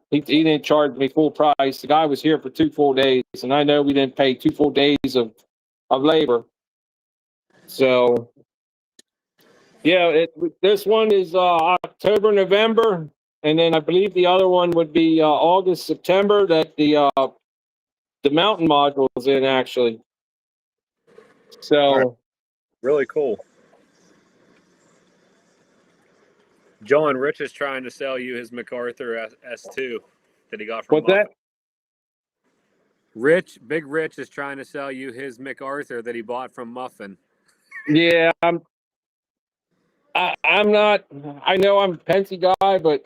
he didn't charge me full price. The guy was here for 2 full days, and I know we didn't pay 2 full days of labor. So, yeah, this one is October, November, and then I believe the other one would be August, September. That the mountain module is in actually. So, Right. Really cool. John, Rich is trying to sell you his MacArthur S2 that he got from what's that? Big Rich is trying to sell you his MacArthur that he bought from Muffin. Yeah, I'm not. I know I'm a Pensy guy, but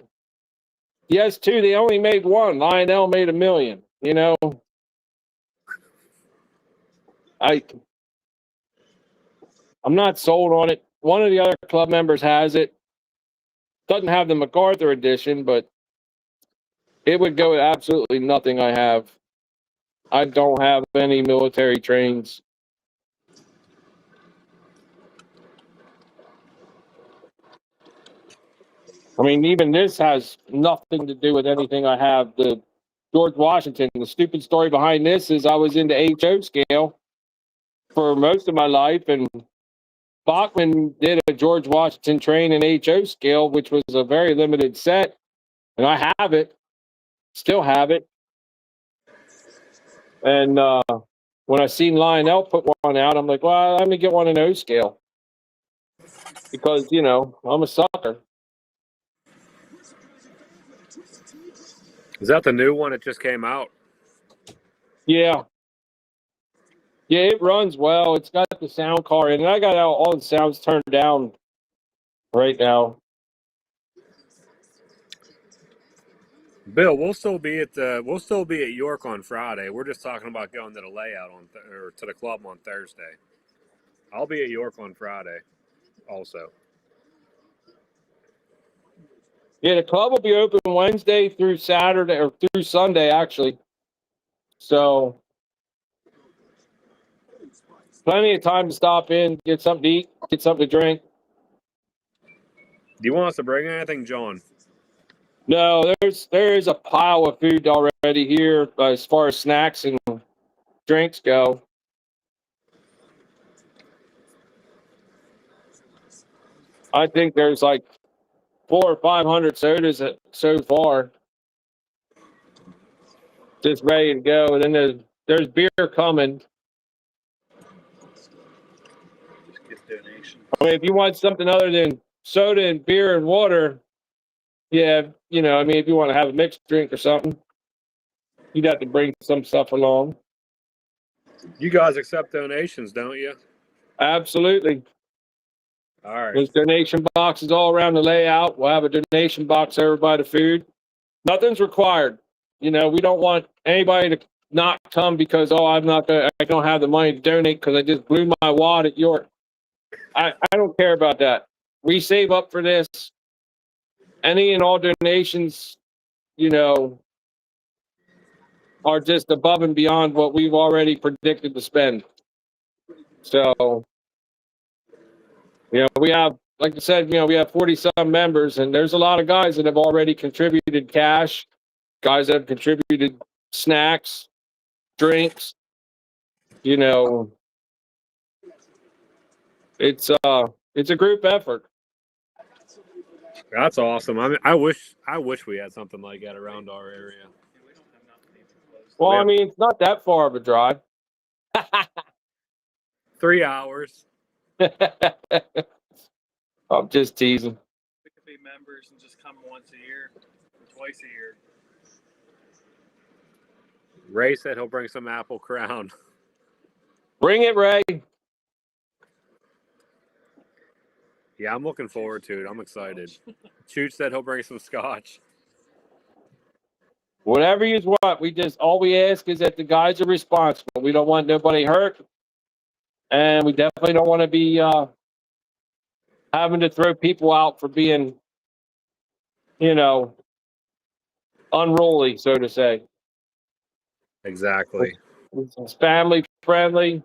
the S2, they only made one. Lionel made 1 million. I'm not sold on it. One of the other club members has it. Doesn't have the MacArthur edition, but it would go with absolutely nothing I have. I don't have any military trains. I mean, even this has nothing to do with anything I have. The George Washington, the stupid story behind this is I was into HO scale for most of my life, and Bachman did a George Washington train in HO scale, which was a very limited set, and I have it, still have it. And when I seen Lionel put one out, I'm like, well, let me get one in O scale because I'm a sucker. Is that the new one that just came out? Yeah. Yeah, it runs well. It's got the sound card in it. I got all the sounds turned down right now. Bill, we'll still be at York on Friday. We're just talking about going to the layout or to the club on Thursday. I'll be at York on Friday, also. Yeah, the club will be open Wednesday through Saturday or through Sunday, actually. So plenty of time to stop in, get something to eat, get something to drink. Do you want us to bring anything, John? No, there is a pile of food already here as far as snacks and drinks go. I think there's like 400 or 500 sodas so far, just ready to go. And then there's beer coming. Just get donations. I mean, if you want something other than soda and beer and water, yeah, if you want to have a mixed drink or something, you'd have to bring some stuff along. You guys accept donations, don't you? Absolutely. All right. There's donation boxes all around the layout. We'll have a donation box over by the food. Nothing's required. We don't want anybody to not come because I don't have the money to donate because I just blew my wad at York. I don't care about that. We save up for this. Any and all donations, are just above and beyond what we've already predicted to spend. So, we have, like I said, we have 40 some members, and there's a lot of guys that have already contributed cash, guys that have contributed snacks, drinks. It's a group effort. That's awesome. I mean, I wish we had something like that around our area. Well, I mean, it's not that far of a drive. 3 hours. I'm just teasing. We could be members and just come once a year, or twice a year. Ray said he'll bring some apple crown. Bring it, Ray. Yeah, I'm looking forward to it. I'm excited. Chooch said he'll bring some scotch. Whatever you want. All we ask is that the guys are responsible. We don't want nobody hurt. And we definitely don't want to be having to throw people out for being, unruly, so to say. Exactly. It's family friendly.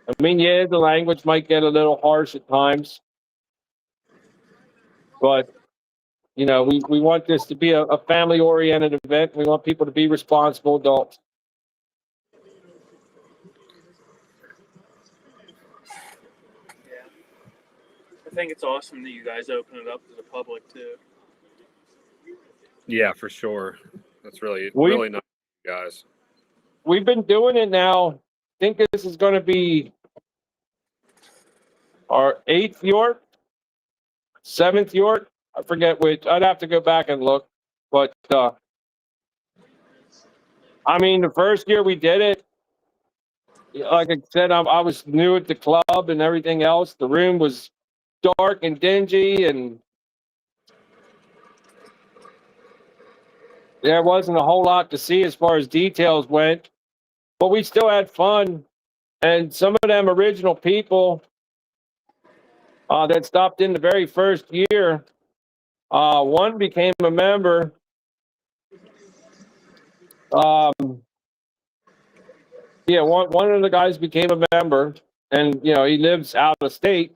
I mean, yeah, the language might get a little harsh at times. But, we want this to be a family-oriented event. We want people to be responsible adults. Yeah. I think it's awesome that you guys open it up to the public too. Yeah, for sure. That's really nice, guys. We've been doing it now. I think this is going to be our 8th York, 7th York. I forget which. I'd have to go back and look. But, I mean, the first year we did it, like I said, I was new at the club and everything else. The room was dark and dingy, and there wasn't a whole lot to see as far as details went. But we still had fun. And some of them original people that stopped in the very first year, one became a member. Yeah, one of the guys became a member, and he lives out of state,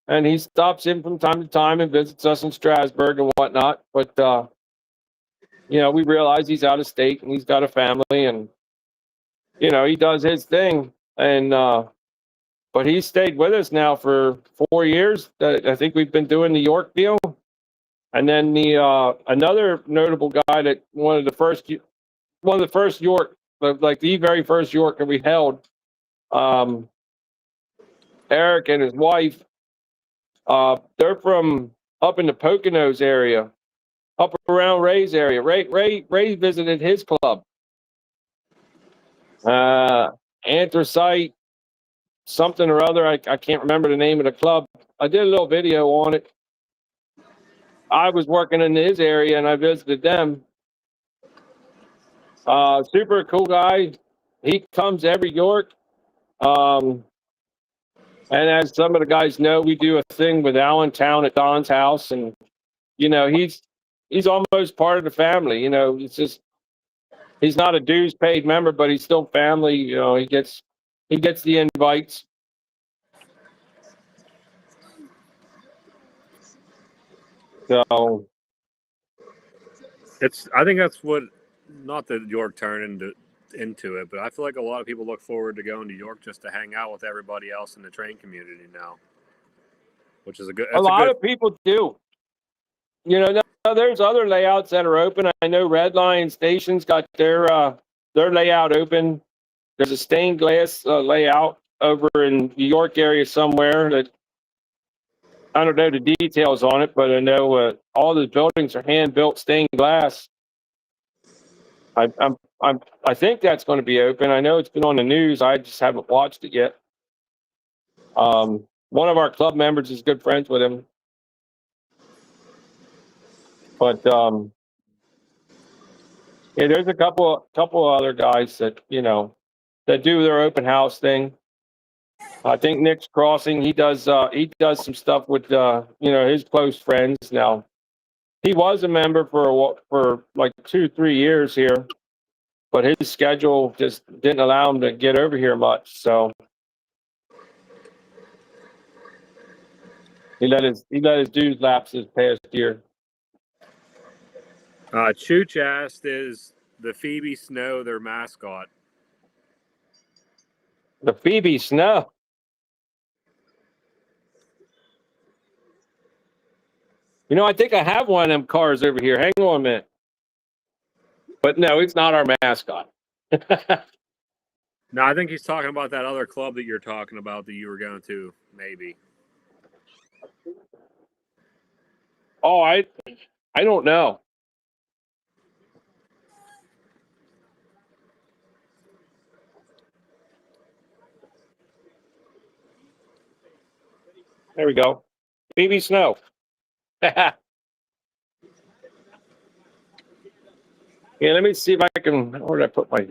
and he stops in from time to time and visits us in Strasbourg and whatnot. But we realize he's out of state and he's got a family, and he does his thing. And but he stayed with us now for 4 years. I think we've been doing the York deal, and then the another notable guy that one of the first York, like the very first York that we held. Eric and his wife, they're from up in the Poconos area, up around Ray's area. Ray visited his club. Anthracite, something or other. I can't remember the name of the club. I did a little video on it. I was working in his area and I visited them. Super cool guy. He comes every York. And as some of the guys know, we do a thing with Allentown at Don's house, and he's almost part of the family. It's just he's not a dues paid member, but he's still family. He gets the invites. So I think that's what, not that York turned into it, but I feel like a lot of people look forward to going to York just to hang out with everybody else in the train community now, which is a lot of people do. Now there's other layouts that are open. I know Red Lion Station's got their layout open. There's a stained glass layout over in the York area somewhere that I don't know the details on it, but I know all the buildings are hand built stained glass. I think that's going to be open. I know it's been on the news. I just haven't watched it yet. One of our club members is good friends with him, but yeah, there's a couple other guys that that do their open house thing. I think Nick's Crossing. He does some stuff with his close friends. Now he was a member for like 2-3 years here, but his schedule just didn't allow him to get over here much. So he let his dues lapse this past year. Chooch asked, is the Phoebe Snow their mascot? The Phoebe Snow. I think I have one of them cars over here. Hang on a minute. But no, it's not our mascot. No, I think he's talking about that other club that you're talking about that you were going to, maybe. Oh, I don't know. There we go. Phoebe Snow. Yeah, let me see if I can. Where did I put my?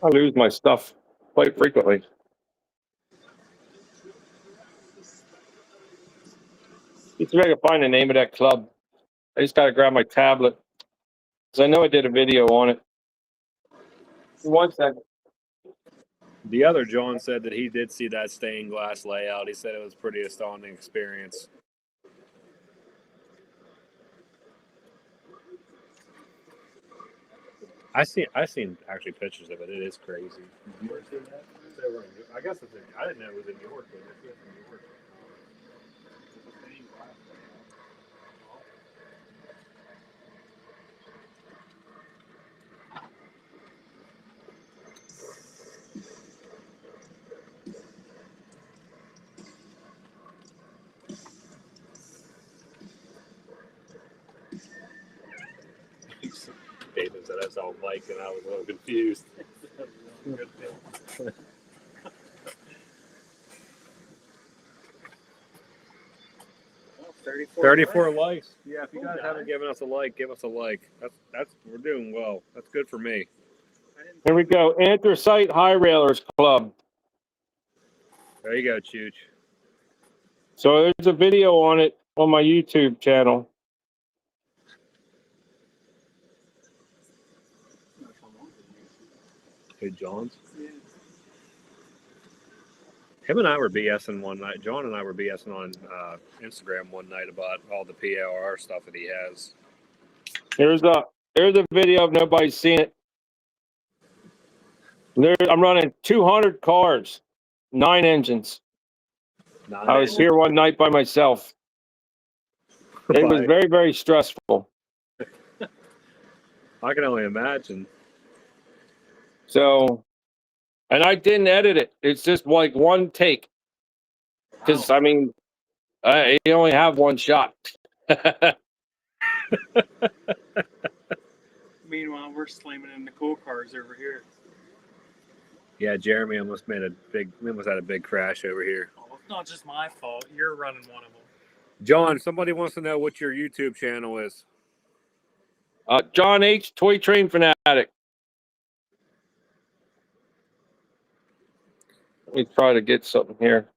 I lose my stuff quite frequently. Let's see if I can find the name of that club. I just got to grab my tablet because I know I did a video on it. 1 second. The other John said that he did see that stained glass layout. He said it was a pretty astounding experience. I seen actually pictures of it. It is crazy. You ever seen that? I guess I didn't know it was in York. But it's in York. David said I saw Mike and I was a little confused. Good thing. 34 likes. Yeah, if you guys haven't given us a like, give us a like. That's we're doing well. That's good for me. didn't Here we go. Anthracite High Railers Club. There you go, Chooch. So there's a video on it on my YouTube channel. Hey, John's. Yeah. Him and I were BSing one night. John and I were BSing on Instagram one night about all the PLR stuff that he has. There's a video of nobody's seen it. I'm running 200 cars, 9 engines. I was here one night by myself. It was very, very stressful. I can only imagine. So, and I didn't edit it. It's just like one take. Because, I mean, you only have one shot. Meanwhile, we're slamming in the cool cars over here. Yeah, Jeremy almost had a big crash over here. Oh, it's not just my fault. You're running one of them. John, somebody wants to know what your YouTube channel is. John H. Toy Train Fanatic. Let me try to get something here.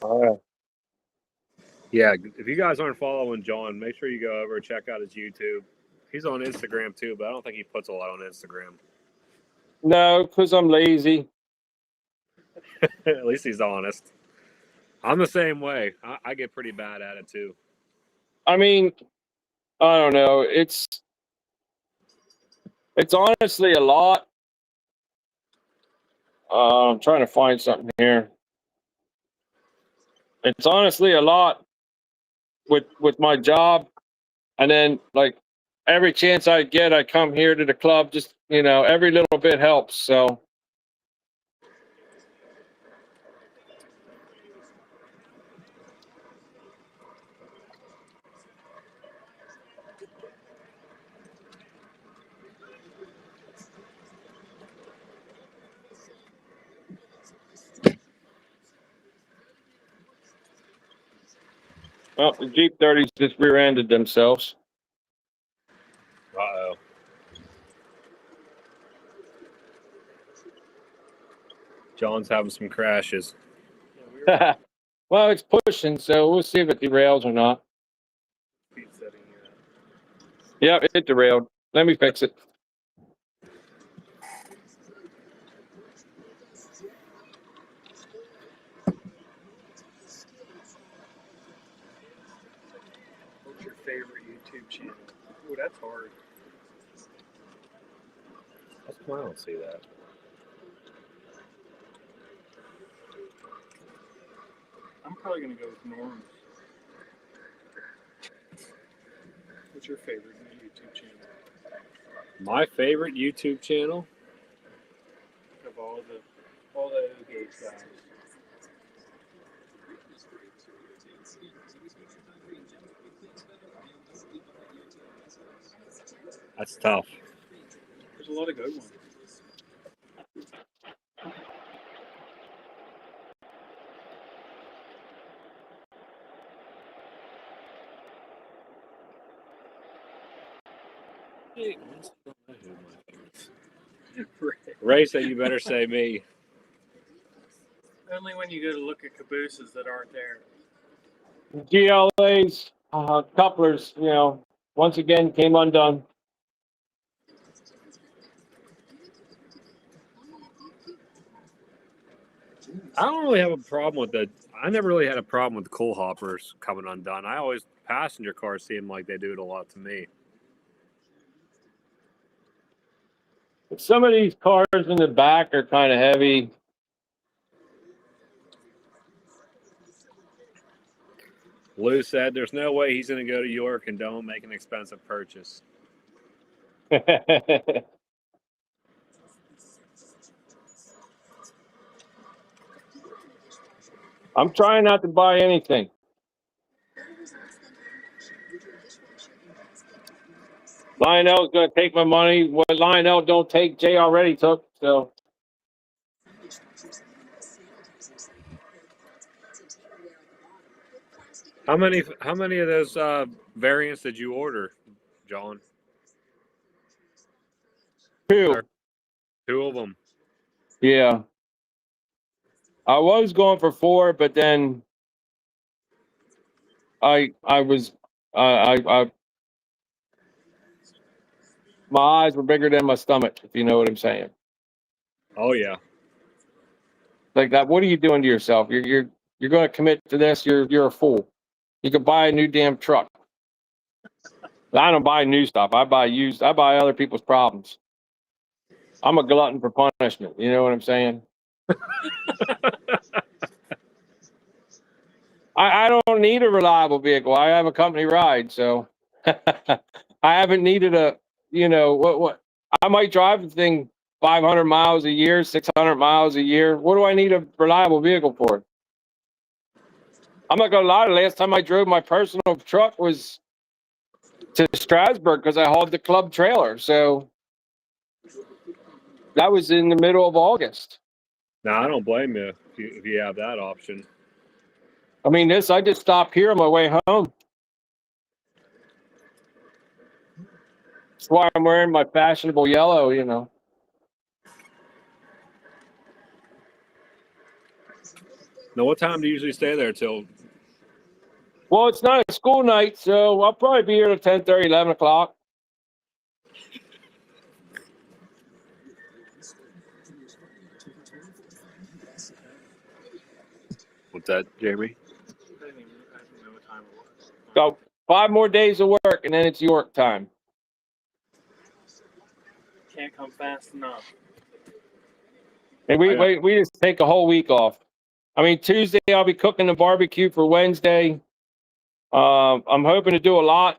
All right. Yeah, if you guys aren't following John, make sure you go over and check out his YouTube. He's on Instagram too, but I don't think he puts a lot on Instagram. No, because I'm lazy. At least he's honest. I'm the same way. I get pretty bad at it too. I mean, I don't know. It's honestly a lot. I'm trying to find something here. It's honestly a lot with my job, and then like every chance I get, I come here to the club. Just every little bit helps. So. Well, the Jeep 30s just rear-ended themselves. Uh-oh. John's having some crashes. Yeah, Well, it's pushing, so we'll see if it derails or not. speed setting here. Yeah, it derailed. Let me fix it. What's your favorite YouTube channel? Ooh, that's hard. That's why I don't see that. I'm probably gonna go with Norm's. What's your favorite YouTube channel? My favorite YouTube channel? Of all the O-Gage guys. That's tough. There's a lot of good ones. Ray said you better say me. Only when you go to look at cabooses that aren't there. GLA's couplers, once again came undone. I don't really have a problem with I never really had a problem with the coal hoppers coming undone. Passenger cars seem like they do it a lot to me. Some of these cars in the back are kind of heavy. Lou said there's no way he's going to go to York and don't make an expensive purchase. I'm trying not to buy anything. Lionel's going to take my money. What Lionel don't take, Jay already took. So. How many of those variants did you order, John? 2. Or 2 of them. Yeah. I was going for 4, but then I was I my eyes were bigger than my stomach, if you know what I'm saying. Oh yeah. Like that, what are you doing to yourself? You're going to commit to this. You're a fool. You could buy a new damn truck. I don't buy new stuff. I buy used. I buy other people's problems. I'm a glutton for punishment. You know what I'm saying? I don't need a reliable vehicle. I have a company ride, so I haven't needed a. You know what? I might drive the thing 500 miles a year, 600 miles a year. What do I need a reliable vehicle for? I'm not gonna lie. The last time I drove my personal truck was to Strasburg because I hauled the club trailer. So that was in the middle of August. No, I don't blame you if you have that option. I mean, I just stopped here on my way home. That's why I'm wearing my fashionable yellow, you know. Now, what time do you usually stay there till? Well, it's not a school night, so I'll probably be here till 10:30, 11 o'clock. What's that, Jamie? I didn't know what time it was. So 5 more days of work, and then it's York time. Can't come fast enough. And we just take a whole week off. I mean, Tuesday I'll be cooking the barbecue for Wednesday. I'm hoping to do a lot,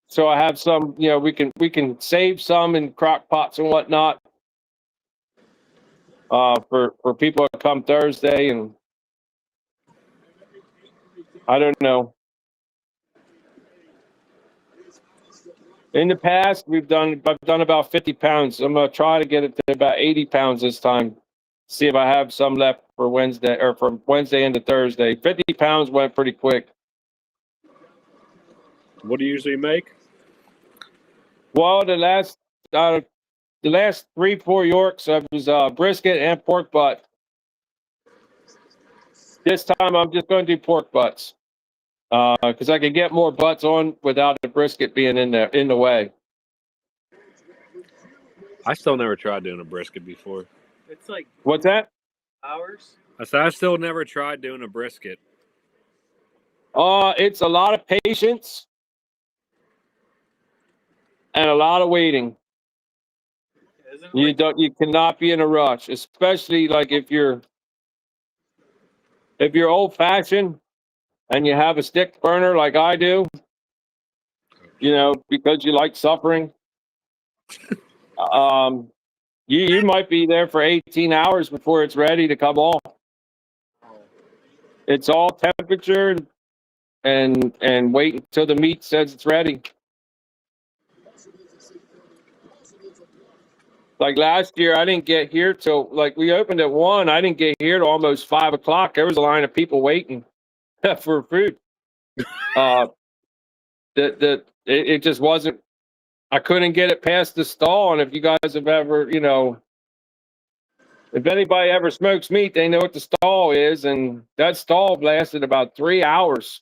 so I have some. You know, we can save some in crock pots and whatnot. For people to come Thursday, and I don't know. In the past, I've done about 50 pounds. I'm gonna try to get it to about 80 pounds this time. See if I have some left for Wednesday or from Wednesday into Thursday. 50 pounds went pretty quick. What do you usually make? Well, the last 3-4 Yorks, I was brisket and pork butt. This time, I'm just going to do pork butts because I can get more butts on without the brisket being in the way. I still never tried doing a brisket before. It's like What's that? hours. I said I still never tried doing a brisket. It's a lot of patience and a lot of waiting. Isn't it like, You cannot be in a rush, especially like if you're old fashioned and you have a stick burner like I do, you know, because you like suffering. You might be there for 18 hours before it's ready to come off. It's all temperature and wait until the meat says it's ready. Like last year, I didn't get here till like we opened at 1. I didn't get here till almost 5 o'clock. There was a line of people waiting for food. It just wasn't. I couldn't get it past the stall. And if you guys have ever, you know, if anybody ever smokes meat, they know what the stall is. And that stall lasted about 3 hours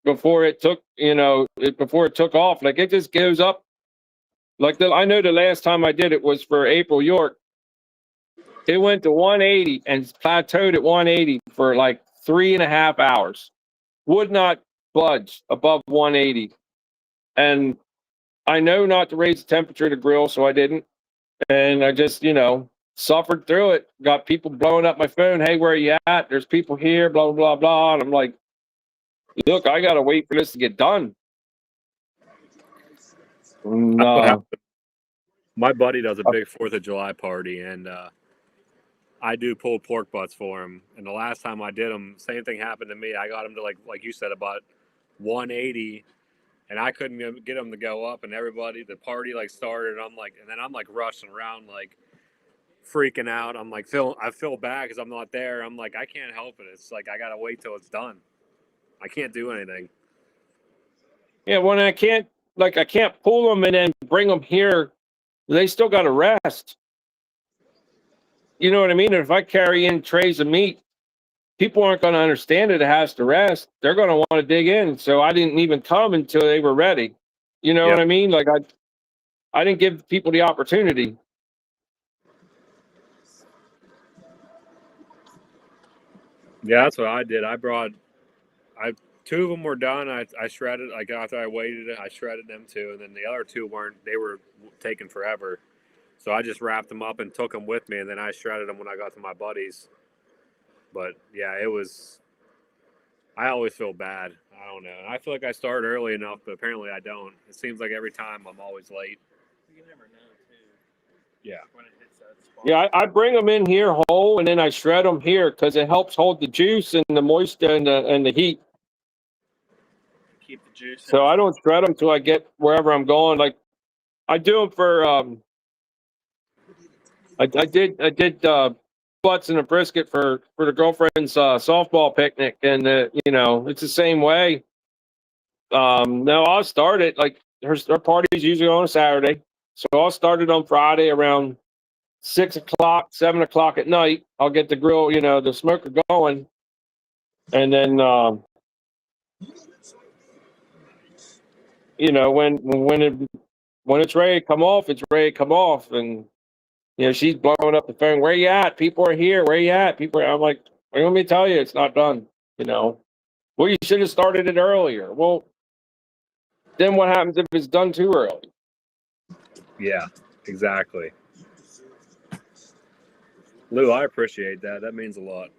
before it took, before it took off. Like it just goes up. Like I know the last time I did it was for April York. It went to 180 and plateaued at 180 for like 3.5 hours. Would not budge above 180. And I know not to raise the temperature of the grill, so I didn't. And I just, suffered through it. Got people blowing up my phone. Hey, where are you at? There's people here, blah, blah, blah. And I'm like, look, I got to wait for this to get done. No. My buddy does a big 4th of July party, and I do pulled pork butts for him. And the last time I did them, same thing happened to me. I got him to like you said, about 180, and I couldn't get him to go up. And the party like started. And I'm like rushing around, like freaking out. I'm like I feel bad because I'm not there. I'm like I can't help it. It's like I gotta wait till it's done. I can't do anything. Yeah, when I can't pull them and then bring them here. They still got to rest. You know what I mean? And if I carry in trays of meat, people aren't going to understand it. It has to rest. They're going to want to dig in. So I didn't even come until they were ready. You know Yep. what I mean? Like I didn't give people the opportunity. Yeah, that's what I did. Two of them were done. I shredded. Like after I waited it, I shredded them too, and then the other two weren't. They were taking forever. So I just wrapped them up and took them with me, and then I shredded them when I got to my buddies. But yeah, it was. I always feel bad. I don't know. I feel like I start early enough, but apparently I don't. It seems like every time I'm always late. You never know, too. Yeah. When it hits that spot. Yeah, I bring them in here whole, and then I shred them here because it helps hold the juice and the moisture and the heat. Keep the juice in. So I don't shred them till I get wherever I'm going. Like I do them for I did butts and a brisket for the girlfriend's softball picnic, and you know, it's the same way. No, I'll start it like her party's usually on a Saturday, so I'll start it on Friday around 6 o'clock, 7 o'clock at night. I'll get the grill, you know, the smoker going, and then you know, when it's ready to come off, it's ready to come off, and you know, she's blowing up the phone. Where you at? People are here. Where you at? I'm like, what do you want me to tell you? It's not done. You know, well, you should have started it earlier. Well, then what happens if it's done too early? Yeah, exactly. Lou, I appreciate that. That means a lot.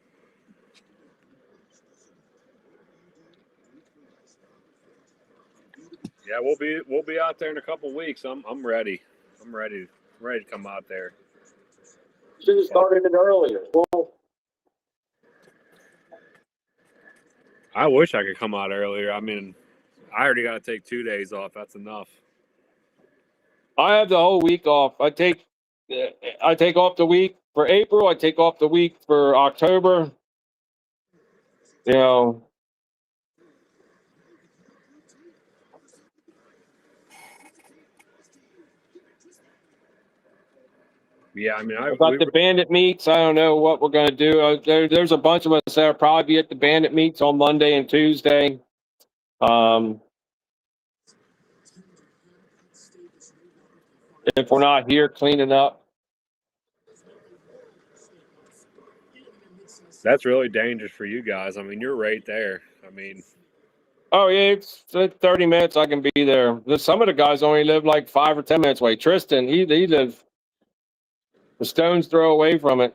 Yeah, we'll be out there in a couple weeks. I'm ready. I'm ready to come out there. Should have started it earlier. Well, I wish I could come out earlier. I mean, I already got to take 2 days off. That's enough. I have the whole week off. I take off the week for April. I take off the week for October. You know, Yeah, I mean, about the bandit meets. I don't know what we're going to do. There's a bunch of us that'll probably be at the bandit meets on Monday and Tuesday. If we're not here cleaning up. That's really dangerous for you guys. I mean, you're right there. I mean, Oh yeah, it's 30 minutes. I can be there. Some of the guys only live like 5 or 10 minutes away. Tristan, he lives a stone's throw away from it.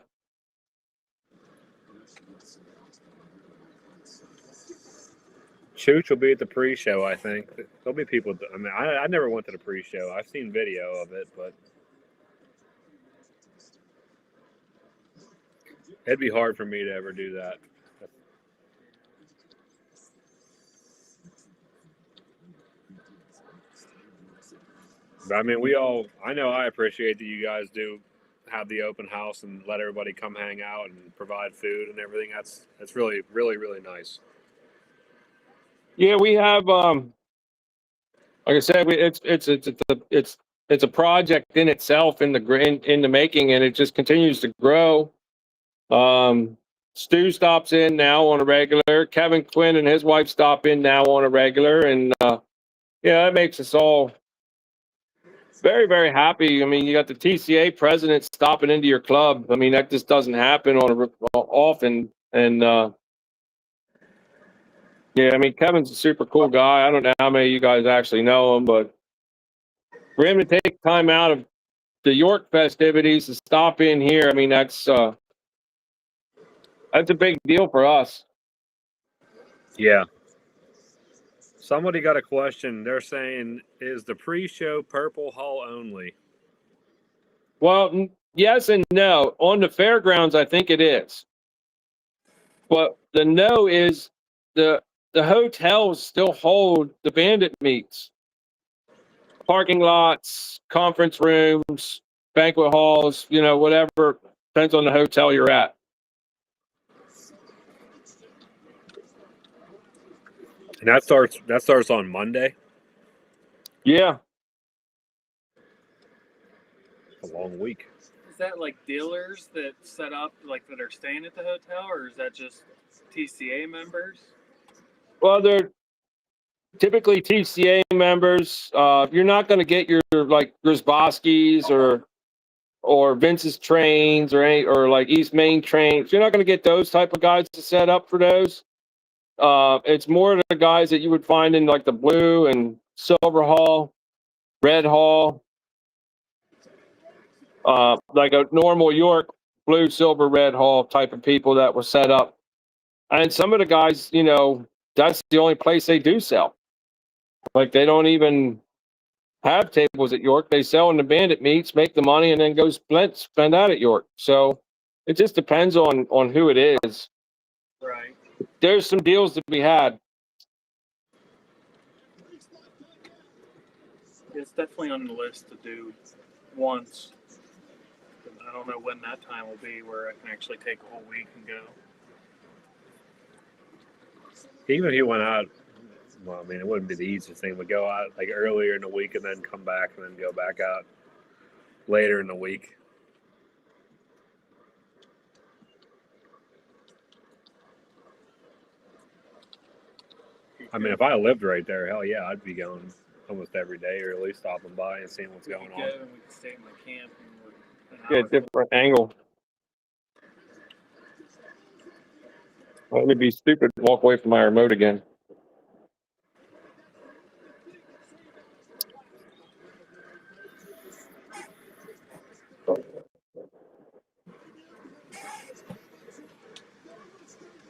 Chooch will be at the pre-show. I think there'll be people. I mean, I never went to the pre-show. I've seen video of it, but it'd be hard for me to ever do that. But I mean, I know I appreciate that you guys do have the open house and let everybody come hang out and provide food and everything. That's really, really, really nice. Yeah, we have like I said, it's a project in itself in the making, and it just continues to grow. Stu stops in now on a regular. Kevin Quinn and his wife stop in now on a regular, and yeah, that makes us all very, very happy. I mean, you got the TCA president stopping into your club. I mean, that just doesn't happen often. And yeah, I mean, Kevin's a super cool guy. I don't know how many of you guys actually know him, but for him to take time out of the York festivities to stop in here, I mean, that's a big deal for us. Yeah. Somebody got a question. They're saying, is the pre-show Purple Hull only? Well, yes and no. On the fairgrounds, I think it is. But the no is the hotels still hold the bandit meets. Parking lots, conference rooms, banquet halls, you know, whatever. Depends on the hotel you're at. And that starts on Monday. Yeah. A long week. Is that like dealers that set up, like that are staying at the hotel, or is that just TCA members? Well, they're typically TCA members. You're not going to get your like Grzbowski's or Vince's trains or like East Main trains. You're not going to get those type of guys to set up for those. It's more the guys that you would find in like the blue and silver hall, red hall, like a normal York blue, silver, red hall type of people that were set up. And some of the guys, you know, that's the only place they do sell. Like they don't even have tables at York. They sell in the bandit meets, make the money, and then go spend out at York. So it just depends on who it is. Right. There's some deals to be had. It's definitely on the list to do once. I don't know when that time will be where I can actually take a whole week and go. Even if you went out, well, I mean, it wouldn't be the easiest thing. But go out like earlier in the week and then come back and then go back out later in the week. I mean, if I lived right there, hell yeah, I'd be going almost every day, or at least stopping by and seeing what's We going could on. go and we could stay in my camp and we're an Yeah, hour. different angle. Well, it'd be stupid to walk away from my remote again.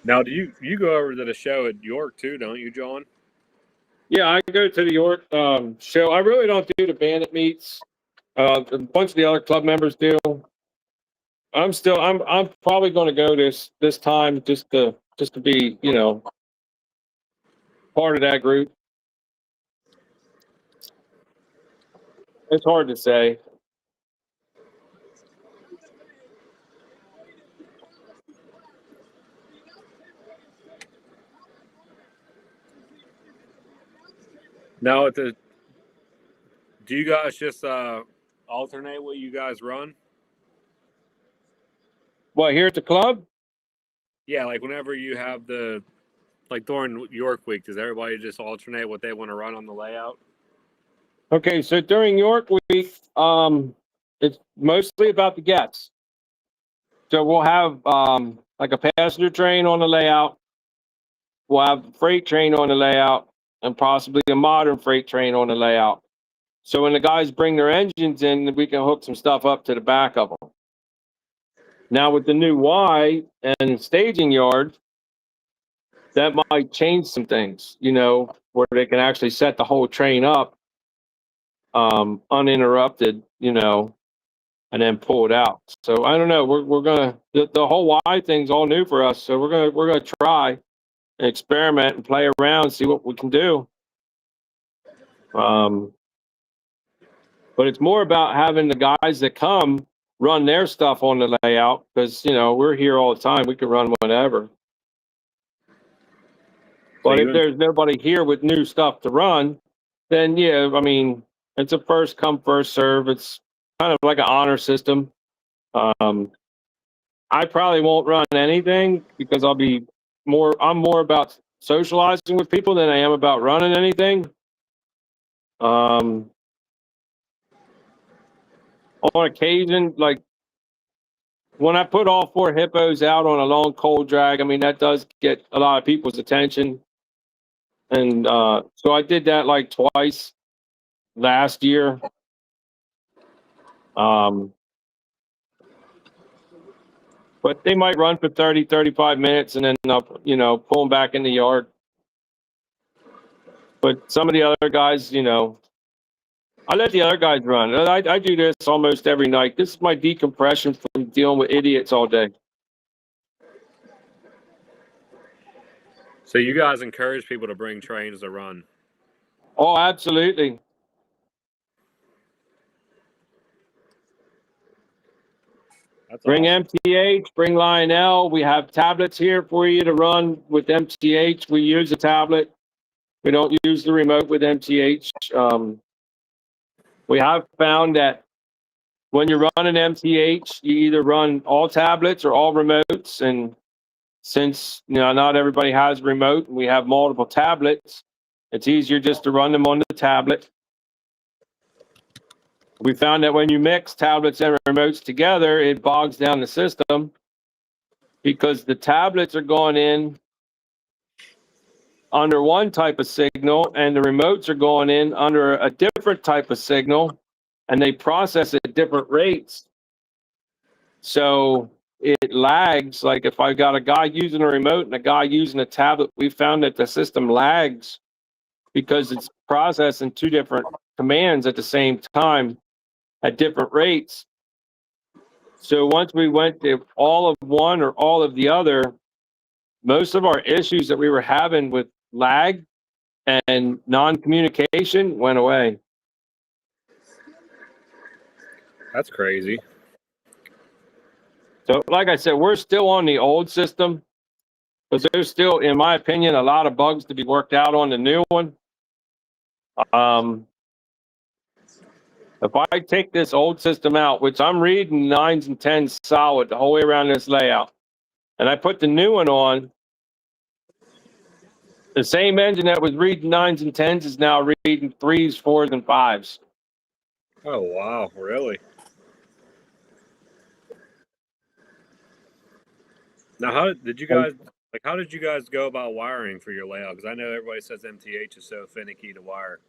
Now, do you go over to the show at York too, don't you, John? Yeah, I go to the York show. I really don't do the bandit meets. A bunch of the other club members do. I'm probably going to go this time just to be, you know, part of that group. It's hard to say. Now, do you guys just alternate what you guys run? What, here at the club? Yeah, like whenever you have like during York week, does everybody just alternate what they want to run on the layout? Okay, so during York week, it's mostly about the guests. So we'll have like a passenger train on the layout. We'll have a freight train on the layout, and possibly a modern freight train on the layout. So when the guys bring their engines in, we can hook some stuff up to the back of them. Now with the new Y and staging yard, that might change some things, you know, where they can actually set the whole train up uninterrupted, you know, and then pull it out. So I don't know. We're gonna the whole Y thing's all new for us. So we're gonna try and experiment and play around, see what we can do. But it's more about having the guys that come run their stuff on the layout because you know we're here all the time. We can run whenever. But if there's nobody here with new stuff to run, then yeah, I mean it's a first come first serve. It's kind of like an honor system. I probably won't run anything because I'm more about socializing with people than I am about running anything. On occasion, like when I put all four hippos out on a long cold drag, I mean, that does get a lot of people's attention. And so I did that like twice last year. But they might run for 30, 35 minutes and then, you know, pull them back in the yard. But some of the other guys, you know, I let the other guys run. I do this almost every night. This is my decompression from dealing with idiots all day. So you guys encourage people to bring trains to run? Oh, absolutely. That's Bring awesome. MTH, bring Lionel. We have tablets here for you to run with MTH. We use a tablet. We don't use the remote with MTH. We have found that when you run an MTH, you either run all tablets or all remotes. And since not everybody has a remote, and we have multiple tablets, it's easier just to run them on the tablet. We found that when you mix tablets and remotes together, it bogs down the system because the tablets are going in under one type of signal and the remotes are going in under a different type of signal, and they process at different rates. So it lags. Like if I got a guy using a remote and a guy using a tablet, we found that the system lags because it's processing two different commands at the same time at different rates. So once we went to all of one or all of the other, most of our issues that we were having with lag and non-communication went away. That's crazy. So like I said, we're still on the old system because there's still, in my opinion, a lot of bugs to be worked out on the new one. If I take this old system out, which I'm reading 9s and 10s solid the whole way around this layout, and I put the new one on, the same engine that was reading 9s and 10s is now reading 3s, 4s, and 5s. Oh wow, really? Now, how did you guys go about wiring for your layout? Because I know everybody says MTH is so finicky to wire.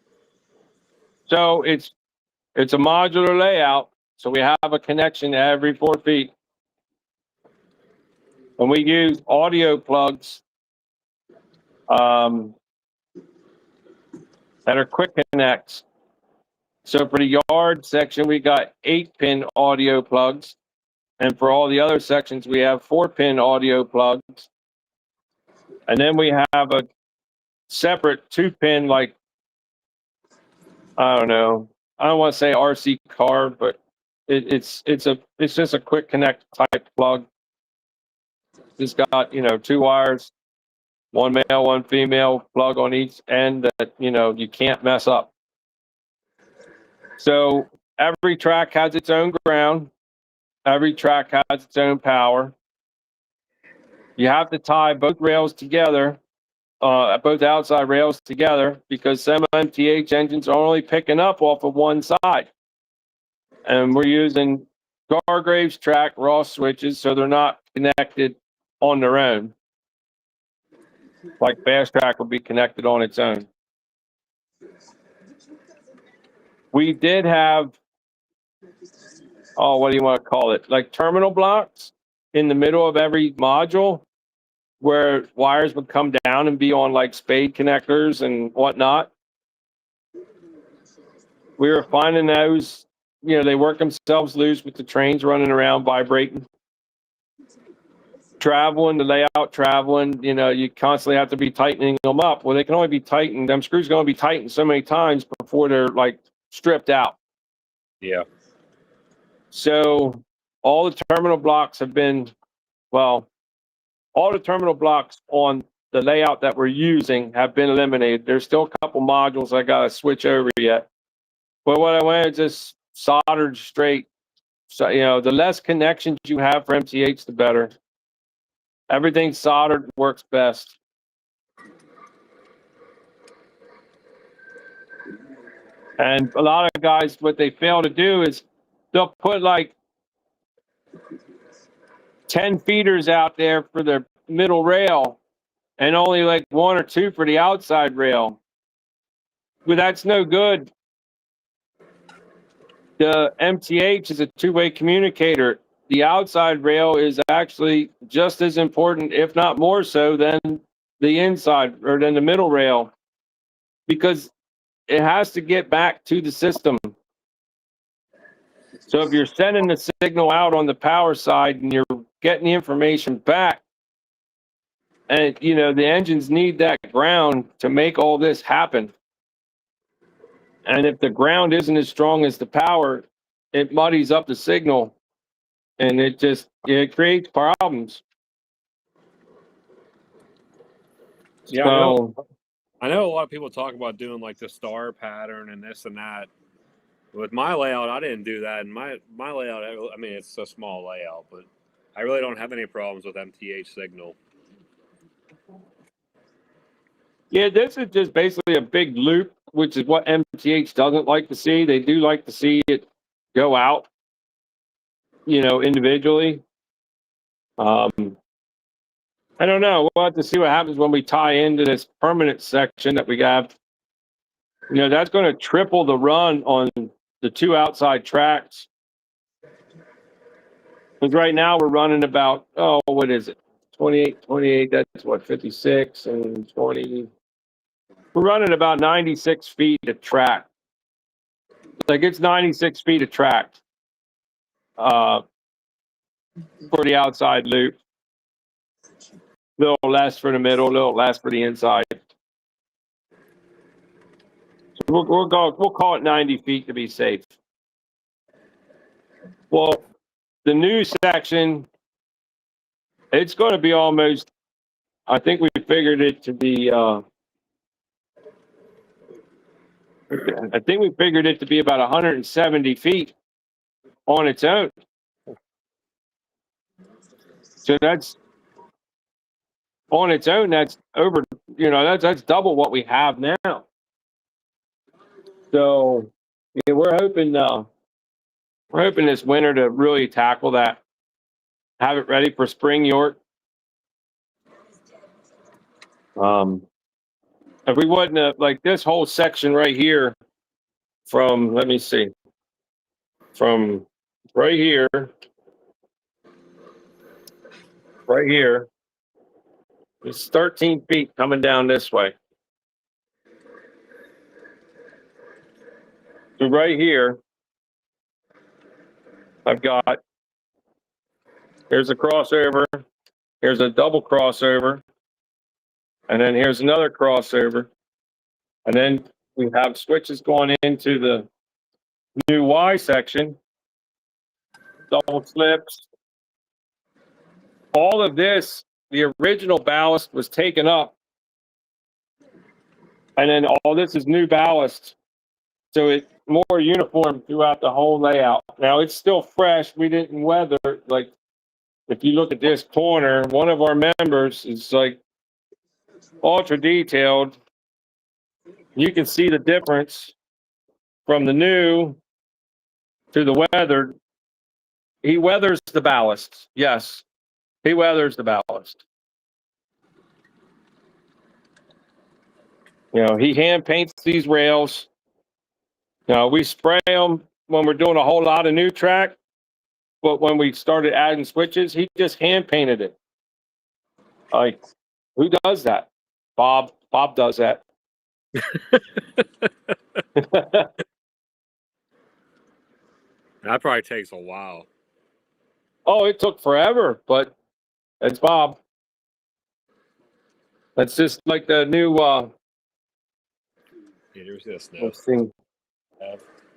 So it's a modular layout. So we have a connection every 4 feet. And we use audio plugs that are quick connects. So for the yard section, we got 8-pin audio plugs. And for all the other sections, we have 4-pin audio plugs. And then we have a separate 2-pin, like, I don't know. I don't want to say RC car, but it's just a quick connect type plug. It's got 2 wires, one male, one female plug on each end that you can't mess up. So every track has its own ground. Every track has its own power. You have to tie both rails together, both outside rails together, because some MTH engines are only picking up off of one side. And we're using Gargraves track Ross switches, so they're not connected on their own. Like Fast Track will be connected on its own. We did have, what do you want to call it? Like terminal blocks in the middle of every module where wires would come down and be on like spade connectors and whatnot. We were finding those, they work themselves loose with the trains running around vibrating. Traveling, the layout traveling, you constantly have to be tightening them up. Well, they can only be tightened, them screws can only be tightened so many times before they're like stripped out. Yeah. So all the terminal blocks have been, all the terminal blocks on the layout that we're using have been eliminated. There's still a couple modules I got to switch over yet. But what I went is just soldered straight. So, the less connections you have for MTH, the better. Everything soldered works best. And a lot of guys, what they fail to do is they'll put like 10 feeders out there for the middle rail and only like 1 or 2 for the outside rail. But that's no good. The MTH is a two-way communicator. The outside rail is actually just as important, if not more so, than the inside or than the middle rail, because it has to get back to the system. So if you're sending the signal out on the power side and you're getting the information back, and the engines need that ground to make all this happen. And if the ground isn't as strong as the power, it muddies up the signal, and it creates problems. Yeah, So I know a lot of people talk about doing like the star pattern and this and that. With my layout, I didn't do that. And my layout, I mean, it's a small layout, but I really don't have any problems with MTH signal. Yeah, this is just basically a big loop, which is what MTH doesn't like to see. They do like to see it go out, individually. I don't know. We'll have to see what happens when we tie into this permanent section that we have. That's going to triple the run on the two outside tracks. Because right now we're running about, what is it? 28, that's what, 56 and 20. We're running about 96 feet of track. Like it's 96 feet of track for the outside loop. A little less for the middle, a little less for the inside. So we'll call it 90 feet to be safe. Well, the new section, it's going to be almost, I think we figured it to be, I think we figured it to be about 170 feet on its own. So that's on its own. That's over. That's double what we have now. So we're hoping this winter to really tackle that. Have it ready for spring York. If we wouldn't have, like this whole section right here, from let me see, from right here. Right here, it's 13 feet coming down this way. So right here, I've got, here's a crossover, here's a double crossover, and then here's another crossover. And then we have switches going into the new Y section, double slips. All of this, the original ballast was taken up. And then all this is new ballast. So it's more uniform throughout the whole layout. Now it's still fresh. We didn't weather, like, if you look at this corner, one of our members is like ultra detailed. You can see the difference from the new to the weathered. He weathers the ballast. Yes, he weathers the ballast. He hand paints these rails. We spray them when we're doing a whole lot of new track, but when we started adding switches, he just hand painted it. Like, who does that? Bob does that. That probably takes a while. Oh, it took forever, but it's Bob. That's just like the new Yeah, you ever see the snow? let's see.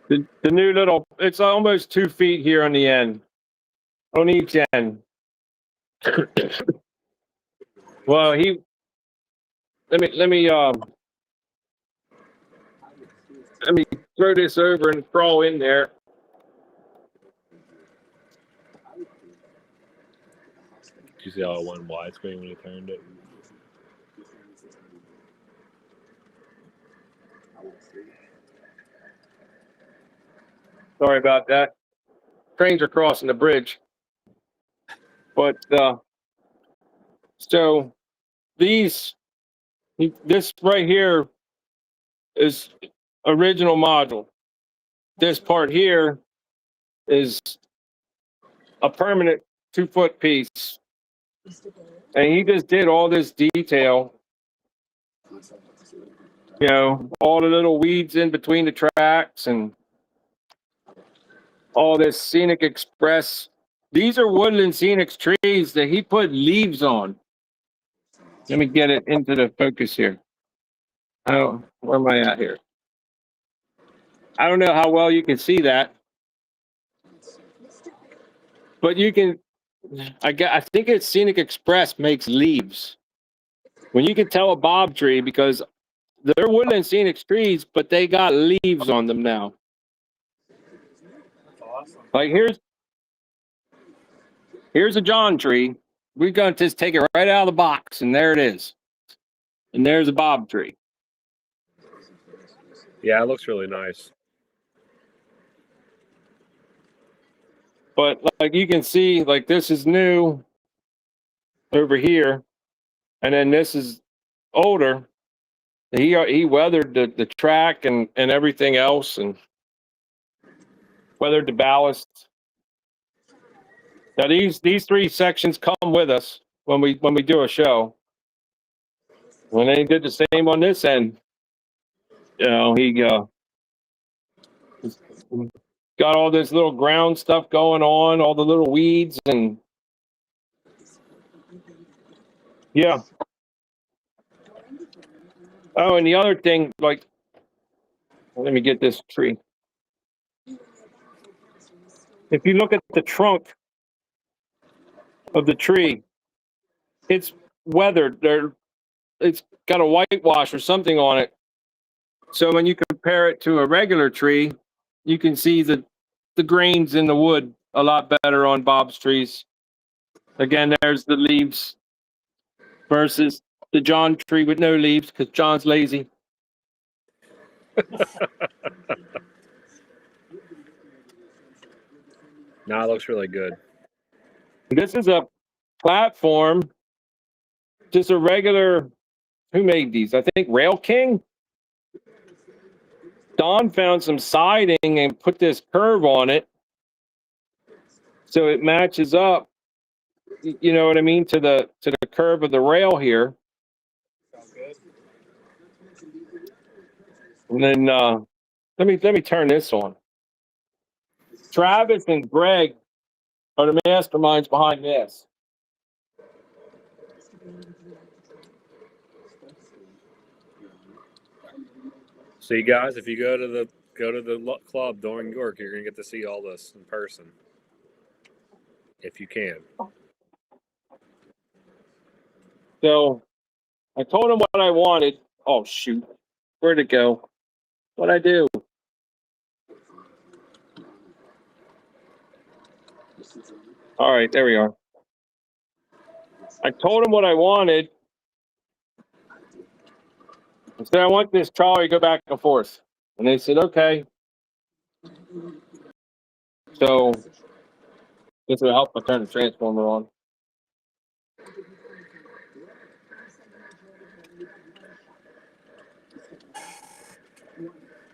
The new little, it's almost 2 feet here on the end. On each end. Well, let me throw this over and crawl in there. Did you see how it went widescreen when he turned it? Sorry about that. Trains are crossing the bridge. But so this right here is original module. This part here is a permanent 2-foot piece. And he just did all this detail. All the little weeds in between the tracks and all this Scenic Express. These are Woodland Scenic trees that he put leaves on. Let me get it into the focus here. Oh, where am I at here? I don't know how well you can see that, but you can. I think it's Scenic Express makes leaves. When you can tell a bob tree, because they're woodland scenic trees, but they got leaves on them now. That's awesome. Like here's a John tree. We're gonna just take it right out of the box, and there it is. And there's a Bob tree. Yeah, it looks really nice. But like you can see, like this is new over here, and then this is older. He weathered the track and everything else, and weathered the ballast. Now these three sections come with us when we do a show. When they did the same on this end, you know, he got all this little ground stuff going on, all the little weeds, and yeah. Oh, and the other thing, like, let me get this tree. If you look at the trunk of the tree, it's weathered. It's got a whitewash or something on it. So when you compare it to a regular tree, you can see the grains in the wood a lot better on Bob's trees. Again, there's the leaves versus the John tree with no leaves because John's lazy. No, it looks really good. This is a platform, just a regular. Who made these? I think Rail King. Don found some siding and put this curve on it, so it matches up. You know what I mean, to the curve of the rail here. Sounds good. And then let me turn this on. Travis and Greg are the masterminds behind this. So you guys, if you go to the club during York, you're gonna get to see all this in person, if you can. So I told him what I wanted. Oh shoot, where'd it go? What'd I do? All right, there we are. I told him what I wanted. I said, I want this trolley to go back and forth. And they said, okay. So this will help me turn the transformer on.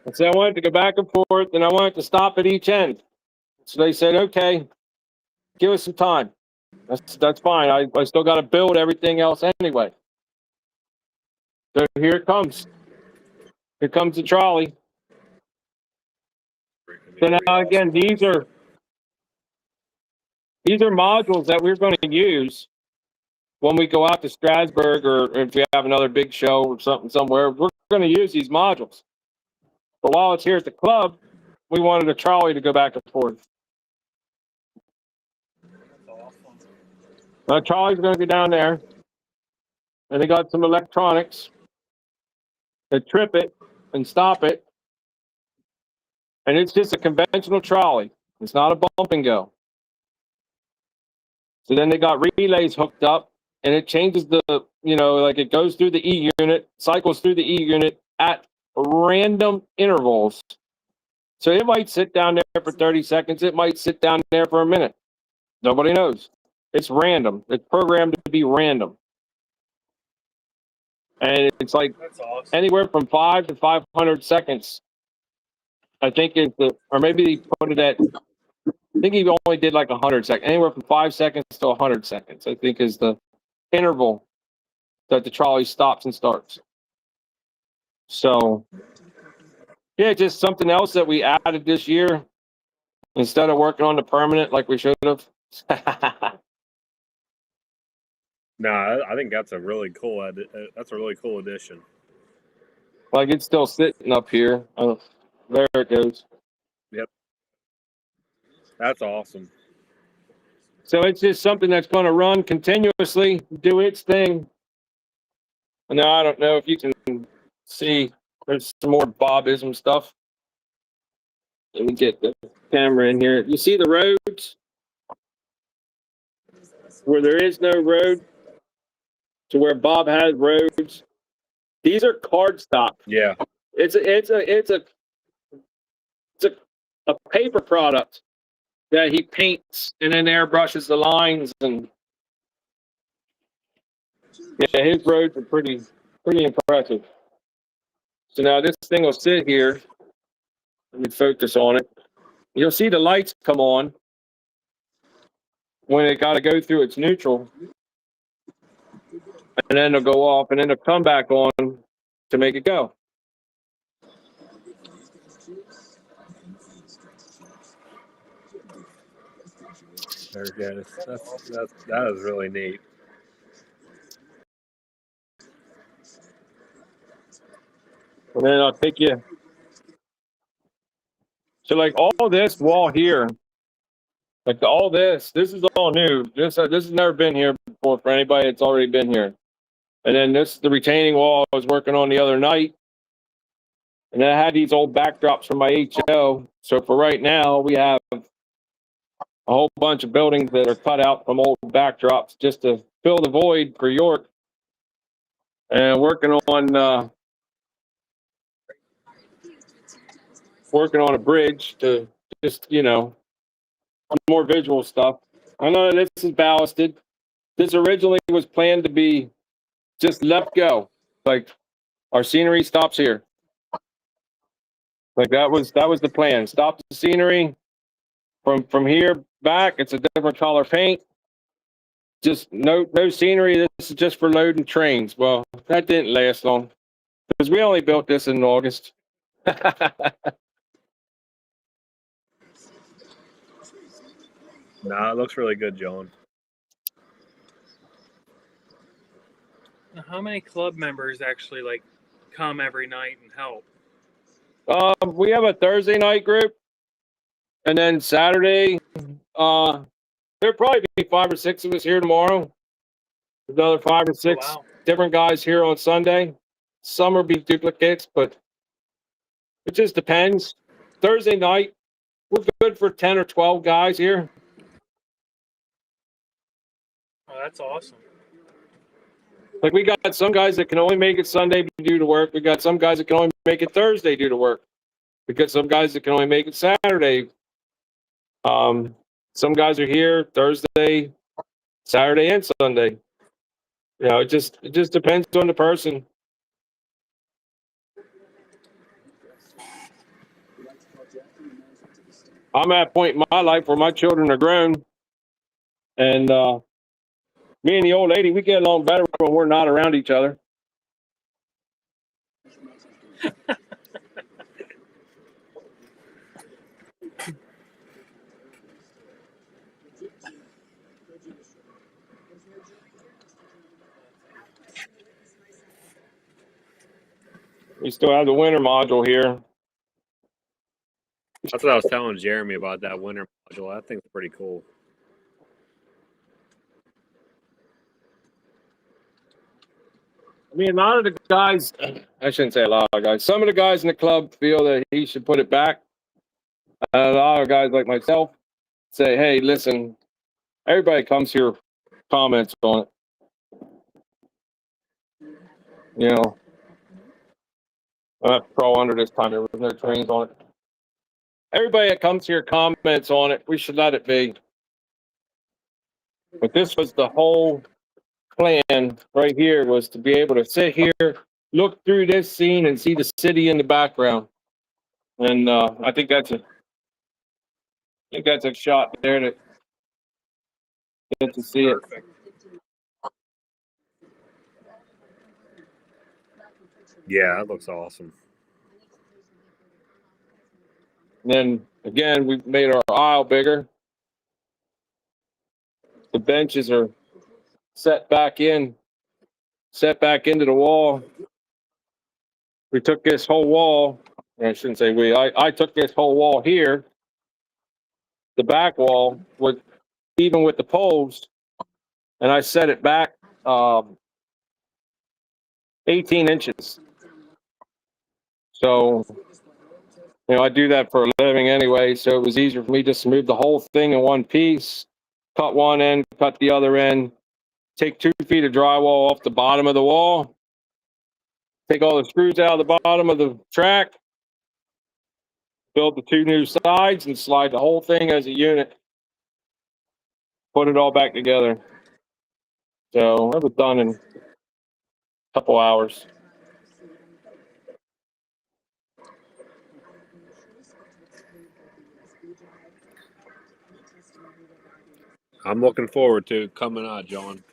I said, I want it to go back and forth, and I want it to stop at each end. So they said, okay, give us some time. That's fine. I still got to build everything else anyway. So here it comes. Here comes the trolley. So now again, these are modules that we're going to use when we go out to Strasbourg, or if we have another big show or something somewhere. We're going to use these modules. But while it's here at the club, we wanted a trolley to go back and forth. That's awesome. The trolley's going to go down there, and they got some electronics that trip it and stop it. And it's just a conventional trolley. It's not a bump and go. So then they got relays hooked up, and it changes the, like it goes through the E unit, cycles through the E unit at random intervals. So it might sit down there for 30 seconds. It might sit down there for a minute. Nobody knows. It's random. It's programmed to be random. And it's like That's awesome. anywhere from 5 to 500 seconds. I think or maybe he put it at, I think he only did like 100 seconds. Anywhere from 5 seconds to 100 seconds, I think, is the interval that the trolley stops and starts. So, yeah, just something else that we added this year instead of working on the permanent like we should have. No, I think that's a really cool. That's a really cool addition. Like it's still sitting up here. Oh, there it goes. Yep, that's awesome. So it's just something that's going to run continuously, do its thing. And now I don't know if you can See, there's some more Bobism stuff. Let me get the camera in here. You see the roads where there is no road to where Bob has roads. These are cardstock. Yeah. It's a paper product that he paints and then airbrushes the lines, and yeah, his roads are pretty impressive. So now this thing will sit here. Let me focus on it. You'll see the lights come on when it got to go through its neutral, and then it'll go off, and then it'll come back on to make it go. Very good. That is really neat. And then I'll take you. So like all this wall here, like all this is all new. This has never been here before for anybody that's already been here. And then this is the retaining wall I was working on the other night. And I had these old backdrops from my HO. So for right now, we have a whole bunch of buildings that are cut out from old backdrops just to fill the void for York. And working on a bridge to just, more visual stuff. I know this is ballasted. This originally was planned to be just left go. Like our scenery stops here. Like that was the plan. Stop the scenery from here back. It's a different color paint. Just no scenery. This is just for loading trains. Well, that didn't last long because we only built this in August. Nah, it looks really good, John. Now, how many club members actually like come every night and help? We have a Thursday night group, and then Saturday, there'll probably be 5 or 6 of us here tomorrow. Another 5 or 6 wow. different guys here on Sunday. Some will be duplicates, but it just depends. Thursday night, we're good for 10 or 12 guys here. Oh, that's awesome. Like we got some guys that can only make it Sunday due to work. We got some guys that can only make it Thursday due to work. We got some guys that can only make it Saturday. Some guys are here Thursday, Saturday, and Sunday. It just depends on the person. I'm at a point in my life where my children are grown, and me and the old lady, we get along better when we're not around each other. We still have the winter module here. That's what I was telling Jeremy about that winter module. That thing's pretty cool. I mean, a lot of the guys, I shouldn't say a lot of guys, some of the guys in the club feel that he should put it back. A lot of guys like myself say, hey, listen, everybody comes here, comments on it. I have to crawl under this time. There was no trains on it. Everybody that comes here comments on it. We should let it be. But this was the whole plan right here, was to be able to sit here, look through this scene and see the city in the background. And I think that's a shot there to get to see it. Perfect. Yeah, that looks awesome. And then again, we made our aisle bigger. The benches are set back into the wall. We took this whole wall, I shouldn't say we, I took this whole wall here, the back wall, even with the poles, and I set it back 18 inches. So, I do that for a living anyway. So it was easier for me just to move the whole thing in one piece, cut one end, cut the other end, take 2 feet of drywall off the bottom of the wall, take all the screws out of the bottom of the track, build the 2 new sides, and slide the whole thing as a unit. Put it all back together. So that was done in a couple hours. I'm looking forward to it coming out, John.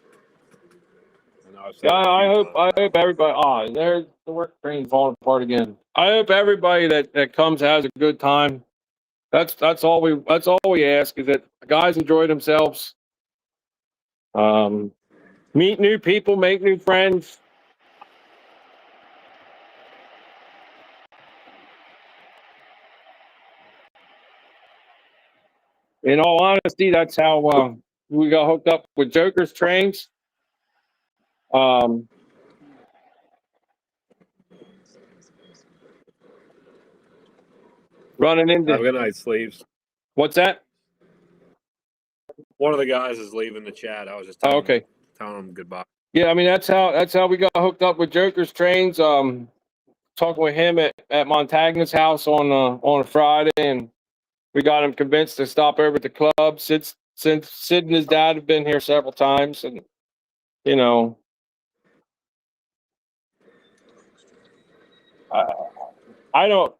I know I've said Yeah, it a few I times. hope everybody. There's the work train falling apart again. I hope everybody that comes has a good time. That's all we ask is that the guys enjoy themselves. Meet new people, make new friends. In all honesty, that's how we got hooked up with Joker's trains. Running Have a into good night, Sleeves. what's that? One of the guys is leaving the chat. I was just Oh, telling okay. him goodbye. Yeah, I mean that's how we got hooked up with Joker's trains. Talking with him at Montagna's house on a Friday, and we got him convinced to stop over at the club. Since Sid and his dad have been here several times, and you know, I don't.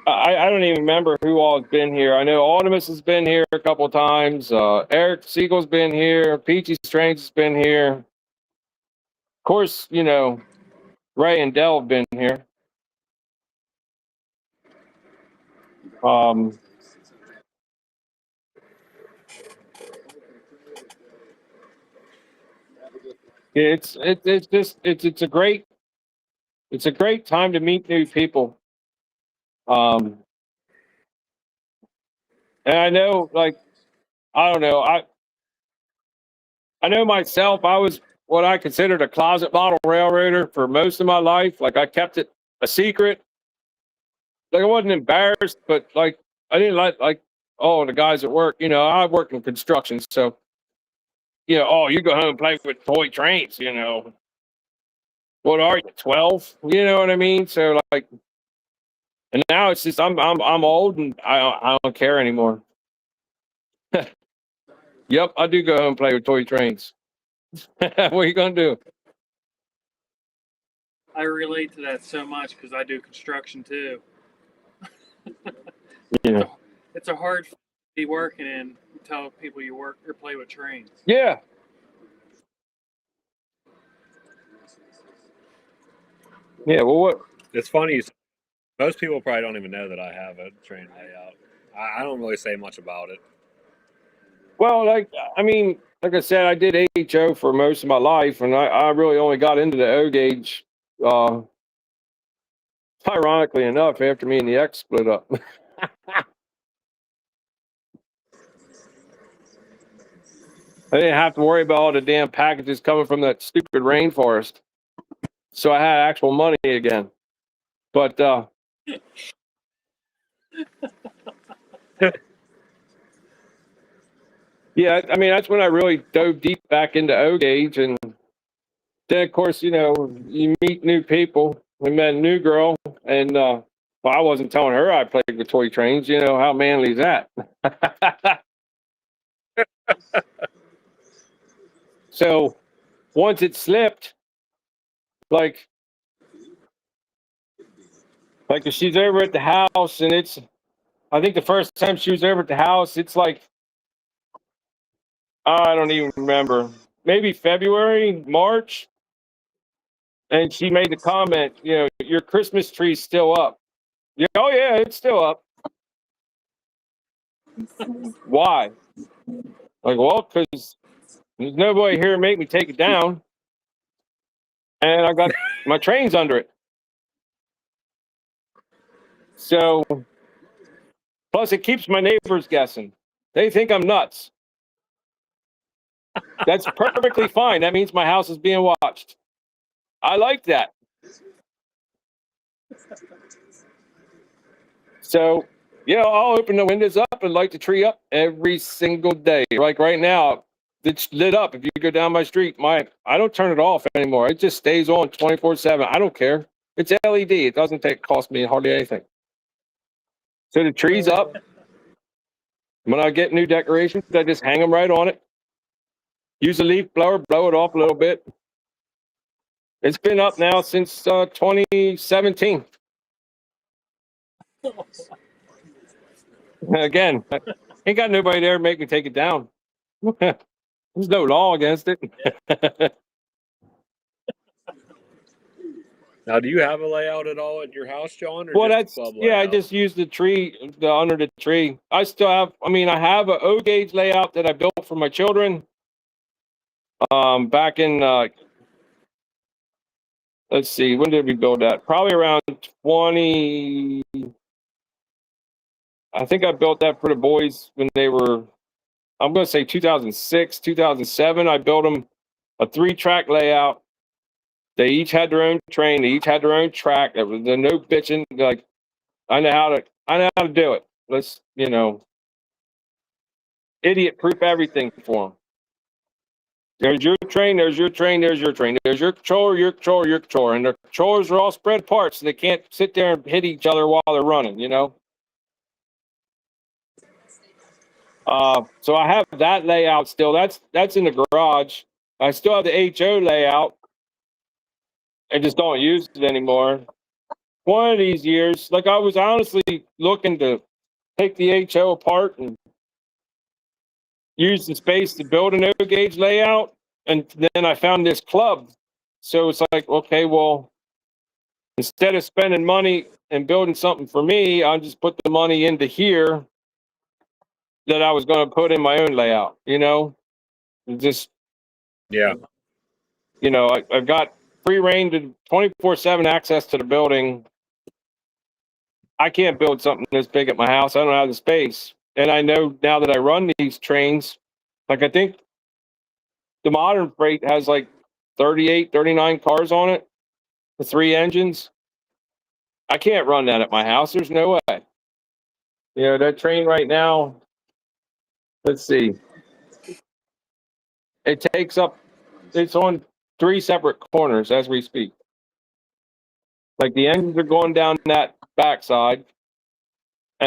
I don't even remember who all has been here. I know Audimus has been here a couple of times. Eric Siegel's been here. Peachy Strange has been here. Of course, Ray and Dell have been here. It's a great time to meet new people. And I know, like, I don't know, I know myself. I was what I considered a closet model railroader for most of my life. Like I kept it a secret. Like I wasn't embarrassed, but like I didn't like the guys at work. I work in construction, so oh, you go home and play with toy trains. What are you, 12? You know what I mean? So like, and now it's just I'm old and I don't care anymore. Yep, I do go home and play with toy trains. What are you gonna do? I relate to that so much because I do construction too. Yeah. It's a hard to be working in. Tell people you work or play with trains. Yeah. Yeah. Well, what? It's funny. Most people probably don't even know that I have a train layout. I don't really say much about it. Well, like I said, I did HO for most of my life, and I really only got into the O gauge, ironically enough, after me and the X split up. I didn't have to worry about all the damn packages coming from that stupid rainforest, so I had actual money again. But yeah, I mean that's when I really dove deep back into O gauge, and then of course you meet new people. We met a new girl, and well, I wasn't telling her I played with toy trains. How manly is that? So once it slipped, like if she's over at the house, and I think the first time she was over at the house, it's like I don't even remember, maybe February, March, and she made the comment, your Christmas tree's still up. Yeah, oh yeah, it's still up. Why? Like, well, because there's nobody here to make me take it down, and I got my trains under it. So, plus it keeps my neighbors guessing. They think I'm nuts. That's perfectly fine. That means my house is being watched. I like that. So, yeah, I'll open the windows up and light the tree up every single day. Like right now, it's lit up. If you go down my street, I don't turn it off anymore. It just stays on 24/7. I don't care. It's LED. It doesn't cost me hardly anything. So the tree's up. When I get new decorations, I just hang them right on it. Use a leaf blower, blow it off a little bit. It's been up now since 2017. Again, ain't got nobody there to make me take it down. There's no law against it. Now, do you have a layout at all at your house, John, or Well, just that's club yeah. I layout? just use the tree, under the tree. I still have. I mean, I have a O gauge layout that I built for my children. Back in let's see, when did we build that? Probably around 20. I think I built that for the boys when they were. I'm going to say 2006, 2007. I built them a 3-track layout. They each had their own train. They each had their own track. There was no bitching. Like I know how to do it. Let's idiot proof everything for them. There's your train. There's your train. There's your train. There's your controller. Your controller. Your controller. And their controllers are all spread apart, so they can't sit there and hit each other while they're running. So I have that layout still. That's in the garage. I still have the HO layout. I just don't use it anymore. One of these years, like I was honestly looking to take the HO apart and use the space to build an O gauge layout, and then I found this club. So it's like, okay, well, instead of spending money and building something for me, I'll just put the money into here that I was going to put in my own layout. Just Yeah. I've got free reign to 24/7 access to the building. I can't build something this big at my house. I don't have the space. And I know now that I run these trains, like I think the modern freight has like 38, 39 cars on it, the 3 engines. I can't run that at my house. There's no way. That train right now, let's see. It's on 3 separate corners as we speak. Like the engines are going down that backside,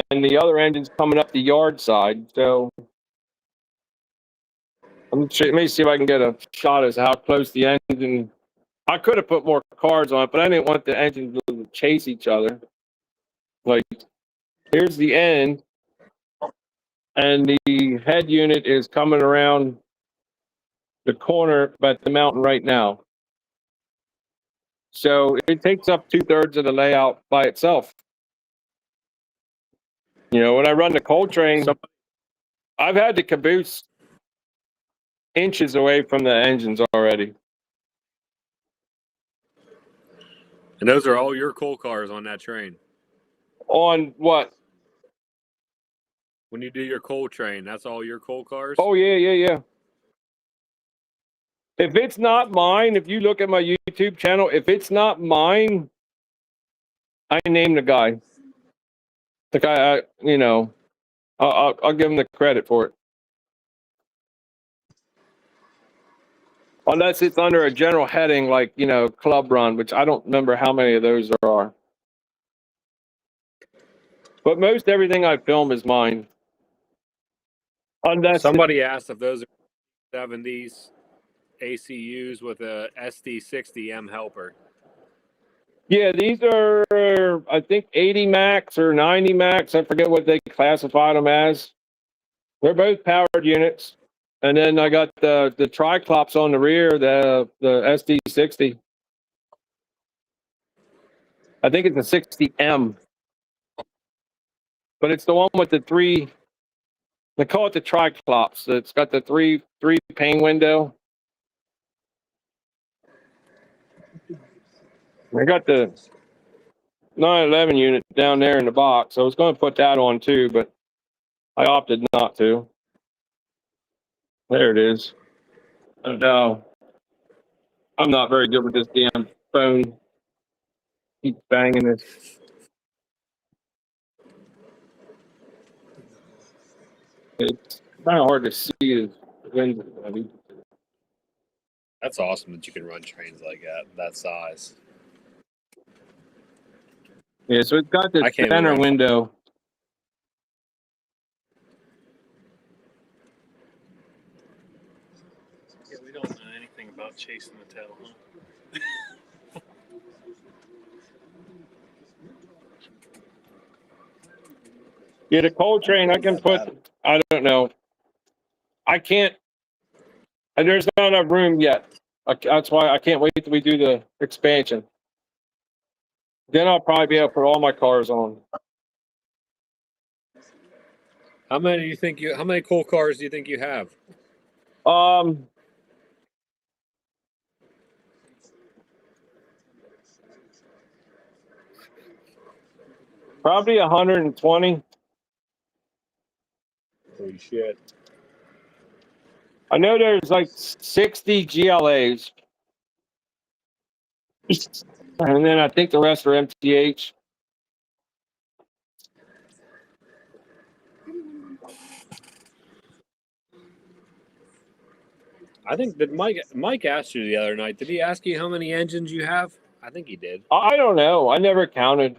and the other engine's coming up the yard side. So let me see if I can get a shot as how close the engine. I could have put more cars on it, but I didn't want the engines to chase each other. Like, here's the end, and the head unit is coming around the corner at the mountain right now. So it takes up 2/3 of the layout by itself. When I run the coal train, I've had the caboose inches away from the engines already. And those are all your coal cars on that train. On what? When you do your coal train, that's all your coal cars? Oh, yeah. If it's not mine, if you look at my YouTube channel, if it's not mine, I name the guy. The guy, I'll give him the credit for it. Unless it's under a general heading like, club run, which I don't remember how many of those there are. But most everything I film is mine. Unless somebody asked if those are 70s ACUs with a SD60M helper. Yeah, these are, I think, 80 max or 90 max. I forget what they classified them as. They're both powered units. And then I got the triclops on the rear, the SD60. I think it's a 60M. But it's the one with the 3, they call it the triclops. It's got the three pane window. I got the 911 unit down there in the box. I was going to put that on too, but I opted not to. There it is. No, I'm not very good with this damn phone. Keep banging this. It's kind of hard to see his window. I mean, That's awesome that you can run trains like that size. yeah, so it's got the I can't even center run. window. Yeah, we don't know anything about chasing the tail, huh? Yeah, the coal train I can put. I don't know. I can't. And there's not enough room yet. That's why I can't wait till we do the expansion. Then I'll probably be able to put all my cars on. How many cool cars do you think you have? Probably 120. Holy shit. I know there's like 60 GLAs. And then I think the rest are MTH. I think that Mike asked you the other night. Did he ask you how many engines you have? I think he did. I don't know. I never counted.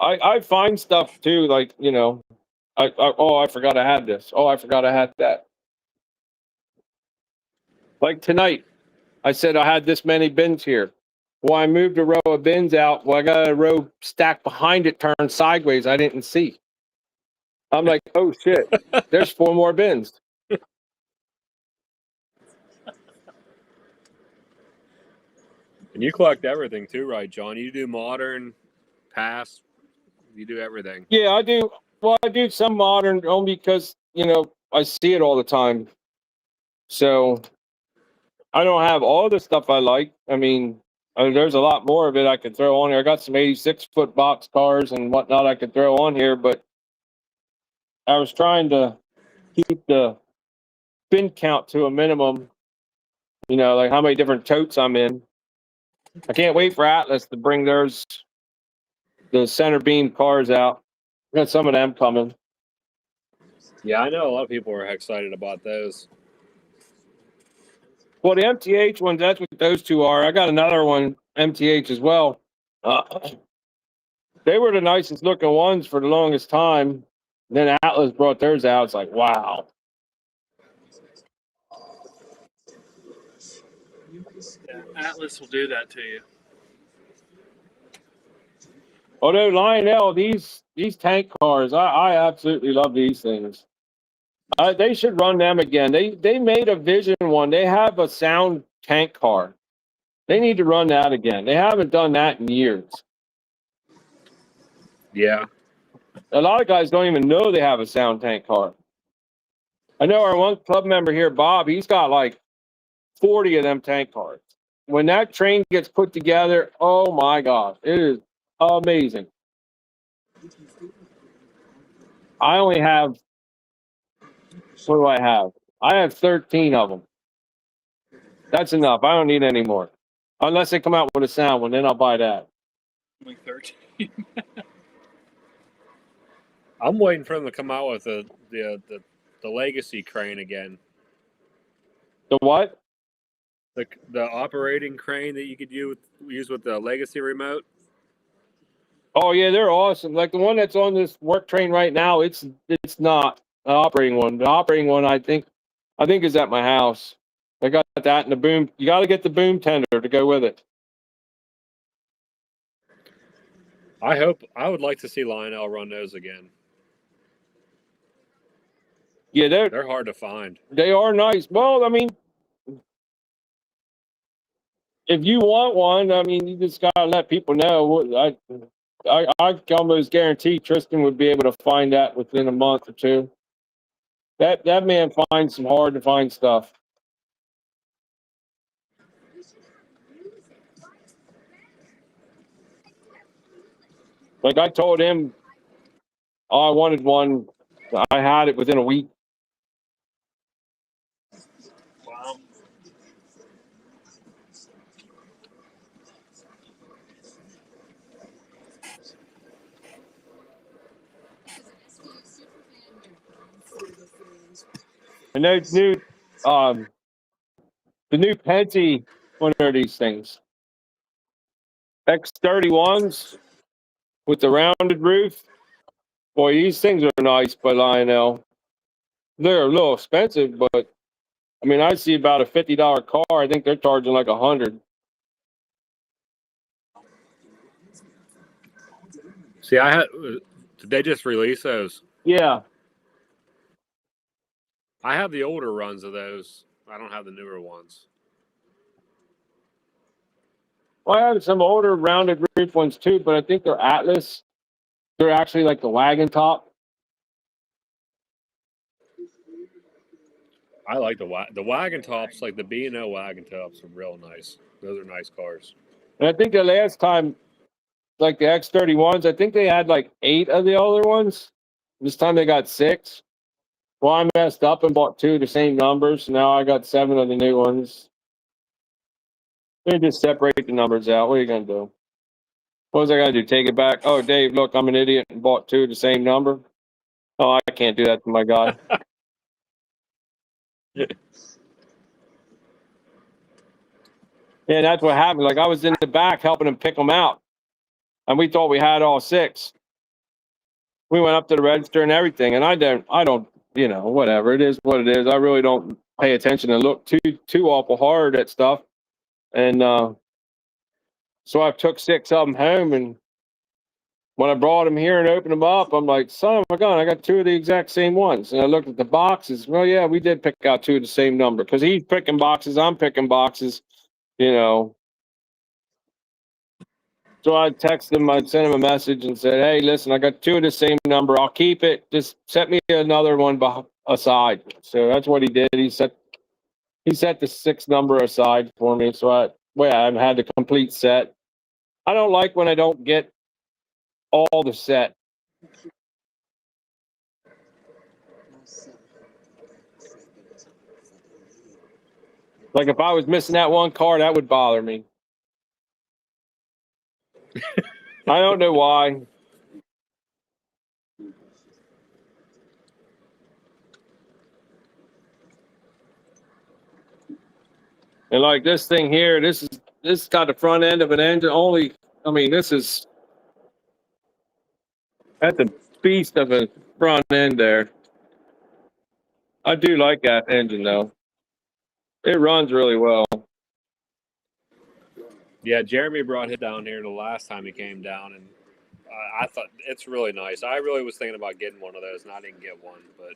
I find stuff too, like, you know, I forgot I had this. Oh, I forgot I had that. Like tonight, I said I had this many bins here. Well, I moved a row of bins out. Well, I got a row stacked behind it, turned sideways. I didn't see. I'm like, oh shit, there's 4 more bins. And you collect everything too, right, John? You do modern, past, you do everything. Yeah, I do. Well, I do some modern only because, you know, I see it all the time. So I don't have all the stuff I like. I mean, there's a lot more of it I could throw on here. I got some 86-foot box cars and whatnot I could throw on here, but I was trying to keep the bin count to a minimum. You know, like how many different totes I'm in. I can't wait for Atlas to bring the center beam cars out. Got some of them coming. Yeah, I know a lot of people are excited about those. Well, the MTH ones, that's what those two are. I got another one, MTH as well. They were the nicest looking ones for the longest time. Then Atlas brought theirs out. It's like, wow. Yeah, Atlas will do that to you. Although Lionel, these tank cars, I absolutely love these things. They should run them again. They made a Vision one. They have a sound tank car. They need to run that again. They haven't done that in years. Yeah. A lot of guys don't even know they have a sound tank car. I know our one club member here, Bob, he's got like 40 of them tank cars. When that train gets put together, oh my gosh, it is amazing. I only have, what do I have? I have 13 of them. That's enough. I don't need any more. Unless they come out with a sound one, then I'll buy that. Only 13. I'm waiting for them to come out with the legacy crane again. The what? The operating crane that you could use with the legacy remote. Oh yeah, they're awesome. Like the one that's on this work train right now, it's not an operating one. The operating one I think is at my house. I got that and the boom. You got to get the boom tender to go with it. I would like to see Lionel run those again. Yeah, they're hard to find. They are nice. Well, I mean, if you want one, I mean, you just gotta let people know. I almost guarantee Tristan would be able to find that within a month or two. That man finds some hard to find stuff. Like I told him, oh, I wanted one. I had it within a week. Wow. And those new, the new Penty, what are these things? X31s with the rounded roof. Boy, these things are nice by Lionel. They're a little expensive, but I mean, I see about a $50 car. I think they're charging like $100. See, I had. Did they just release those? Yeah. I have the older runs of those. I don't have the newer ones. Well, I have some older rounded roof ones too, but I think they're Atlas. They're actually like the wagon top. I like the wagon tops, like the B&O wagon tops, are real nice. Those are nice cars. And I think the last time, like the X31s, I think they had like 8 of the older ones. This time they got 6. Well, I messed up and bought 2 of the same numbers. Now I got 7 of the new ones. They just separate the numbers out. What are you going to do? What was I going to do? Take it back? Oh, Dave, look, I'm an idiot and bought 2 of the same number. Oh, I can't do that to my guy. Yeah, that's what happened. Like I was in the back helping him pick them out, and we thought we had all 6. We went up to the register and everything, and I don't, whatever. It is what it is. I really don't pay attention and look too awful hard at stuff. And so I took 6 of them home, and when I brought them here and opened them up, I'm like, son of a gun, I got 2 of the exact same ones. And I looked at the boxes. Well, yeah, we did pick out 2 of the same number because he's picking boxes, I'm picking boxes, you know. So I texted him, I'd sent him a message and said, hey, listen, I got 2 of the same number. I'll keep it. Just set me another one aside. So that's what he did. He set the 6th number aside for me. So I had the complete set. I don't like when I don't get all the set. Like if I was missing that one car, that would bother me. I don't know why. And like this thing here, this got the front end of an engine only. I mean, this is at the beast of a front end there. I do like that engine though. It runs really well. Yeah, Jeremy brought it down here the last time he came down, and I thought it's really nice. I really was thinking about getting one of those, and I didn't get one, but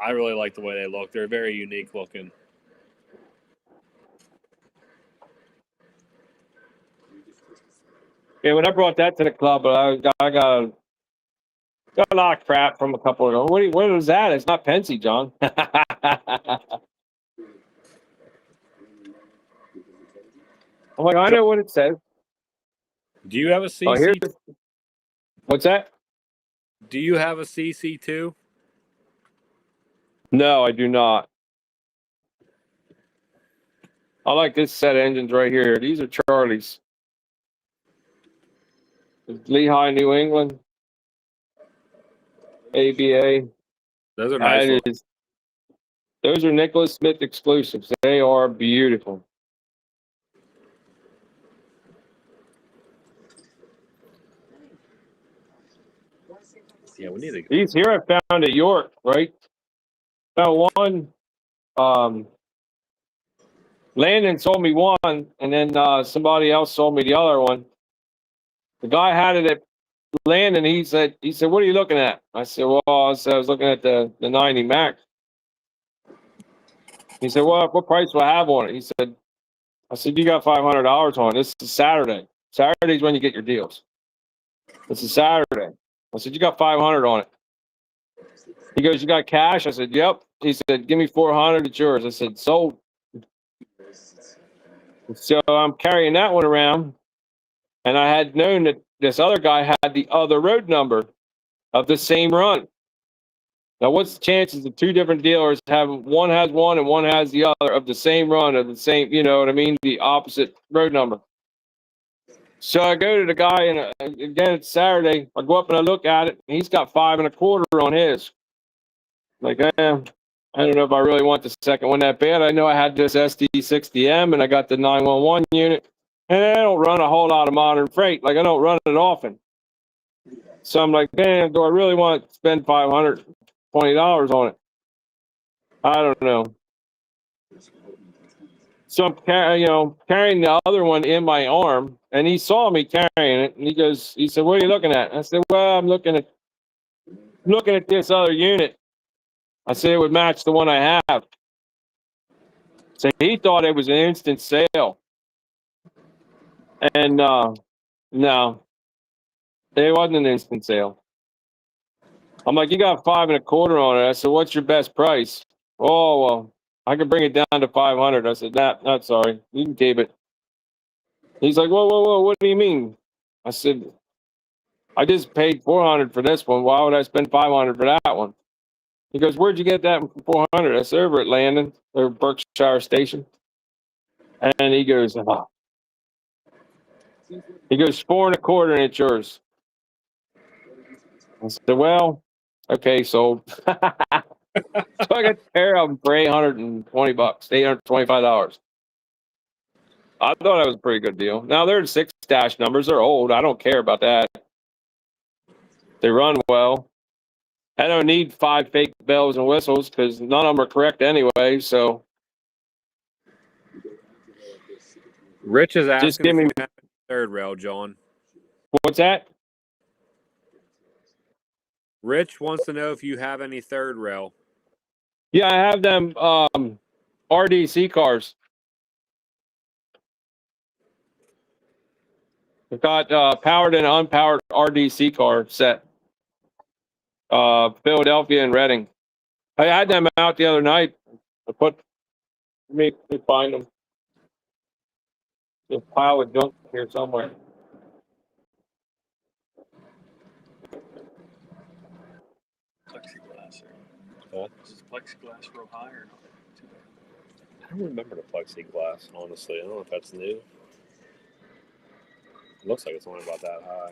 I really like the way they look. They're very unique looking. Yeah, when I brought that to the club, I got a lot of crap from a couple of them. What is that? It's not Pensy, John. I'm like, I know what it says. Do you have a CC? Oh, here's what's that? Do you have a CC2? No, I do not. I like this set of engines right here. These are Charlie's. Lehigh, New England. ABA. Those are nice. Those are Nicholas Smith exclusives. They are beautiful. Yeah, we need to. These here I found at York, right? Found one. Landon sold me one, and then somebody else sold me the other one. The guy had it at Landon. He said, "What are you looking at?" I said, "Well, I was looking at the 90 Max." He said, "Well, what price do I have on it?" I said, "You got $500 on it. This is Saturday. Saturday's when you get your deals. This is Saturday." I said, "You got 500 on it." He goes, "You got cash?" I said, "Yep." He said, "Give me 400. It's yours." I said, "Sold." So I'm carrying that one around, and I had known that this other guy had the other road number of the same run. Now, what's the chances of 2 different dealers having one has one and one has the other of the same run of the same, you know what I mean, the opposite road number? So I go to the guy, and again, it's Saturday. I go up and I look at it, and he's got 5 1/4 on his. Like, I don't know if I really want the second one that bad. I know I had this SD60M and I got the 911 unit, and I don't run a whole lot of modern freight. Like I don't run it often. So I'm like, damn, do I really want to spend $520 on it? I don't know. So I'm carrying the other one in my arm, and he saw me carrying it, and he said, "What are you looking at?" I said, "Well, I'm looking at this other unit." I said it would match the one I have. So he thought it was an instant sale, and no, it wasn't an instant sale. I'm like, "You got 5.25 on it." I said, "What's your best price?" "Oh, well, I can bring it down to 500. I said, "Not sorry. You can keep it." He's like, "Whoa, whoa, whoa! What do you mean?" I said, "I just paid 400 for this one. Why would I spend 500 for that one?" He goes, "Where'd you get that for 400? I said, "Over at Landon or Berkshire Station." And he goes, "Oh." He goes, 4.25, and it's yours. I said, "Well, okay, so." So I got a pair of them for $820, $825. I thought that was a pretty good deal. Now they're 6 dash numbers. They're old. I don't care about that. They run well. I don't need 5 fake bells and whistles because none of them are correct anyway. So Rich is just asking give if me, you have a third rail, John. what's that? Rich wants to know if you have any third rail. Yeah, I have them RDC cars. I've got powered and unpowered RDC car set. Philadelphia and Reading. I had them out the other night. Let me find them. There's a pile of junk here somewhere. Plexiglass. Huh? Is plexiglass real high or not? Too bad. I don't remember the plexiglass, honestly. I don't know if that's new. It looks like it's only about that high.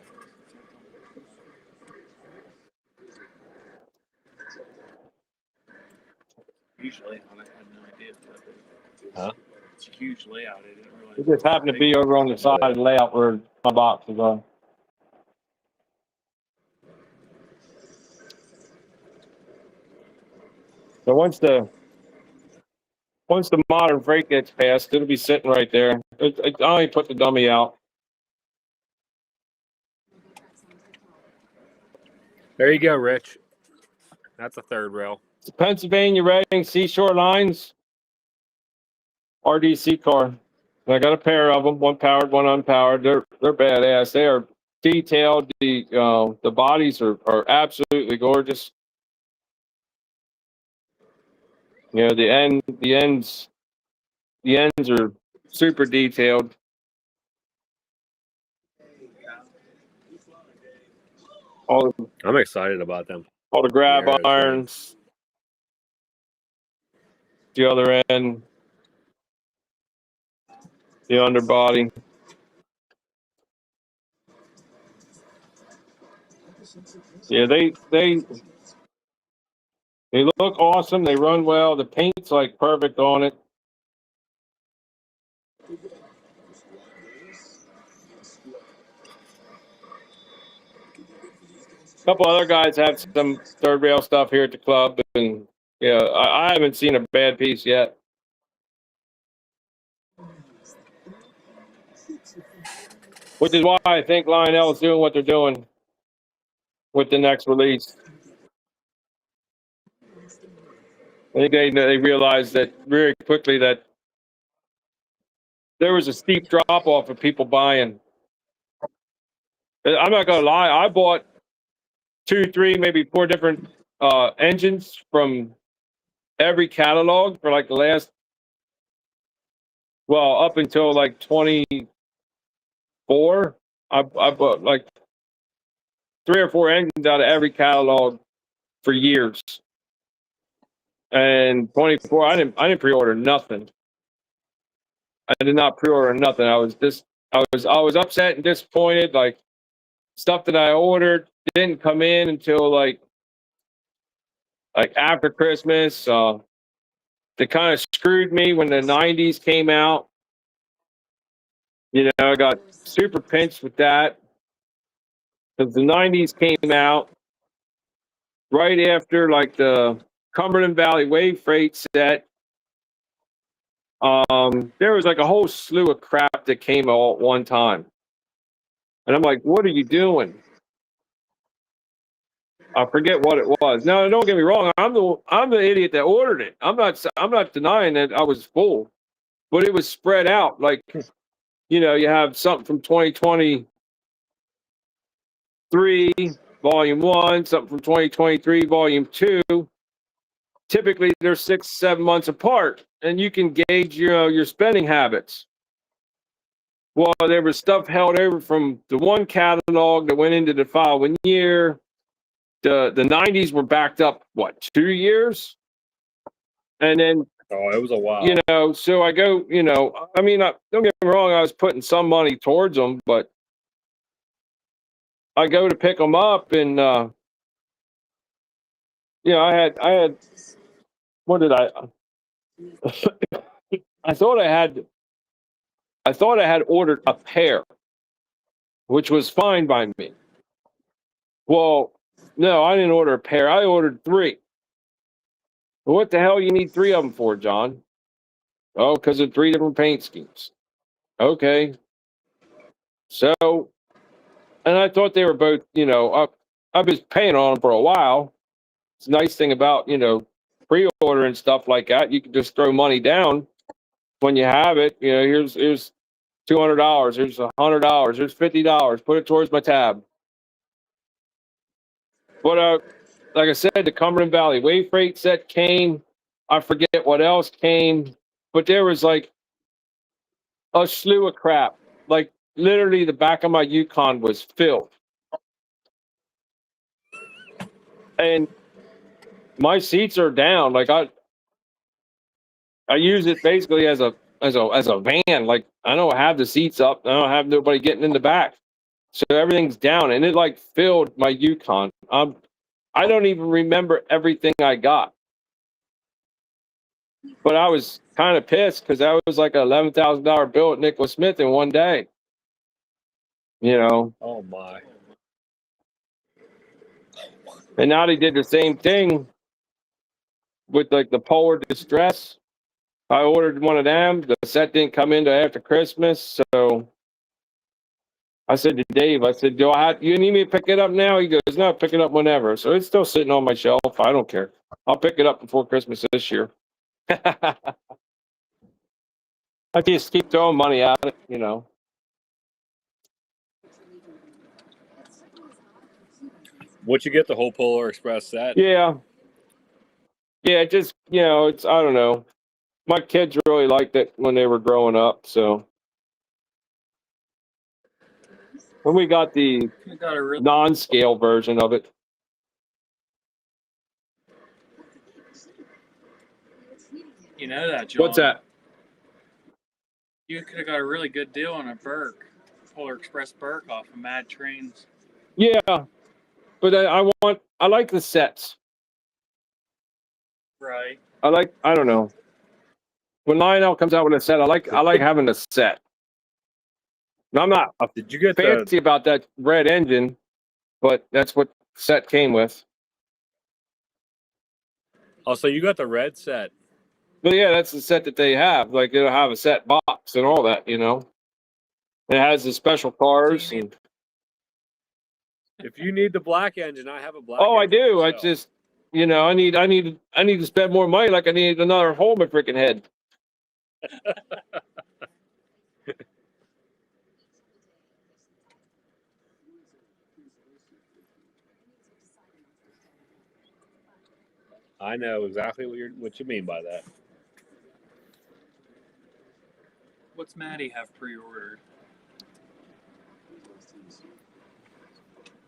Huge layout. I had no idea. Huh? It's a huge layout. I didn't realize. It just happened to be over on the side of the layout where my box is on. So once the modern freight gets passed, it'll be sitting right there. I only put the dummy out. There you go, Rich. That's a third rail. It's a Pennsylvania Reading Seashore Lines RDC car. And I got a pair of them, one powered, one unpowered. They're badass. They are detailed. The bodies are absolutely gorgeous. You know, the ends are super detailed. I'm excited about them. All the grab Yeah, it's irons. The other end. The underbody. Yeah, they look awesome. They run well. The paint's like perfect on it. A couple other guys have some third rail stuff here at the club, and yeah, I haven't seen a bad piece yet. Which is why I think Lionel is doing what they're doing with the next release. I think they realized that very quickly that there was a steep drop off of people buying. I'm not gonna lie, I bought 2, 3, maybe 4 different engines from every catalog for like the last, well, up until like 24. I bought like 3 or 4 engines out of every catalog for years. And 24, I didn't pre-order nothing. I did not pre-order nothing. I was upset and disappointed. Like stuff that I ordered didn't come in until like after Christmas. that kind of screwed me when the 90s came out. You know, I got super pinched with that because the 90s came out right after like the Cumberland Valley Wave Freight set. There was like a whole slew of crap that came all at one time. And I'm like, what are you doing? I forget what it was. Now, don't get me wrong. I'm the idiot that ordered it. I'm not denying that I was full, but it was spread out. Like, you know, you have something from 2023, volume 1, something from 2023, volume 2. Typically, they're 6-7 months apart, and you can gauge your spending habits. Well, there was stuff held over from the one catalog that went into the following year. The 90s were backed up, what, 2 years? And then, Oh, it was a while. you know, so I go, you know, I mean, don't get me wrong, I was putting some money towards them, but I go to pick them up and, you know, I had, what did I, I thought I had ordered a pair, which was fine by me. Well, no, I didn't order a pair. I ordered 3. What the hell you need 3 of them for, John? Oh, because of 3 different paint schemes. Okay. So, and I thought they were both, you know, I've been paying on them for a while. It's a nice thing about, you know, pre-order and stuff like that. You can just throw money down when you have it. You know, here's $200, here's $100, here's $50. Put it towards my tab. But like I said, the Cumberland Valley Wave Freight set came. I forget what else came, but there was like a slew of crap. Like literally, the back of my Yukon was filled, and my seats are down. Like I use it basically as a van. Like I don't have the seats up. I don't have nobody getting in the back, so everything's down, and it like filled my Yukon. I don't even remember everything I got. But I was kind of pissed because that was like an $11,000 bill at Nicholas Smith in one day. You know, Oh my. and now they did the same thing with like the Polar Distress. I ordered one of them. The set didn't come in until after Christmas, so I said to Dave, I said, you need me to pick it up now? He goes, no, pick it up whenever. So it's still sitting on my shelf. I don't care. I'll pick it up before Christmas this year. I just keep throwing money at it, you know. Would you get the whole Polar Express set? Yeah. Yeah, just, you know, it's, I don't know. My kids really liked it when they were growing up, so. When we got the Got a really non-scale version of it. You know that, John. What's that? You could have got a really good deal on a Burke, Polar Express Burke off of Mad Trains. Yeah, but I like the sets. Right. I don't know. When Lionel comes out with a set, I like having a set. Now, I'm not Did you get fancy about that red engine, but that's what set came with. Oh, so you got the red set. But yeah, that's the set that they have. Like it'll have a set box and all that, you know. It has the special cars. And... If you need the black engine, I have a black. Oh, I engine do. I myself. just, you know, I need to spend more money. Like I need another hole in my freaking head. I know exactly what you mean by that. What's Maddie have pre-ordered?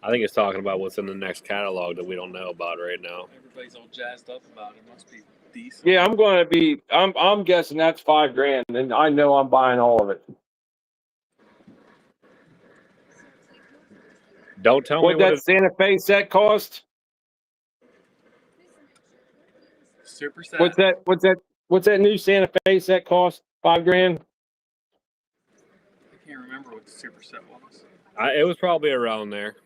I think it's talking about what's in the next catalog that we don't know about right now. Everybody's all jazzed up about it. Must be decent. Yeah, I'm guessing that's $5,000, and I know I'm buying all of it. Don't tell me What that Santa Fe set cost? Super set. What's that what's that new Santa Fe set cost? $5,000. I can't remember what the superset was. It was probably around there.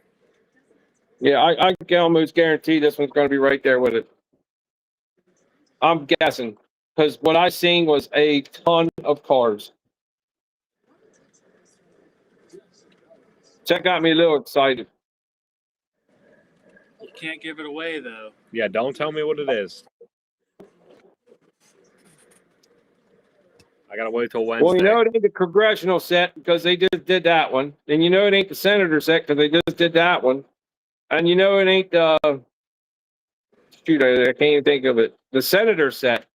Yeah, I can almost guarantee this one's going to be right there with it. I'm guessing because what I seen was a ton of cars. That got me a little excited. You can't give it away though. Yeah, don't tell me what it is. I gotta wait till Wednesday. Well, you know it ain't the congressional set because they just did that one, and you know it ain't the senator set because they just did that one, and you know it ain't the shoot, I can't even think of it. The senator set,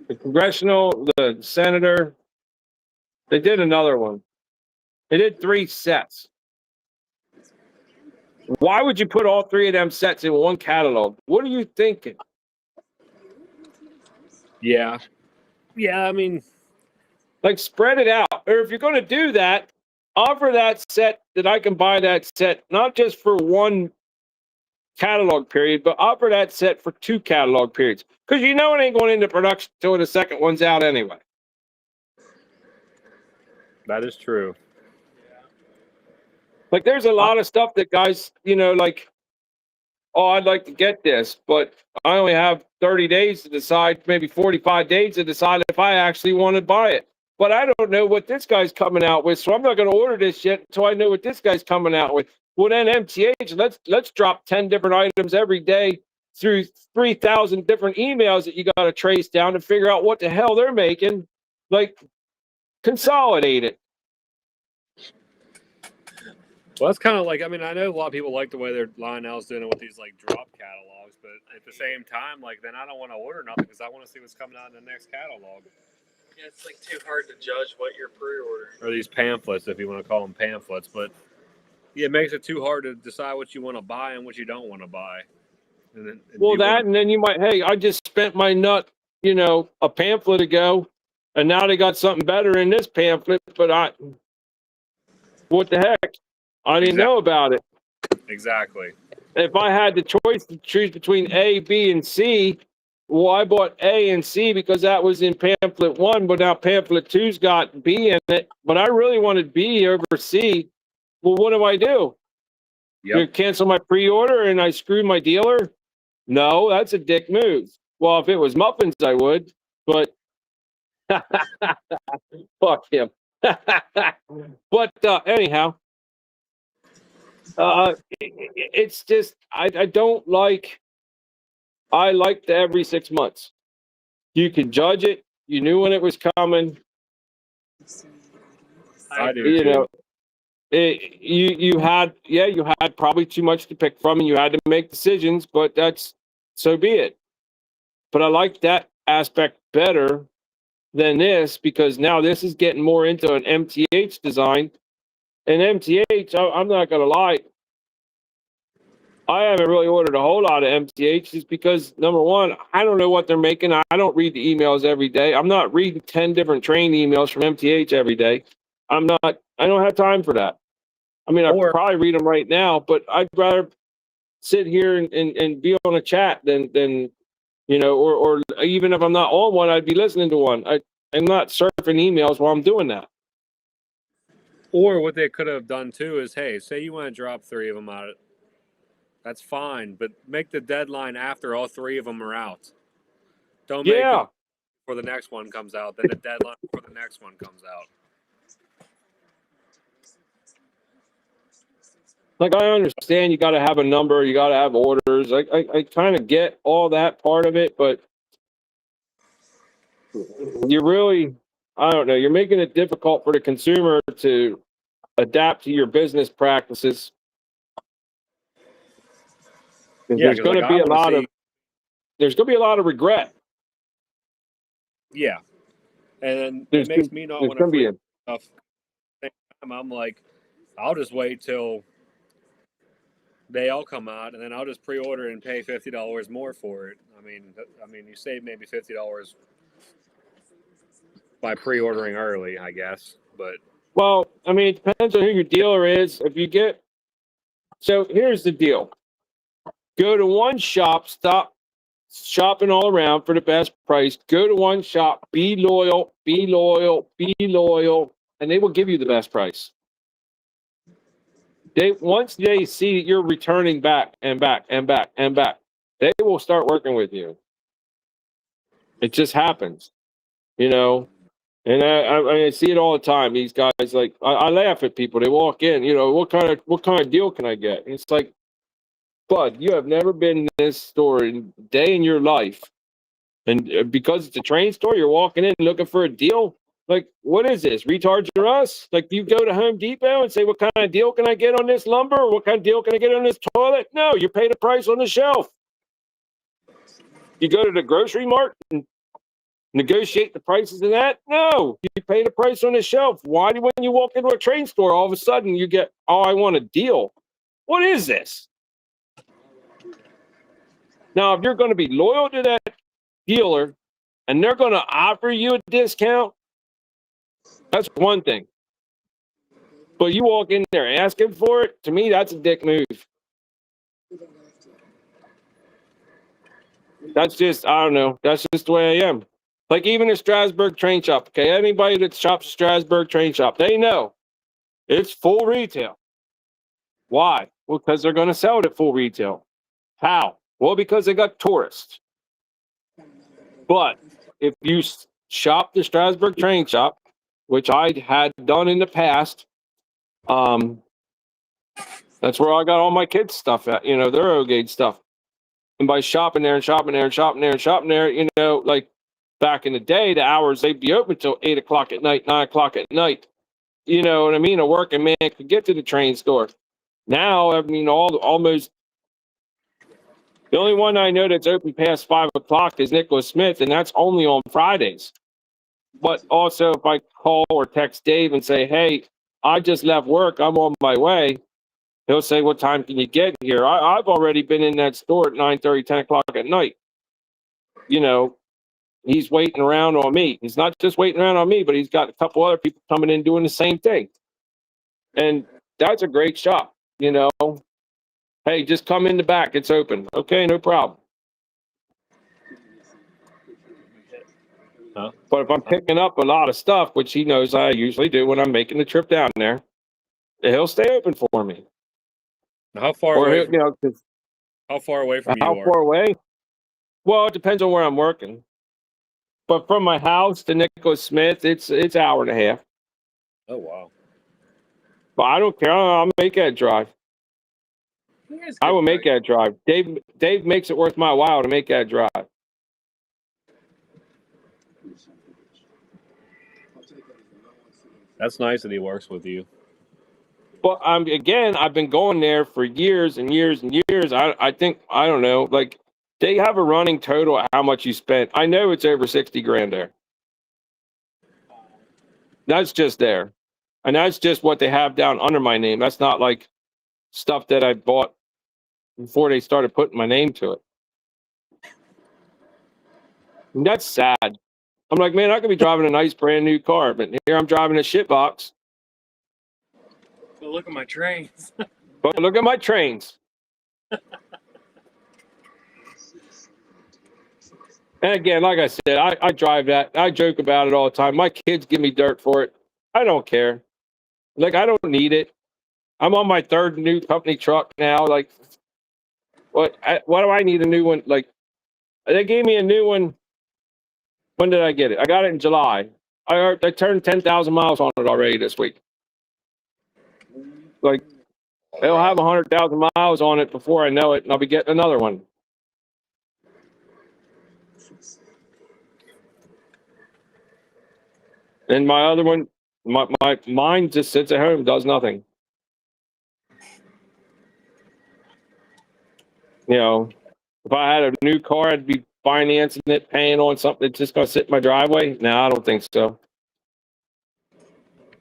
the congressional, the senator. They did another one. They did 3 sets. Why would you put all 3 of them sets in one catalog? What are you thinking? Yeah. Yeah, I mean, Like, spread it out. Or if you're going to do that, offer that set that I can buy that set, not just for one catalog period, but offer that set for 2 catalog periods. Because you know it ain't going into production until the second one's out anyway. that is true. Like, there's a lot of stuff that guys, you know, like, oh, I'd like to get this, but I only have 30 days to decide, maybe 45 days to decide if I actually want to buy it. But I don't know what this guy's coming out with, so I'm not going to order this yet until I know what this guy's coming out with. Well, then MTH, let's drop 10 different items every day through 3,000 different emails that you got to trace down to figure out what the hell they're making. Like, consolidate it. Well, that's kind of like, I mean, I know a lot of people like the way Lionel's doing it with these like drop catalogs, but at the same time, like, then I don't want to order nothing because I want to see what's coming out in the next catalog. Yeah, it's like too hard to judge what you're pre-ordering. Or these pamphlets, if you want to call them pamphlets, but yeah, it makes it too hard to decide what you want to buy and what you don't want to buy. And then You might, hey, I just spent my nut, you know, a pamphlet ago, and now they got something better in this pamphlet, but what the heck? I didn't know about it. Exactly. If I had the choice to choose between A, B, and C, well, I bought A and C because that was in pamphlet 1, but now pamphlet 2's got B in it, but I really wanted B over C. Well, what do? You cancel my pre-order and I screwed my dealer? No, that's a dick move. Well, if it was muffins, I would, but fuck him. But anyhow, it's just I don't like. I like the every 6 months. You can judge it. You knew when it was coming. I do You too. know, you had probably too much to pick from, and you had to make decisions. But that's so be it. But I like that aspect better than this because now this is getting more into an MTH design. And MTH, I'm not going to lie, I haven't really ordered a whole lot of MTH just because, number one, I don't know what they're making. I don't read the emails every day. I'm not reading 10 different train emails from MTH every day. I don't have time for that. I mean, I probably read them right now, but I'd rather sit here and be on a chat than you know, or even if I'm not on one, I'd be listening to one. I'm not surfing emails while I'm doing that. Or what they could have done too is, hey, say you want to drop 3 of them out. That's fine, but make the deadline after all 3 of them are out. Don't make it before the next one comes out, then the deadline before the next one comes out. Like, I understand you got to have a number, you got to have orders. I kind of get all that part of it, but you're really, I don't know, you're making it difficult for the consumer to adapt to your business practices. There's going to be a lot of regret. Yeah, and it makes me not want to free stuff. I'm like, I'll just wait till they all come out, and then I'll just pre-order and pay $50 more for it. I mean, you save maybe $50 by pre-ordering early, I guess. But well, I mean, it depends on who your dealer is. So here's the deal: go to one shop, shopping all around for the best price. Go to one shop, be loyal, be loyal, be loyal, and they will give you the best price. Once they see that you're returning back and back and back and back, they will start working with you. It just happens, you know. And I see it all the time. These guys, like, I laugh at people. They walk in, you know, what kind of deal can I get? And it's like, bud, you have never been in this store in a day in your life, and because it's a train store, you're walking in looking for a deal. Like, what is this? Retards are us? Like, do you go to Home Depot and say, what kind of deal can I get on this lumber? Or what kind of deal can I get on this toilet? No, you pay the price on the shelf. You go to the grocery mart and negotiate the prices of that? No, you pay the price on the shelf. Why do when you walk into a train store, all of a sudden you get, oh, I want a deal? What is this? Now, if you're going to be loyal to that dealer and they're going to offer you a discount, that's one thing. But you walk in there asking for it, to me, that's a dick move. That's just, I don't know. That's just the way I am. Like even a Strasburg train shop, okay? Anybody that shops Strasburg train shop, they know it's full retail. Why? Well, because they're going to sell it at full retail. How? Well, because they got tourists. But if you shop the Strasburg train shop, which I had done in the past, that's where I got all my kids' stuff at, you know, their O-Gate stuff. And by shopping there and shopping there and shopping there and shopping there, you know, like back in the day, the hours they'd be open till 8 o'clock at night, 9 o'clock at night. You know what I mean? A working man could get to the train store. Now, I mean, almost the only one I know that's open past 5 o'clock is Nicholas Smith, and that's only on Fridays. But also, if I call or text Dave and say, hey, I just left work, I'm on my way, he'll say, what time can you get here? I've already been in that store at 9:30, 10 o'clock at night. You know, he's waiting around on me. He's not just waiting around on me, but he's got a couple other people coming in doing the same thing. And that's a great shop, you know. Hey, just come in the back. It's open. Okay, no problem. Huh? But if I'm picking up a lot of stuff, which he knows I usually do when I'm making the trip down there, he'll stay open for me. How far Or away? he'll, you know, 'cause How far away from how you are? far away? Well, it depends on where I'm working. But from my house to Nicholas Smith, it's hour and a half. Oh wow. But I don't care. I'll make that drive. I will make that drive. Dave makes it worth my while to make that drive. That's nice that he works with you. But I've been going there for years and years and years. I think, I don't know, like they have a running total of how much you spent. I know it's over 60 grand there. That's just there. And that's just what they have down under my name. That's not like stuff that I bought before they started putting my name to it. And that's sad. I'm like, man, I could be driving a nice brand new car, but here I'm driving a shit box. But look at my trains. But look at my trains. And again, like I said, I drive that. I joke about it all the time. My kids give me dirt for it. I don't care. Like, I don't need it. I'm on my third new company truck now. Like, what do I need a new one? Like, they gave me a new one. When did I get it? I got it in July. I turned 10,000 miles on it already this week. Like, it'll have 100,000 miles on it before I know it, and I'll be getting another one. And my other one, mine just sits at home, does nothing. You know, if I had a new car, I'd be financing it, paying on something that's just going to sit in my driveway. No, I don't think so.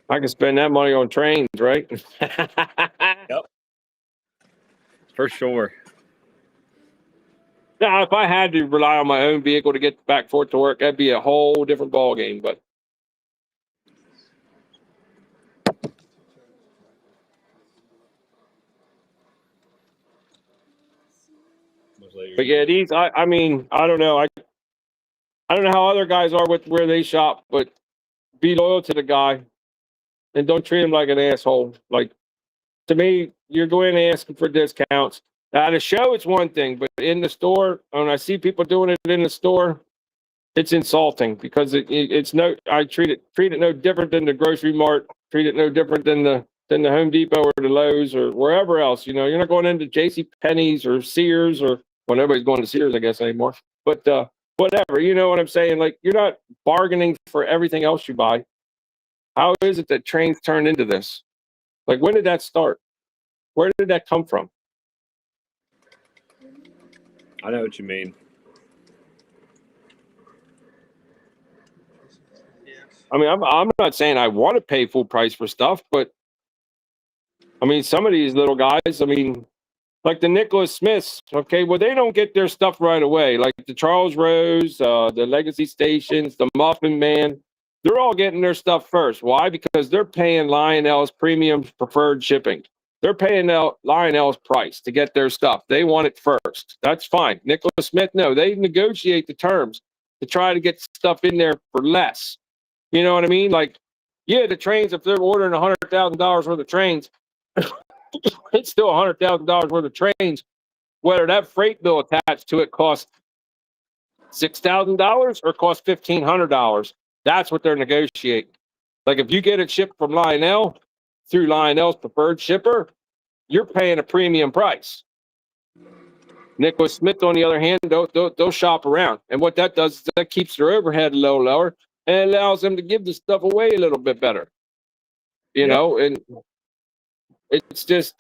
I can spend that money on trains, right? Yep. For sure. Now, if I had to rely on my own vehicle to get back forth to work, that'd be a whole different ballgame. But Much later But you yeah, go. these I mean, I don't know. I don't know how other guys are with where they shop, but be loyal to the guy and don't treat him like an asshole. Like, to me, you're going and asking for discounts. At a show, it's one thing, but in the store, when I see people doing it in the store, it's insulting because it's no. I treat it no different than the grocery mart. Treat it no different than the Home Depot or the Lowe's or wherever else. You know, you're not going into J.C. Penney's or Sears or well, nobody's going to Sears, I guess, anymore. But whatever, you know what I'm saying? Like, you're not bargaining for everything else you buy. How is it that trains turned into this? Like, when did that start? Where did that come from? I know what you mean. Yeah. I mean, I'm not saying I want to pay full price for stuff, but I mean, some of these little guys, I mean, like the Nicholas Smiths, okay, well, they don't get their stuff right away. Like the Charles Rose, the Legacy Stations, the Muffin Man, they're all getting their stuff first. Why? Because they're paying Lionel's premium preferred shipping. They're paying Lionel's price to get their stuff. They want it first. That's fine. Nicholas Smith, no, they negotiate the terms to try to get stuff in there for less. You know what I mean? Like, yeah, the trains, if they're ordering $100,000 worth of trains, it's still $100,000 worth of trains. Whether that freight bill attached to it costs $6,000 or costs $1,500, that's what they're negotiating. Like, if you get it shipped from Lionel through Lionel's preferred shipper, you're paying a premium price. Nicholas Smith, on the other hand, they'll shop around. And what that does is that keeps their overhead a little lower and allows them to give the stuff away a little bit better. You know, and it's just,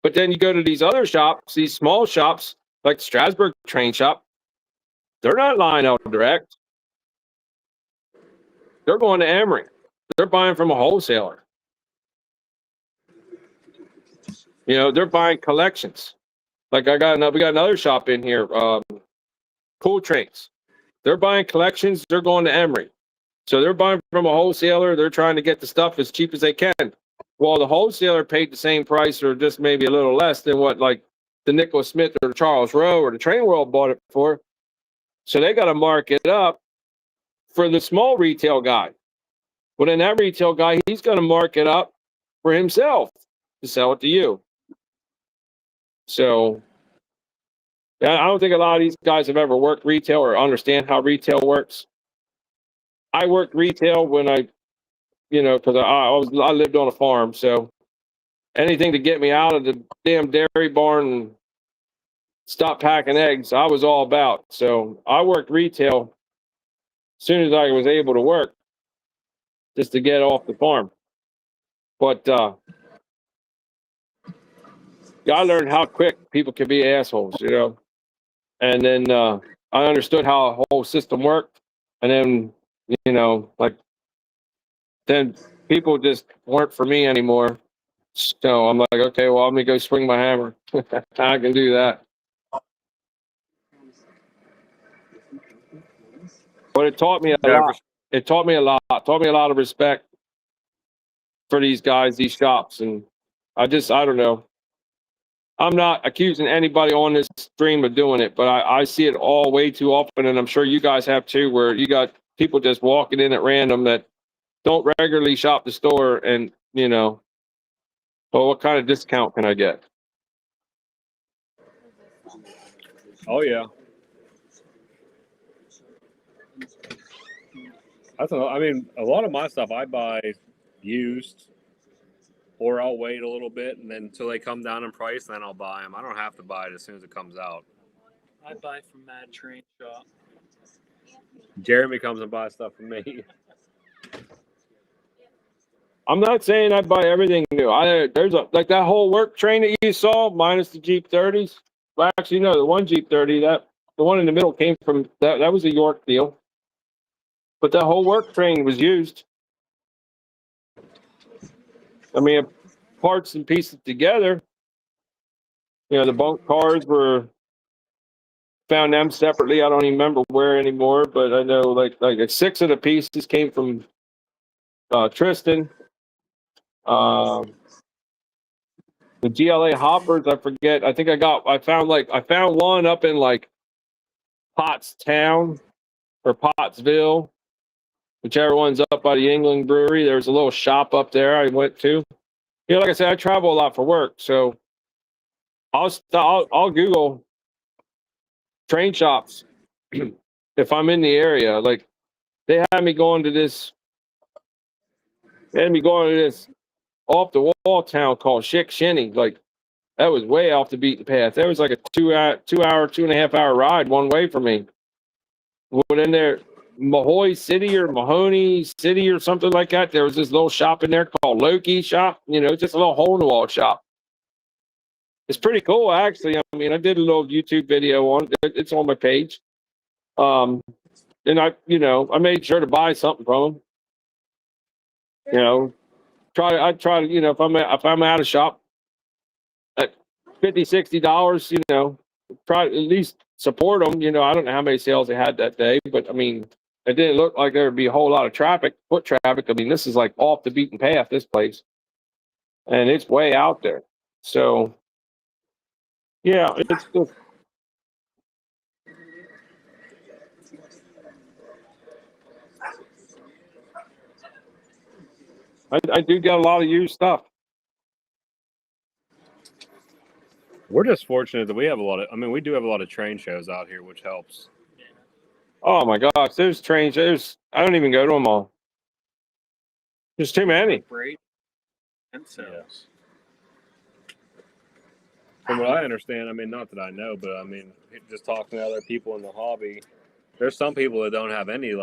but then you go to these other shops, these small shops, like the Strasburg train shop, they're not Lionel direct. They're going to Emery. They're buying from a wholesaler. You know, they're buying collections. Like we got another shop in here, Cool Trains. They're buying collections. They're going to Emery. So they're buying from a wholesaler. They're trying to get the stuff as cheap as they can. Well, the wholesaler paid the same price or just maybe a little less than what like the Nicholas Smith or the Charles Rowe or the Train World bought it for. So they got to mark it up for the small retail guy. Well, then that retail guy, he's going to mark it up for himself to sell it to you. So I don't think a lot of these guys have ever worked retail or understand how retail works. I worked retail when because I lived on a farm, so anything to get me out of the damn dairy barn and stop packing eggs, I was all about. So I worked retail as soon as I was able to work, just to get off the farm. But I learned how quick people can be assholes, And then I understood how a whole system worked, and then like then people just weren't for me anymore. So I'm like, okay, well, let me go swing my hammer. I can do that. But it taught me a Yeah, lot. It taught me a lot. It taught me a lot of respect for these guys, these shops, and I don't know. I'm not accusing anybody on this stream of doing it, but I see it all way too often, and I'm sure you guys have too, where you got people just walking in at random that don't regularly shop the store, and well, what kind of discount can I get? Oh yeah. I mean, a lot of my stuff I buy used, or I'll wait a little bit and then until they come down in price, then I'll buy them. I don't have to buy it as soon as it comes out. I buy from Mad Train Shop. Jeremy comes and buys stuff from me. I'm not saying I buy everything new. There's like that whole work train that you saw, minus the Jeep 30s. Well, actually, no, the one Jeep 30, the one in the middle came from that was a York deal. But that whole work train was used. I mean, parts and pieces together. The bunk cars were found them separately. I don't even remember where anymore, but I know like 6 of the pieces came from Tristan. The GLA hoppers, I forget. I think I found one up in like Pottstown or Pottsville, whichever one's up by the England Brewery. There's a little shop up there I went to. You know, like I said, I travel a lot for work, so I'll Google train shops if I'm in the area. Like they had me going to this, off the wall town called Shick Shinny. Like that was way off the beaten path. There was like a 2.5 hour ride one way for me. Went in there, Mahoney City or something like that. There was this little shop in there called Loki Shop. You know, just a little hole in the wall shop. It's pretty cool, actually. I mean, I did a little YouTube video on it. It's on my page. And I made sure to buy something from them. You know, I try to, if I'm out of shop at $50-$60, try to at least support them. I don't know how many sales they had that day, but I mean, it didn't look like there would be a whole lot of foot traffic. I mean, this is like off the beaten path, this place, and it's way out there. So, yeah, it's just, I do get a lot of used stuff. We're just fortunate that we have we do have a lot of train shows out here, which helps. Oh my gosh, there's trains. I don't even go to them all. There's too many. Great. And sales. From what I understand, not that I know, but just talking to other people in the hobby, there's some people that don't have any,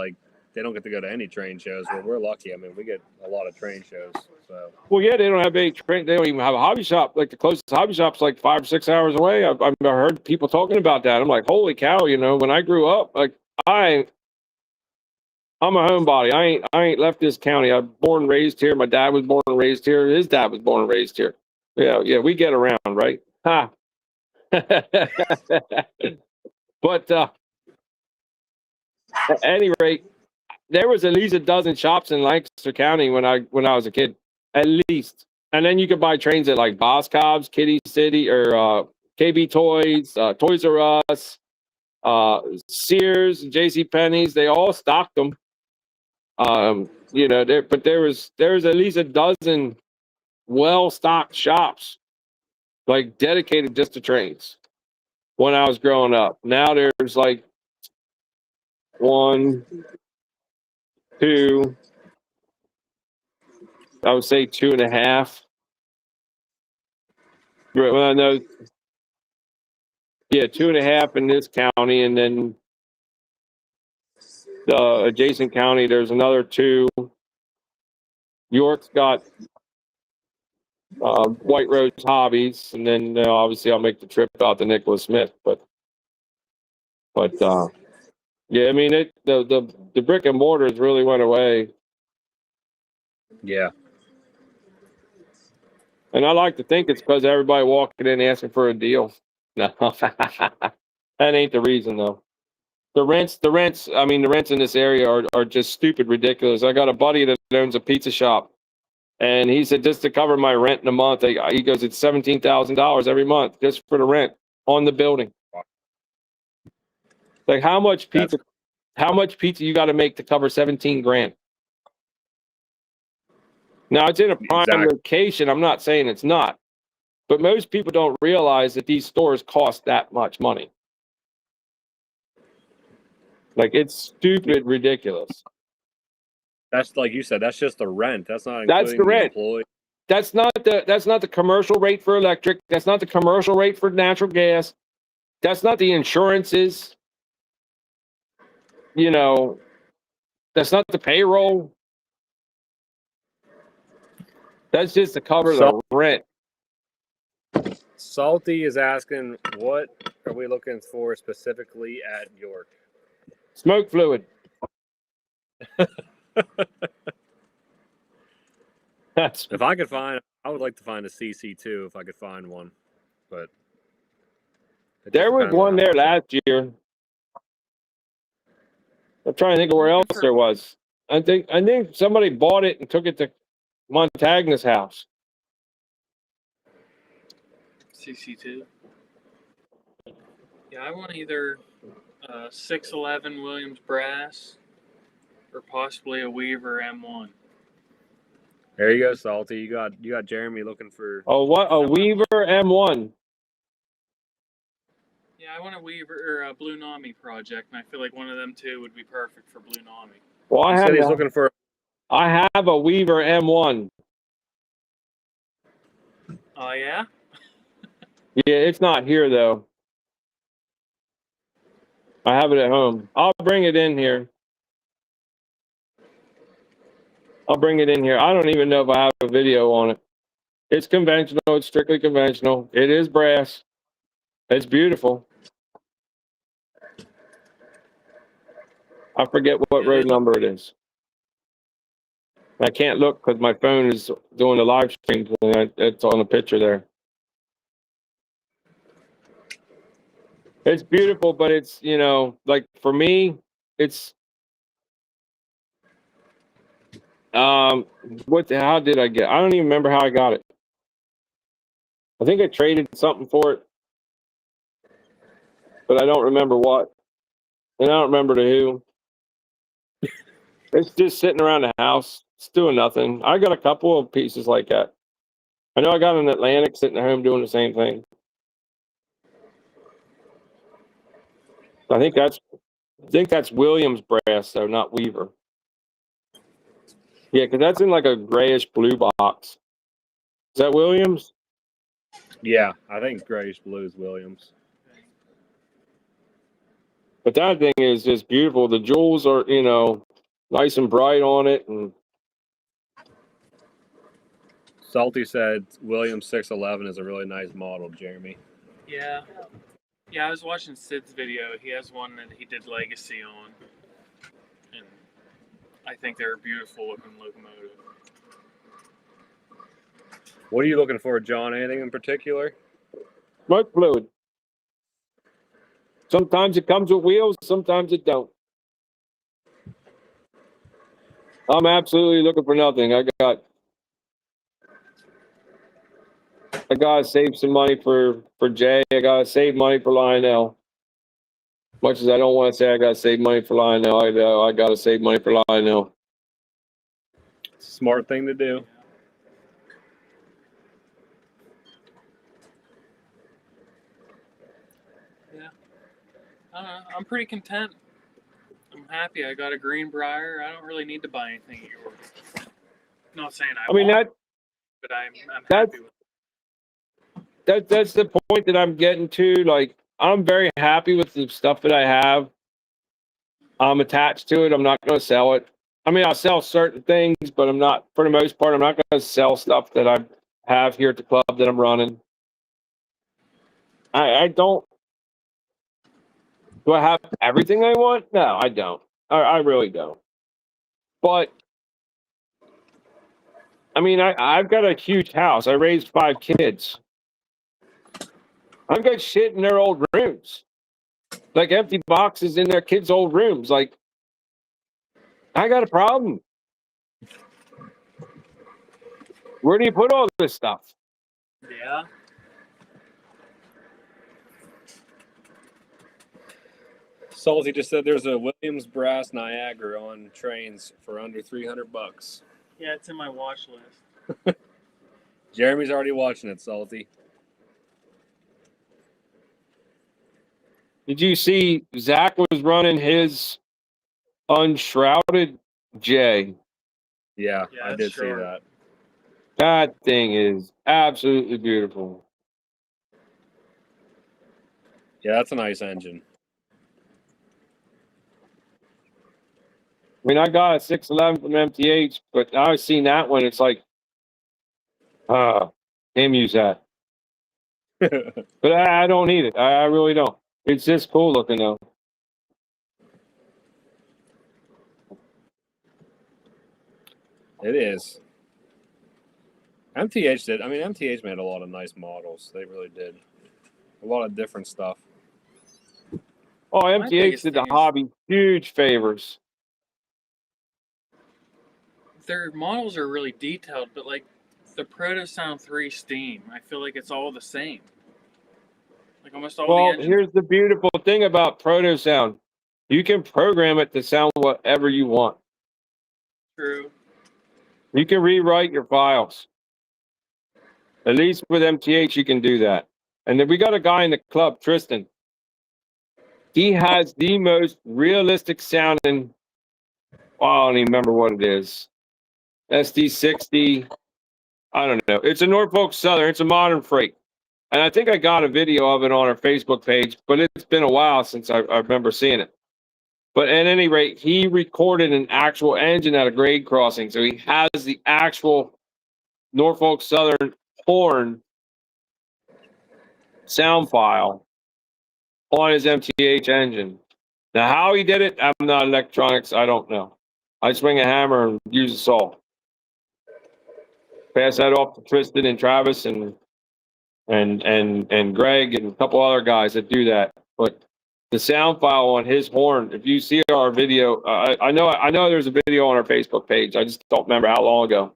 they don't get to go to any train shows. Well, we're lucky. We get a lot of train shows. So. Well, yeah, they don't have any train. They don't even have a hobby shop. Like the closest hobby shop's like 5 or 6 hours away. I've heard people talking about that. I'm like, holy cow! When I grew up, like I'm a homebody. I ain't left this county. I'm born and raised here. My dad was born and raised here. His dad was born and raised here. Yeah, we get around, right? Ha. But at any rate, there was at least a dozen shops in Lancaster County when I was a kid, at least. And then you could buy trains at like Boscov's, Kitty City, or KB Toys, Toys R Us, Sears, J.C. Penney's. They all stocked them. There was at least a dozen well-stocked shops, like dedicated just to trains when I was growing up. Now there's like 1, 2, I would say 2.5. Well, I know, yeah, 2.5 in this county, and then the adjacent county, there's another 2. York's got White Rose Hobbies, and then obviously I'll make the trip out to Nicholas Smith. But yeah, the brick and mortars really went away. Yeah. And I like to think it's because everybody walking in asking for a deal. No, that ain't the reason though. The rents in this area are just stupid ridiculous. I got a buddy that owns a pizza shop, and he said just to cover my rent in a month, he goes, it's $17,000 every month just for the rent on the building. Like how much pizza you got to make to cover 17 grand? Now it's in a prime location. I'm not saying it's not, but most people don't realize that these stores cost that much money. Like it's stupid ridiculous. That's like you said. That's just the rent. That's not That's the rent. Employee. That's not the commercial rate for electric. That's not the commercial rate for natural gas. That's not the insurances. That's not the payroll. That's just to cover the rent. Salty is asking, what are we looking for specifically at York? Smoke fluid. If I could find, I would like to find a CC2 if I could find one, but there was one there last year. I'm trying to think of where else there was. I think somebody bought it and took it to Montagna's house. CC2. Yeah, I want either 611 Williams brass or possibly a Weaver M1. There you go, Salty. You got Jeremy looking for. Oh, what a Weaver M1. Yeah, I want a Weaver or a Blue Nami project, and I feel like one of them two would be perfect for Blue Nami. Well, He said he's looking for. I have a Weaver M1. Oh yeah? Yeah, it's not here though. I have it at home. I'll bring it in here. I don't even know if I have a video on it. It's conventional. It's strictly conventional. It is brass. It's beautiful. I forget what road number it is. I can't look because my phone is doing the live stream. It's on the picture there. It's beautiful, but it's, like for me, it's, how did I get? I don't even remember how I got it. I think I traded something for it, but I don't remember what. And I don't remember to who. It's just sitting around the house. It's doing nothing. I got a couple of pieces like that. I know I got an Atlantic sitting at home doing the same thing. I think that's Williams brass, though, not Weaver. Yeah, because that's in like a grayish blue box. Is that Williams? Yeah, I think grayish blue is Williams. But that thing is just beautiful. The jewels are, nice and bright on it. And Salty said Williams 611 is a really nice model, Jeremy. Yeah. Yeah, I was watching Sid's video. He has one that he did Legacy on. And I think they're a beautiful looking locomotive. What are you looking for, John? Anything in particular? smoke fluid. Sometimes it comes with wheels, sometimes it don't. I'm absolutely looking for nothing. I gotta save some money for Jay. I gotta save money for Lionel. Much as I don't want to say I gotta save money for Lionel, I gotta save money for Lionel. Smart thing to do. Yeah. I don't know. I'm pretty content. I'm happy. I got a Greenbrier. I don't really need to buy anything at yours. Not saying I mean, want, but I'm happy with it. That's the point that I'm getting to. Like, I'm very happy with the stuff that I have. I'm attached to it. I'm not going to sell it. I mean, I'll sell certain things, but I'm not, for the most part, I'm not going to sell stuff that I have here at the club that I'm running. I don't. Do I have everything I want? No, I don't. I really don't. But, I mean, I've got a huge house. I raised 5 kids. I've got shit in their old rooms. Like empty boxes in their kids' old rooms. Like, I got a problem. Where do you put all this stuff? Yeah. Salty just said there's a Williams brass Niagara on trains for under $300. Yeah, it's in my watch list. Jeremy's already watching it, Salty. Did you see Zach was running his unshrouded J? Yeah, Yeah, I that's did see sharp. that. That thing is absolutely beautiful. Yeah, that's a nice engine. I mean, I got a 611 from MTH, but I've seen that one. It's like, can't use that. But I don't need it. I really don't. It's just cool looking though. It is. MTH did. I mean, MTH made a lot of nice models. They really did. A lot of different stuff. Oh, My MTH biggest did the thing is- hobby huge favors. Their models are really detailed, but like the Proto Sound 3 Steam, I feel like it's all the same. Like almost all Well, the engines. here's the beautiful thing about Proto Sound. You can program it to sound whatever you want. True. You can rewrite your files. At least with MTH, you can do that. And then we got a guy in the club, Tristan. He has the most realistic sounding. Oh, I don't even remember what it is. SD60. I don't know. It's a Norfolk Southern. It's a modern freight. And I think I got a video of it on our Facebook page, but it's been a while since I remember seeing it. But at any rate, he recorded an actual engine at a grade crossing. So he has the actual Norfolk Southern horn sound file on his MTH engine. Now, how he did it, I'm not electronics. I don't know. I swing a hammer and use a saw. Pass that off to Tristan and Travis and Greg and a couple other guys that do that. But the sound file on his horn, if you see our video, I know there's a video on our Facebook page. I just don't remember how long ago.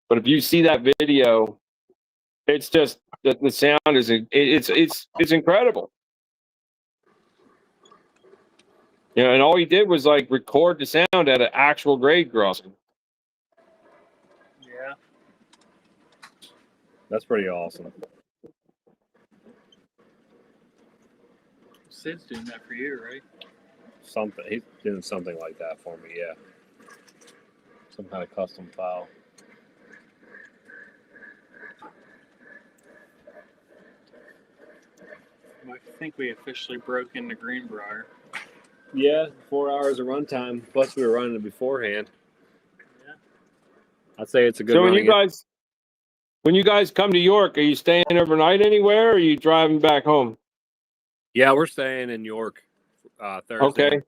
But if you see that video, it's just the sound is it's incredible. You know, and all he did was like record the sound at an actual grade crossing. Yeah. That's pretty awesome. Sid's doing that for you, right? Something he's doing something like that for me, yeah. Some kind of custom file. I think we officially broke into Greenbrier. Yeah, 4 hours of runtime. Plus we were running it beforehand. Yeah. I'd say it's a good So running. when you guys come to York, are you staying overnight anywhere or are you driving back home? Yeah, we're staying in York Thursday. Okay.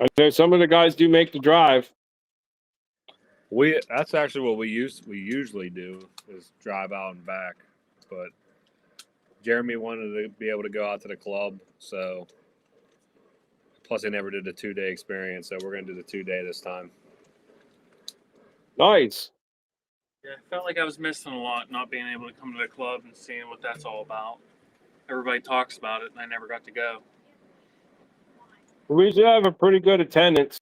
I know some of the guys do make the drive. That's actually what we usually do is drive out and back. But Jeremy wanted to be able to go out to the club, so plus he never did a 2-day experience, so we're gonna do the 2-day this time. Nice. Yeah, I felt like I was missing a lot not being able to come to the club and seeing what that's all about. Everybody talks about it, and I never got to go. We should have a pretty good attendance.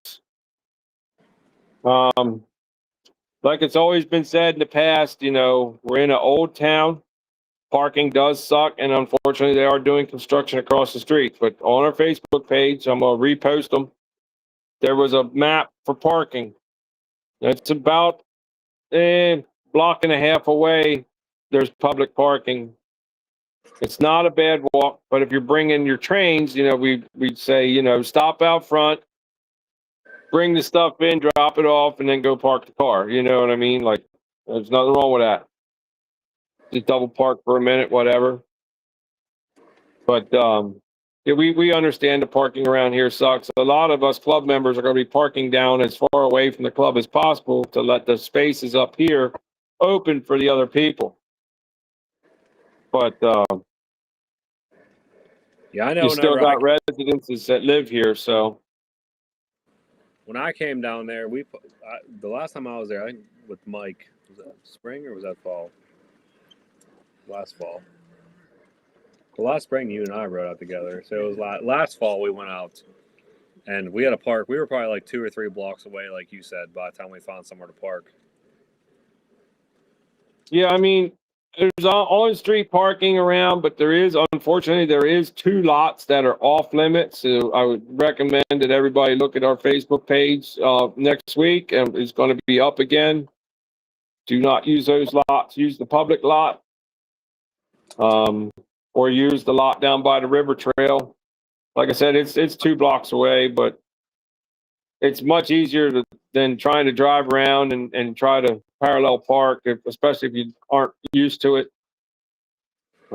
Like it's always been said in the past, you know, we're in an old town. Parking does suck, and unfortunately, they are doing construction across the street. But on our Facebook page, I'm gonna repost them. There was a map for parking. It's about a block and a half away. There's public parking. It's not a bad walk, but if you're bringing your trains, you know, we'd say, you know, stop out front, bring the stuff in, drop it off, and then go park the car. You know what I mean? Like, there's nothing wrong with that. Just double park for a minute, whatever. But yeah, we understand the parking around here sucks. A lot of us club members are going to be parking down as far away from the club as possible to let the spaces up here open for the other people. But Yeah, I know. you still got residences that live here, so. When I came down there, the last time I was there, I think with Mike, was that spring or was that fall? Last fall. Well, last spring, you and I rode out together. So it was last fall we went out, and we had a park. We were probably like 2 or 3 blocks away, like you said, by the time we found somewhere to park. Yeah, I mean, there's on-street parking around, but unfortunately, there is 2 lots that are off limits. So I would recommend that everybody look at our Facebook page next week, and it's going to be up again. Do not use those lots. Use the public lot, or use the lot down by the river trail. Like I said, it's 2 blocks away, but it's much easier than trying to drive around and try to parallel park, especially if you aren't used to it.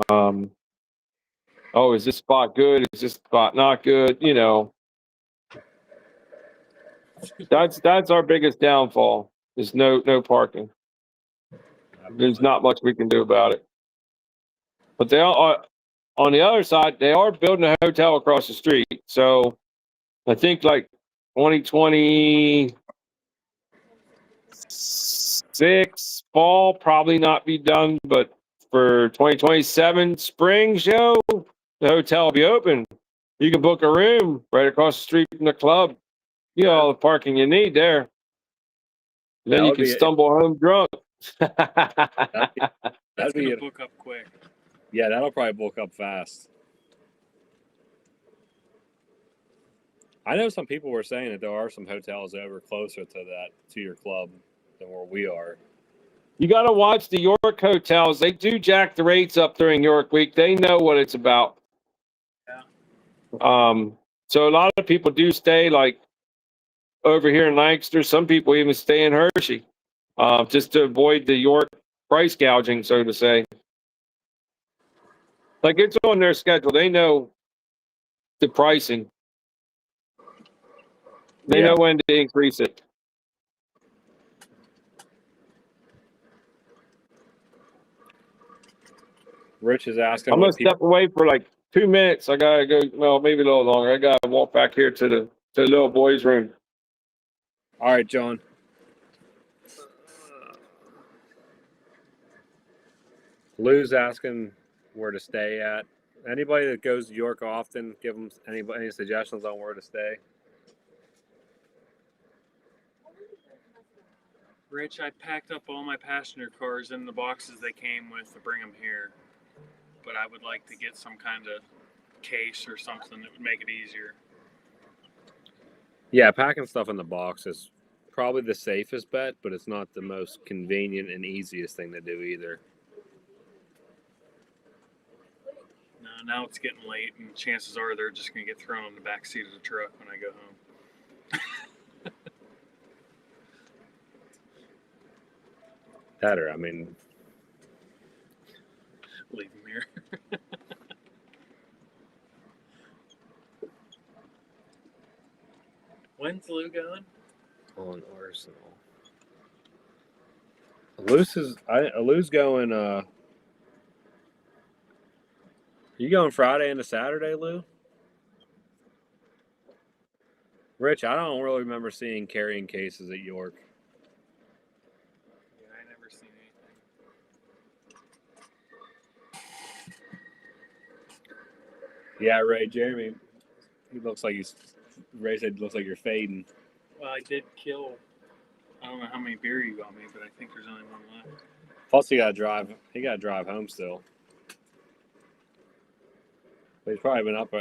Oh, is this spot good? Is this spot not good? You know, that's our biggest downfall is no parking. There's not much we can do about it. But they are on the other side. They are building a hotel across the street. So I think like 2026 2026 fall, probably not be done, but for 2027 spring show, the hotel will be open. You can book a room right across the street from the club. You got all the parking you need there. Then That you would can be stumble home drunk. that'd be, That's that'd gonna be book up quick. yeah, that'll probably book up fast. I know some people were saying that there are some hotels over closer to your club than where we are. You got to watch the York hotels. They do jack the rates up during York Week. They know what it's about. Yeah. So a lot of people do stay like over here in Lancaster. Some people even stay in Hershey, just to avoid the York price gouging, so to say. Like it's on their schedule. They know the pricing. They know when to increase it. Rich is asking I'm gonna what people. step away for like 2 minutes. I gotta go. Well, maybe a little longer. I gotta walk back here to the little boys' room. All right, John. Lou's asking where to stay at. Anybody that goes to York often, give them any suggestions on where to stay. Rich, I packed up all my passenger cars in the boxes they came with to bring them here, but I would like to get some kind of case or something that would make it easier. Yeah, packing stuff in the box is probably the safest bet, but it's not the most convenient and easiest thing to do either. No, now it's getting late, and chances are they're just going to get thrown in the back seat of the truck when I go home. Better, I mean, Leave them here. When's Lou going? on Arsenal. Lou's going. You going Friday into Saturday, Lou? Rich, I don't really remember seeing carrying cases at York. Yeah, I never seen anything. Yeah, Ray, Jeremy. Ray said looks like you're fading. Well, I did kill. I don't know how many beer you got me, but I think there's only one left. Plus, he got to drive home still. But he's probably been up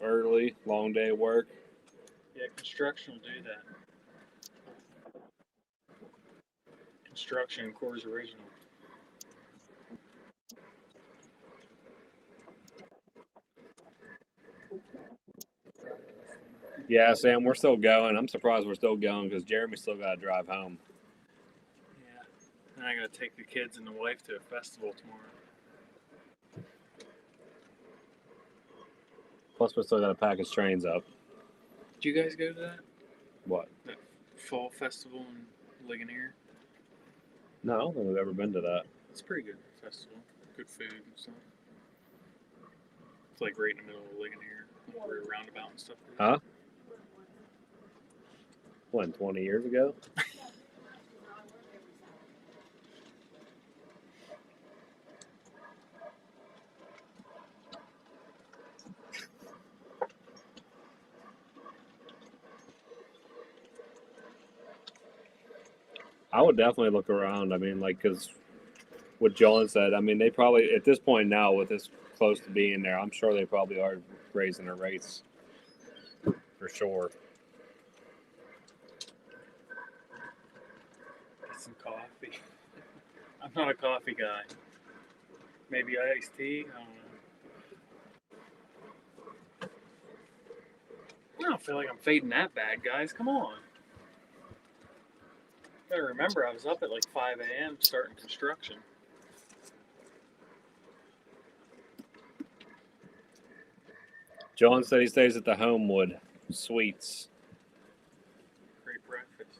early, long day of work. Yeah, construction will do that. Construction, Coors Original. Yeah, Sam, we're still going. I'm surprised we're still going because Jeremy still got to drive home. Yeah. And I got to take the kids and the wife to a festival tomorrow. Plus, we still got to pack his trains up. Did you guys go to that? What? That fall festival in Ligonier? No, I don't think we've ever been to that. It's a pretty good festival. Good food and stuff. It's like right in the middle of Ligonier, where a roundabout and stuff is. Huh? When, 20 years ago? I would definitely look around. I mean, like, because what John said, I mean, they probably, at this point now, with this close to being there, I'm sure they probably are raising their rates for sure. Get some coffee. I'm not a coffee guy. Maybe iced tea? I don't know. I don't feel like I'm fading that bad, guys. Come on. Gotta remember, I was up at like 5 a.m. starting construction. John said he stays at the Homewood Suites. Great breakfast.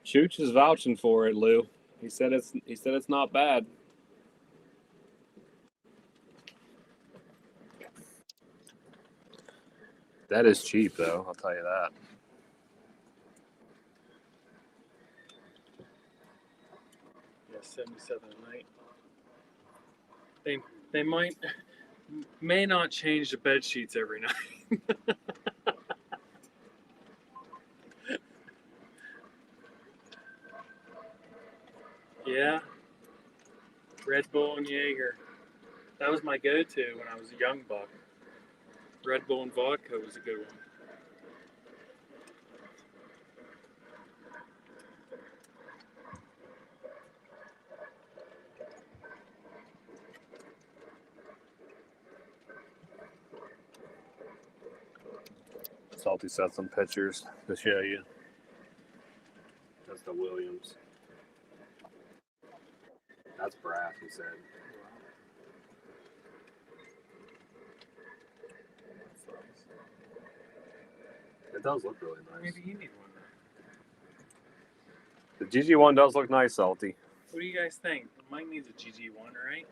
Chooch is vouching for it, Lou. He said it's not bad. That is cheap, though. I'll tell you that. Yeah, 77 a night. They may not change the bed sheets every night. Yeah, Red Bull and Jaeger. That was my go-to when I was a young buck. Red Bull and vodka was a good one. Salty set some pictures to show you. That's the Williams. That's brass, he said. It does look really nice. Maybe you need one. The GG1 does look nice, Salty. What do you guys think? Mike needs a GG1, right?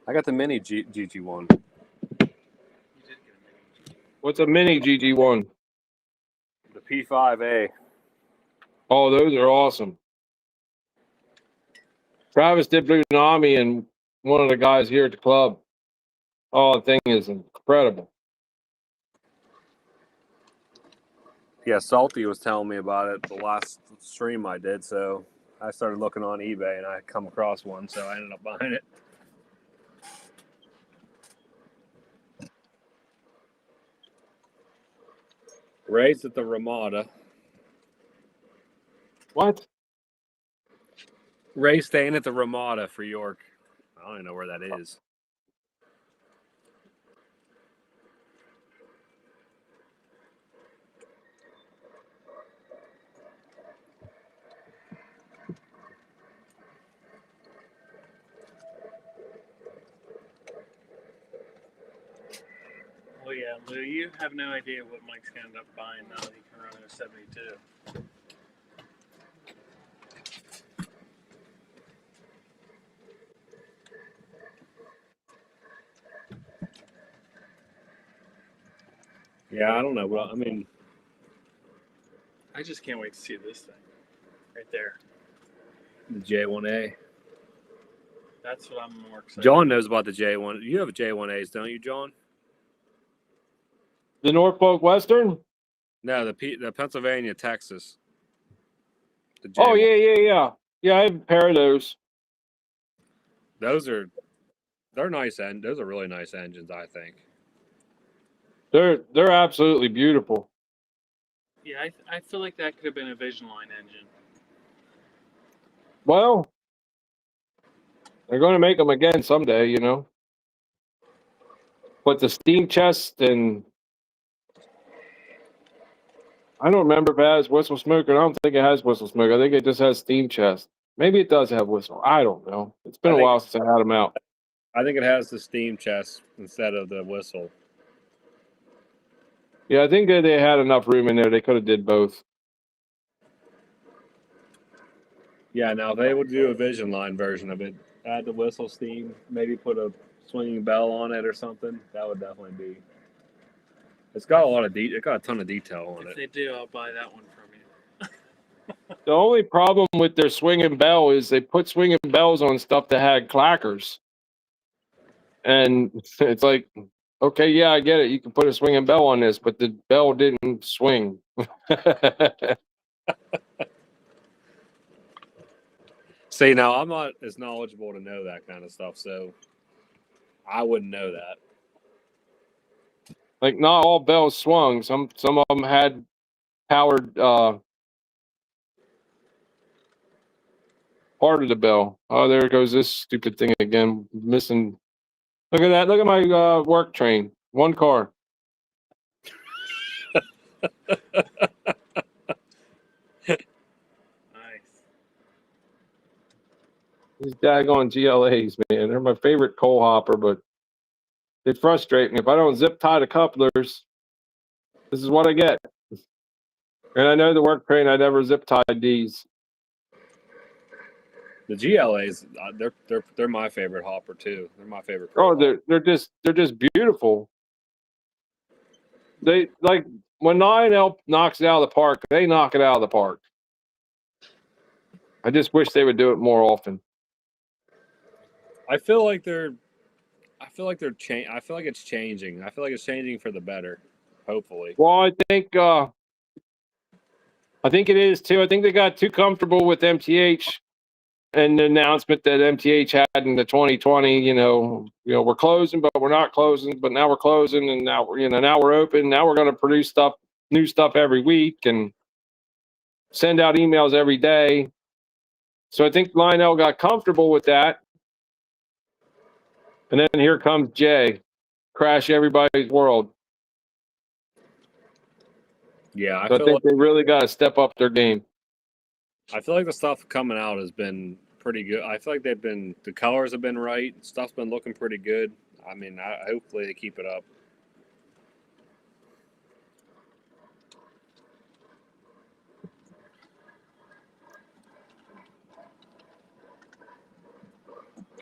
I got the mini GG1. You did get a mini GG1. What's a mini GG1? The P5A. Oh, those are awesome. Travis did Blue Nami and one of the guys here at the club. Oh, the thing is incredible. Yeah, Salty was telling me about it the last stream I did, so I started looking on eBay and I come across one, so I ended up buying it. Raised at the Ramada. What? Ray staying at the Ramada for York. I don't even know where that is. Oh yeah, Lou, you have no idea what Mike's gonna end up buying now that he can run a 72. Yeah, I don't know. Well, I mean, I just can't wait to see this thing. Right there. the J1A. That's what I'm more excited John knows about the J1. You have a J1As, don't you, John? The Norfolk Western? No, the Pennsylvania, Texas. The J1. Oh, yeah. Yeah, I have a pair of those. They're nice those are really nice engines, I think. They're absolutely beautiful. Yeah, I feel like that could have been a Vision Line engine. Well, they're going to make them again someday, you know. But the steam chest and I don't remember if it has whistle smoke, or I don't think it has whistle smoke. I think it just has steam chest. Maybe it does have whistle. I don't know. It's been a while since I had them out. I think it has the steam chest instead of the whistle. Yeah, I think that they had enough room in there. They could have did both. Yeah, now they would do a Vision Line version of it. Add the whistle steam, maybe put a swinging bell on it or something. That would definitely be. It's got a lot of it got a ton of detail on If it. they do, I'll buy that one from you. The only problem with their swinging bell is they put swinging bells on stuff that had clackers. And it's like, okay, yeah, I get it. You can put a swinging bell on this, but the bell didn't swing. See, now I'm not as knowledgeable to know that kind of stuff, so I wouldn't know that. Like, not all bells swung. Some of them had powered part of the bell. Oh, there goes this stupid thing again. Missing. Look at that. Look at my work train. One car. Nice. These daggone GLAs, man. They're my favorite coal hopper, but they frustrate me. If I don't zip tie the couplers, this is what I get. And I know the work train. I never zip tied these. The GLAs, they're my favorite hopper too. They're my favorite. Oh, Pro they're just beautiful. They like when 9L knocks it out of the park. They knock it out of the park. I just wish they would do it more often. I feel like they're. I feel like they're I feel like it's changing. I feel like it's changing for the better. Hopefully. Well, I think it is too. I think they got too comfortable with MTH and the announcement that MTH had in the 2020. We're closing, but we're not closing. But now we're closing, and now now we're open. Now we're going to produce new stuff every week, and send out emails every day. So I think Lionel got comfortable with that. And then here comes Jay, crash everybody's world. Yeah, So I think they really got to step up their game. I feel like the stuff coming out has been pretty good. I feel like the colors have been right. Stuff's been looking pretty good. I mean, hopefully they keep it up.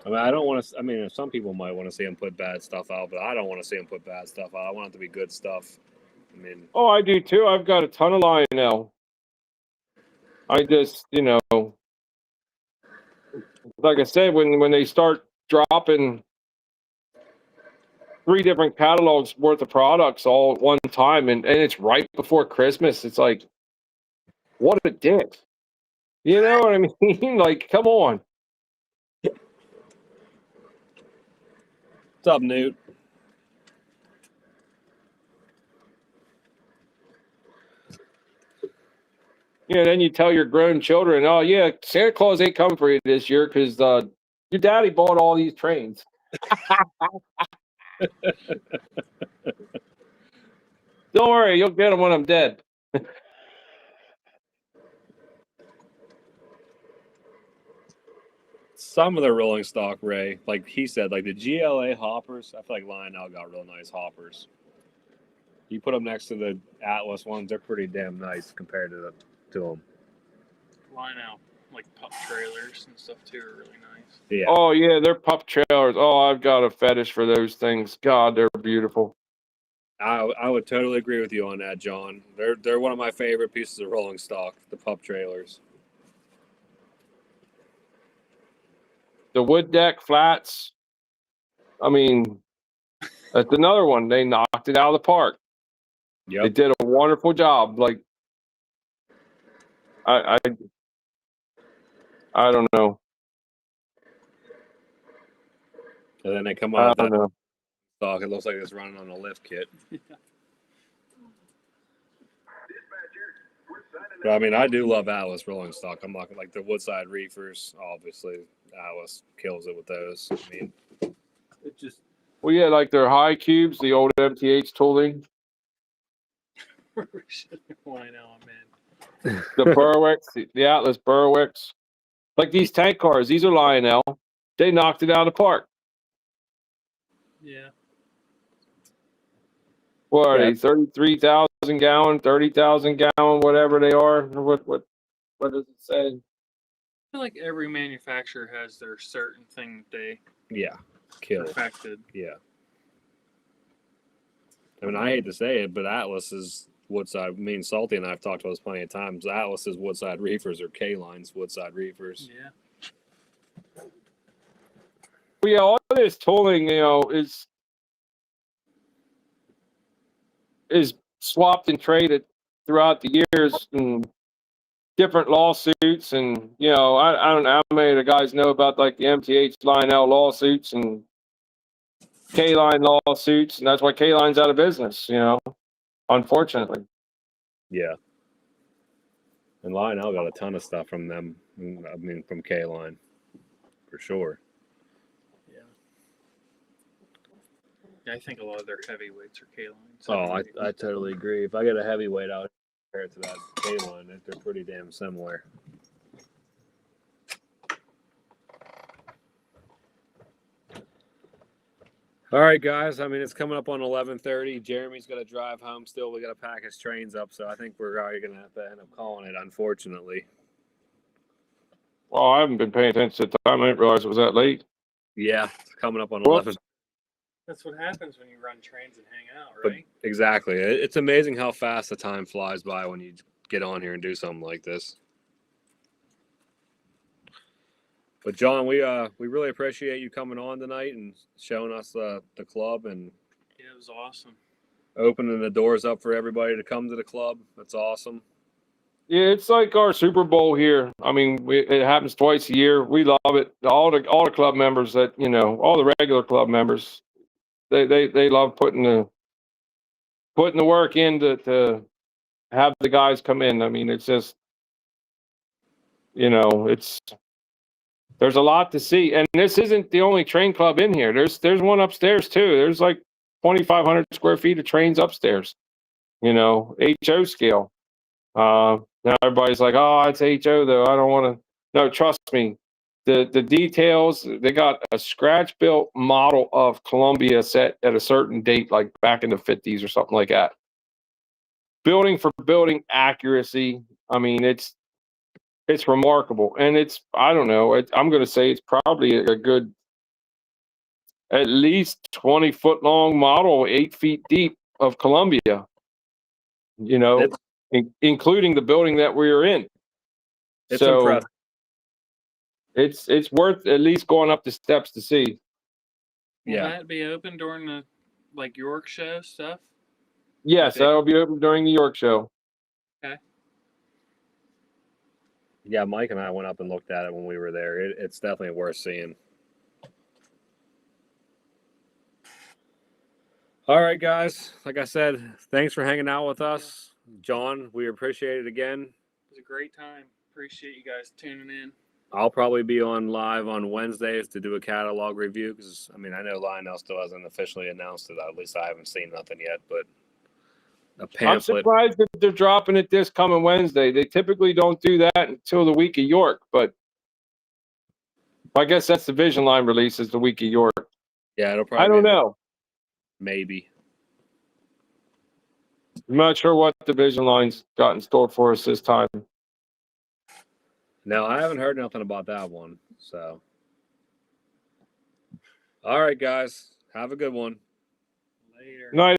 I mean, I don't want to. I mean, some people might want to see them put bad stuff out, but I don't want to see them put bad stuff out. I want it to be good stuff. I mean, Oh, I do too. I've got a ton of Lionel. I just, like I said, when they start dropping 3 different catalogs worth of products all at one time, and it's right before Christmas, it's like, what a dick. You know what I mean? Like, come on. what's up, Newt? Then you tell your grown children, oh, yeah, Santa Claus ain't coming for you this year because your daddy bought all these trains. Don't worry, you'll get them when I'm dead. Some of the rolling stock, Ray, like he said, like the GLA hoppers, I feel like Lionel got real nice hoppers. You put them next to the Atlas ones, they're pretty damn nice compared to them. Lionel, like pup trailers and stuff too, are really nice. Yeah. Oh, yeah, they're pup trailers. Oh, I've got a fetish for those things. God, they're beautiful. I would totally agree with you on that, John. They're one of my favorite pieces of rolling stock, the pup trailers. The wood deck flats. I mean, that's another one. They knocked it out of the park. Yep. They did a wonderful job. Like, I don't know. And then they come I out with don't that know. stock. It looks like it's running on a lift kit. But I mean, I do love Atlas rolling stock. I'm not like the Woodside Reefers. Obviously, Atlas kills it with those. I mean, it just Well, yeah, like their high cubes, the old MTH tooling, Lionel, man. the Berwicks, the Atlas Berwicks. Like these tank cars, these are Lionel. They knocked it out of the park. Yeah. What are they? 33,000 gallon, 30,000 gallon, whatever they are. What does it say? I feel like every manufacturer has their certain thing that they kill. perfected. Yeah. I mean, I hate to say it, but Atlas is Woodside. I mean, Salty and I have talked about this plenty of times. Atlas is Woodside Reefers or K-Line's Woodside Reefers. Yeah. Well, yeah, all this tooling, is swapped and traded throughout the years and different lawsuits. And, I don't know how many of the guys know about like the MTH Lionel lawsuits and K-Line lawsuits. And that's why K-Line's out of business, unfortunately. Yeah. And Lionel got a ton of stuff from them. I mean, from K-Line, for sure. Yeah, I think a lot of their heavyweights are K-Lines. Oh, I totally agree. If I get a heavyweight out compared to that K-Line, they're pretty damn similar. All right, guys. I mean, it's coming up on 11:30. Jeremy's got to drive home still. We got to pack his trains up, so I think we're already going to have to end up calling it, unfortunately. Well, I haven't been paying attention to the time. I didn't realize it was that late. Yeah, it's coming up on Whoops. 11. That's what happens when you run trains and hang out, But right? exactly. It's amazing how fast the time flies by when you get on here and do something like this. But John, we really appreciate you coming on tonight and showing us the club and Yeah, it was awesome. opening the doors up for everybody to come to the club. That's awesome. Yeah, it's like our Super Bowl here. I mean, it happens twice a year. We love it. All the club members that all the regular club members, they love putting the work in to have the guys come in. I mean, it's just it's there's a lot to see, and this isn't the only train club in here. There's one upstairs too. There's like 2,500 square feet of trains upstairs. HO scale. Now everybody's like, oh, it's HO though. I don't want to. No, trust me. The details, they got a scratch built model of Columbia set at a certain date, like back in the 50s or something like that. Building for building accuracy. I mean, it's remarkable, and I don't know. I'm going to say it's probably a good, at least 20-foot long model, 8 feet deep of Columbia. Including the building that we are in. It's So impressive. it's worth at least going up the steps to see. Will Yeah. that be open during the York show stuff? Yes, Okay. that'll be open during the York show. Okay. Yeah, Mike and I went up and looked at it when we were there. It's definitely worth seeing. All right, guys. Like I said, thanks for hanging out with us. John, we appreciate it again. It was a great time. Appreciate you guys tuning in. I'll probably be on live on Wednesdays to do a catalog review because, I mean, I know Lionel still hasn't officially announced it. At least I haven't seen nothing yet, but a I'm pamphlet. surprised that they're dropping it this coming Wednesday. They typically don't do that until the week of York, but I guess that's the Vision Line release is the week of York. Yeah, it'll probably I don't be know. maybe. I'm not sure what the Vision Line's got in store for us this time. No, I haven't heard nothing about that one. So, all right, guys. Have a good one. Later. Night.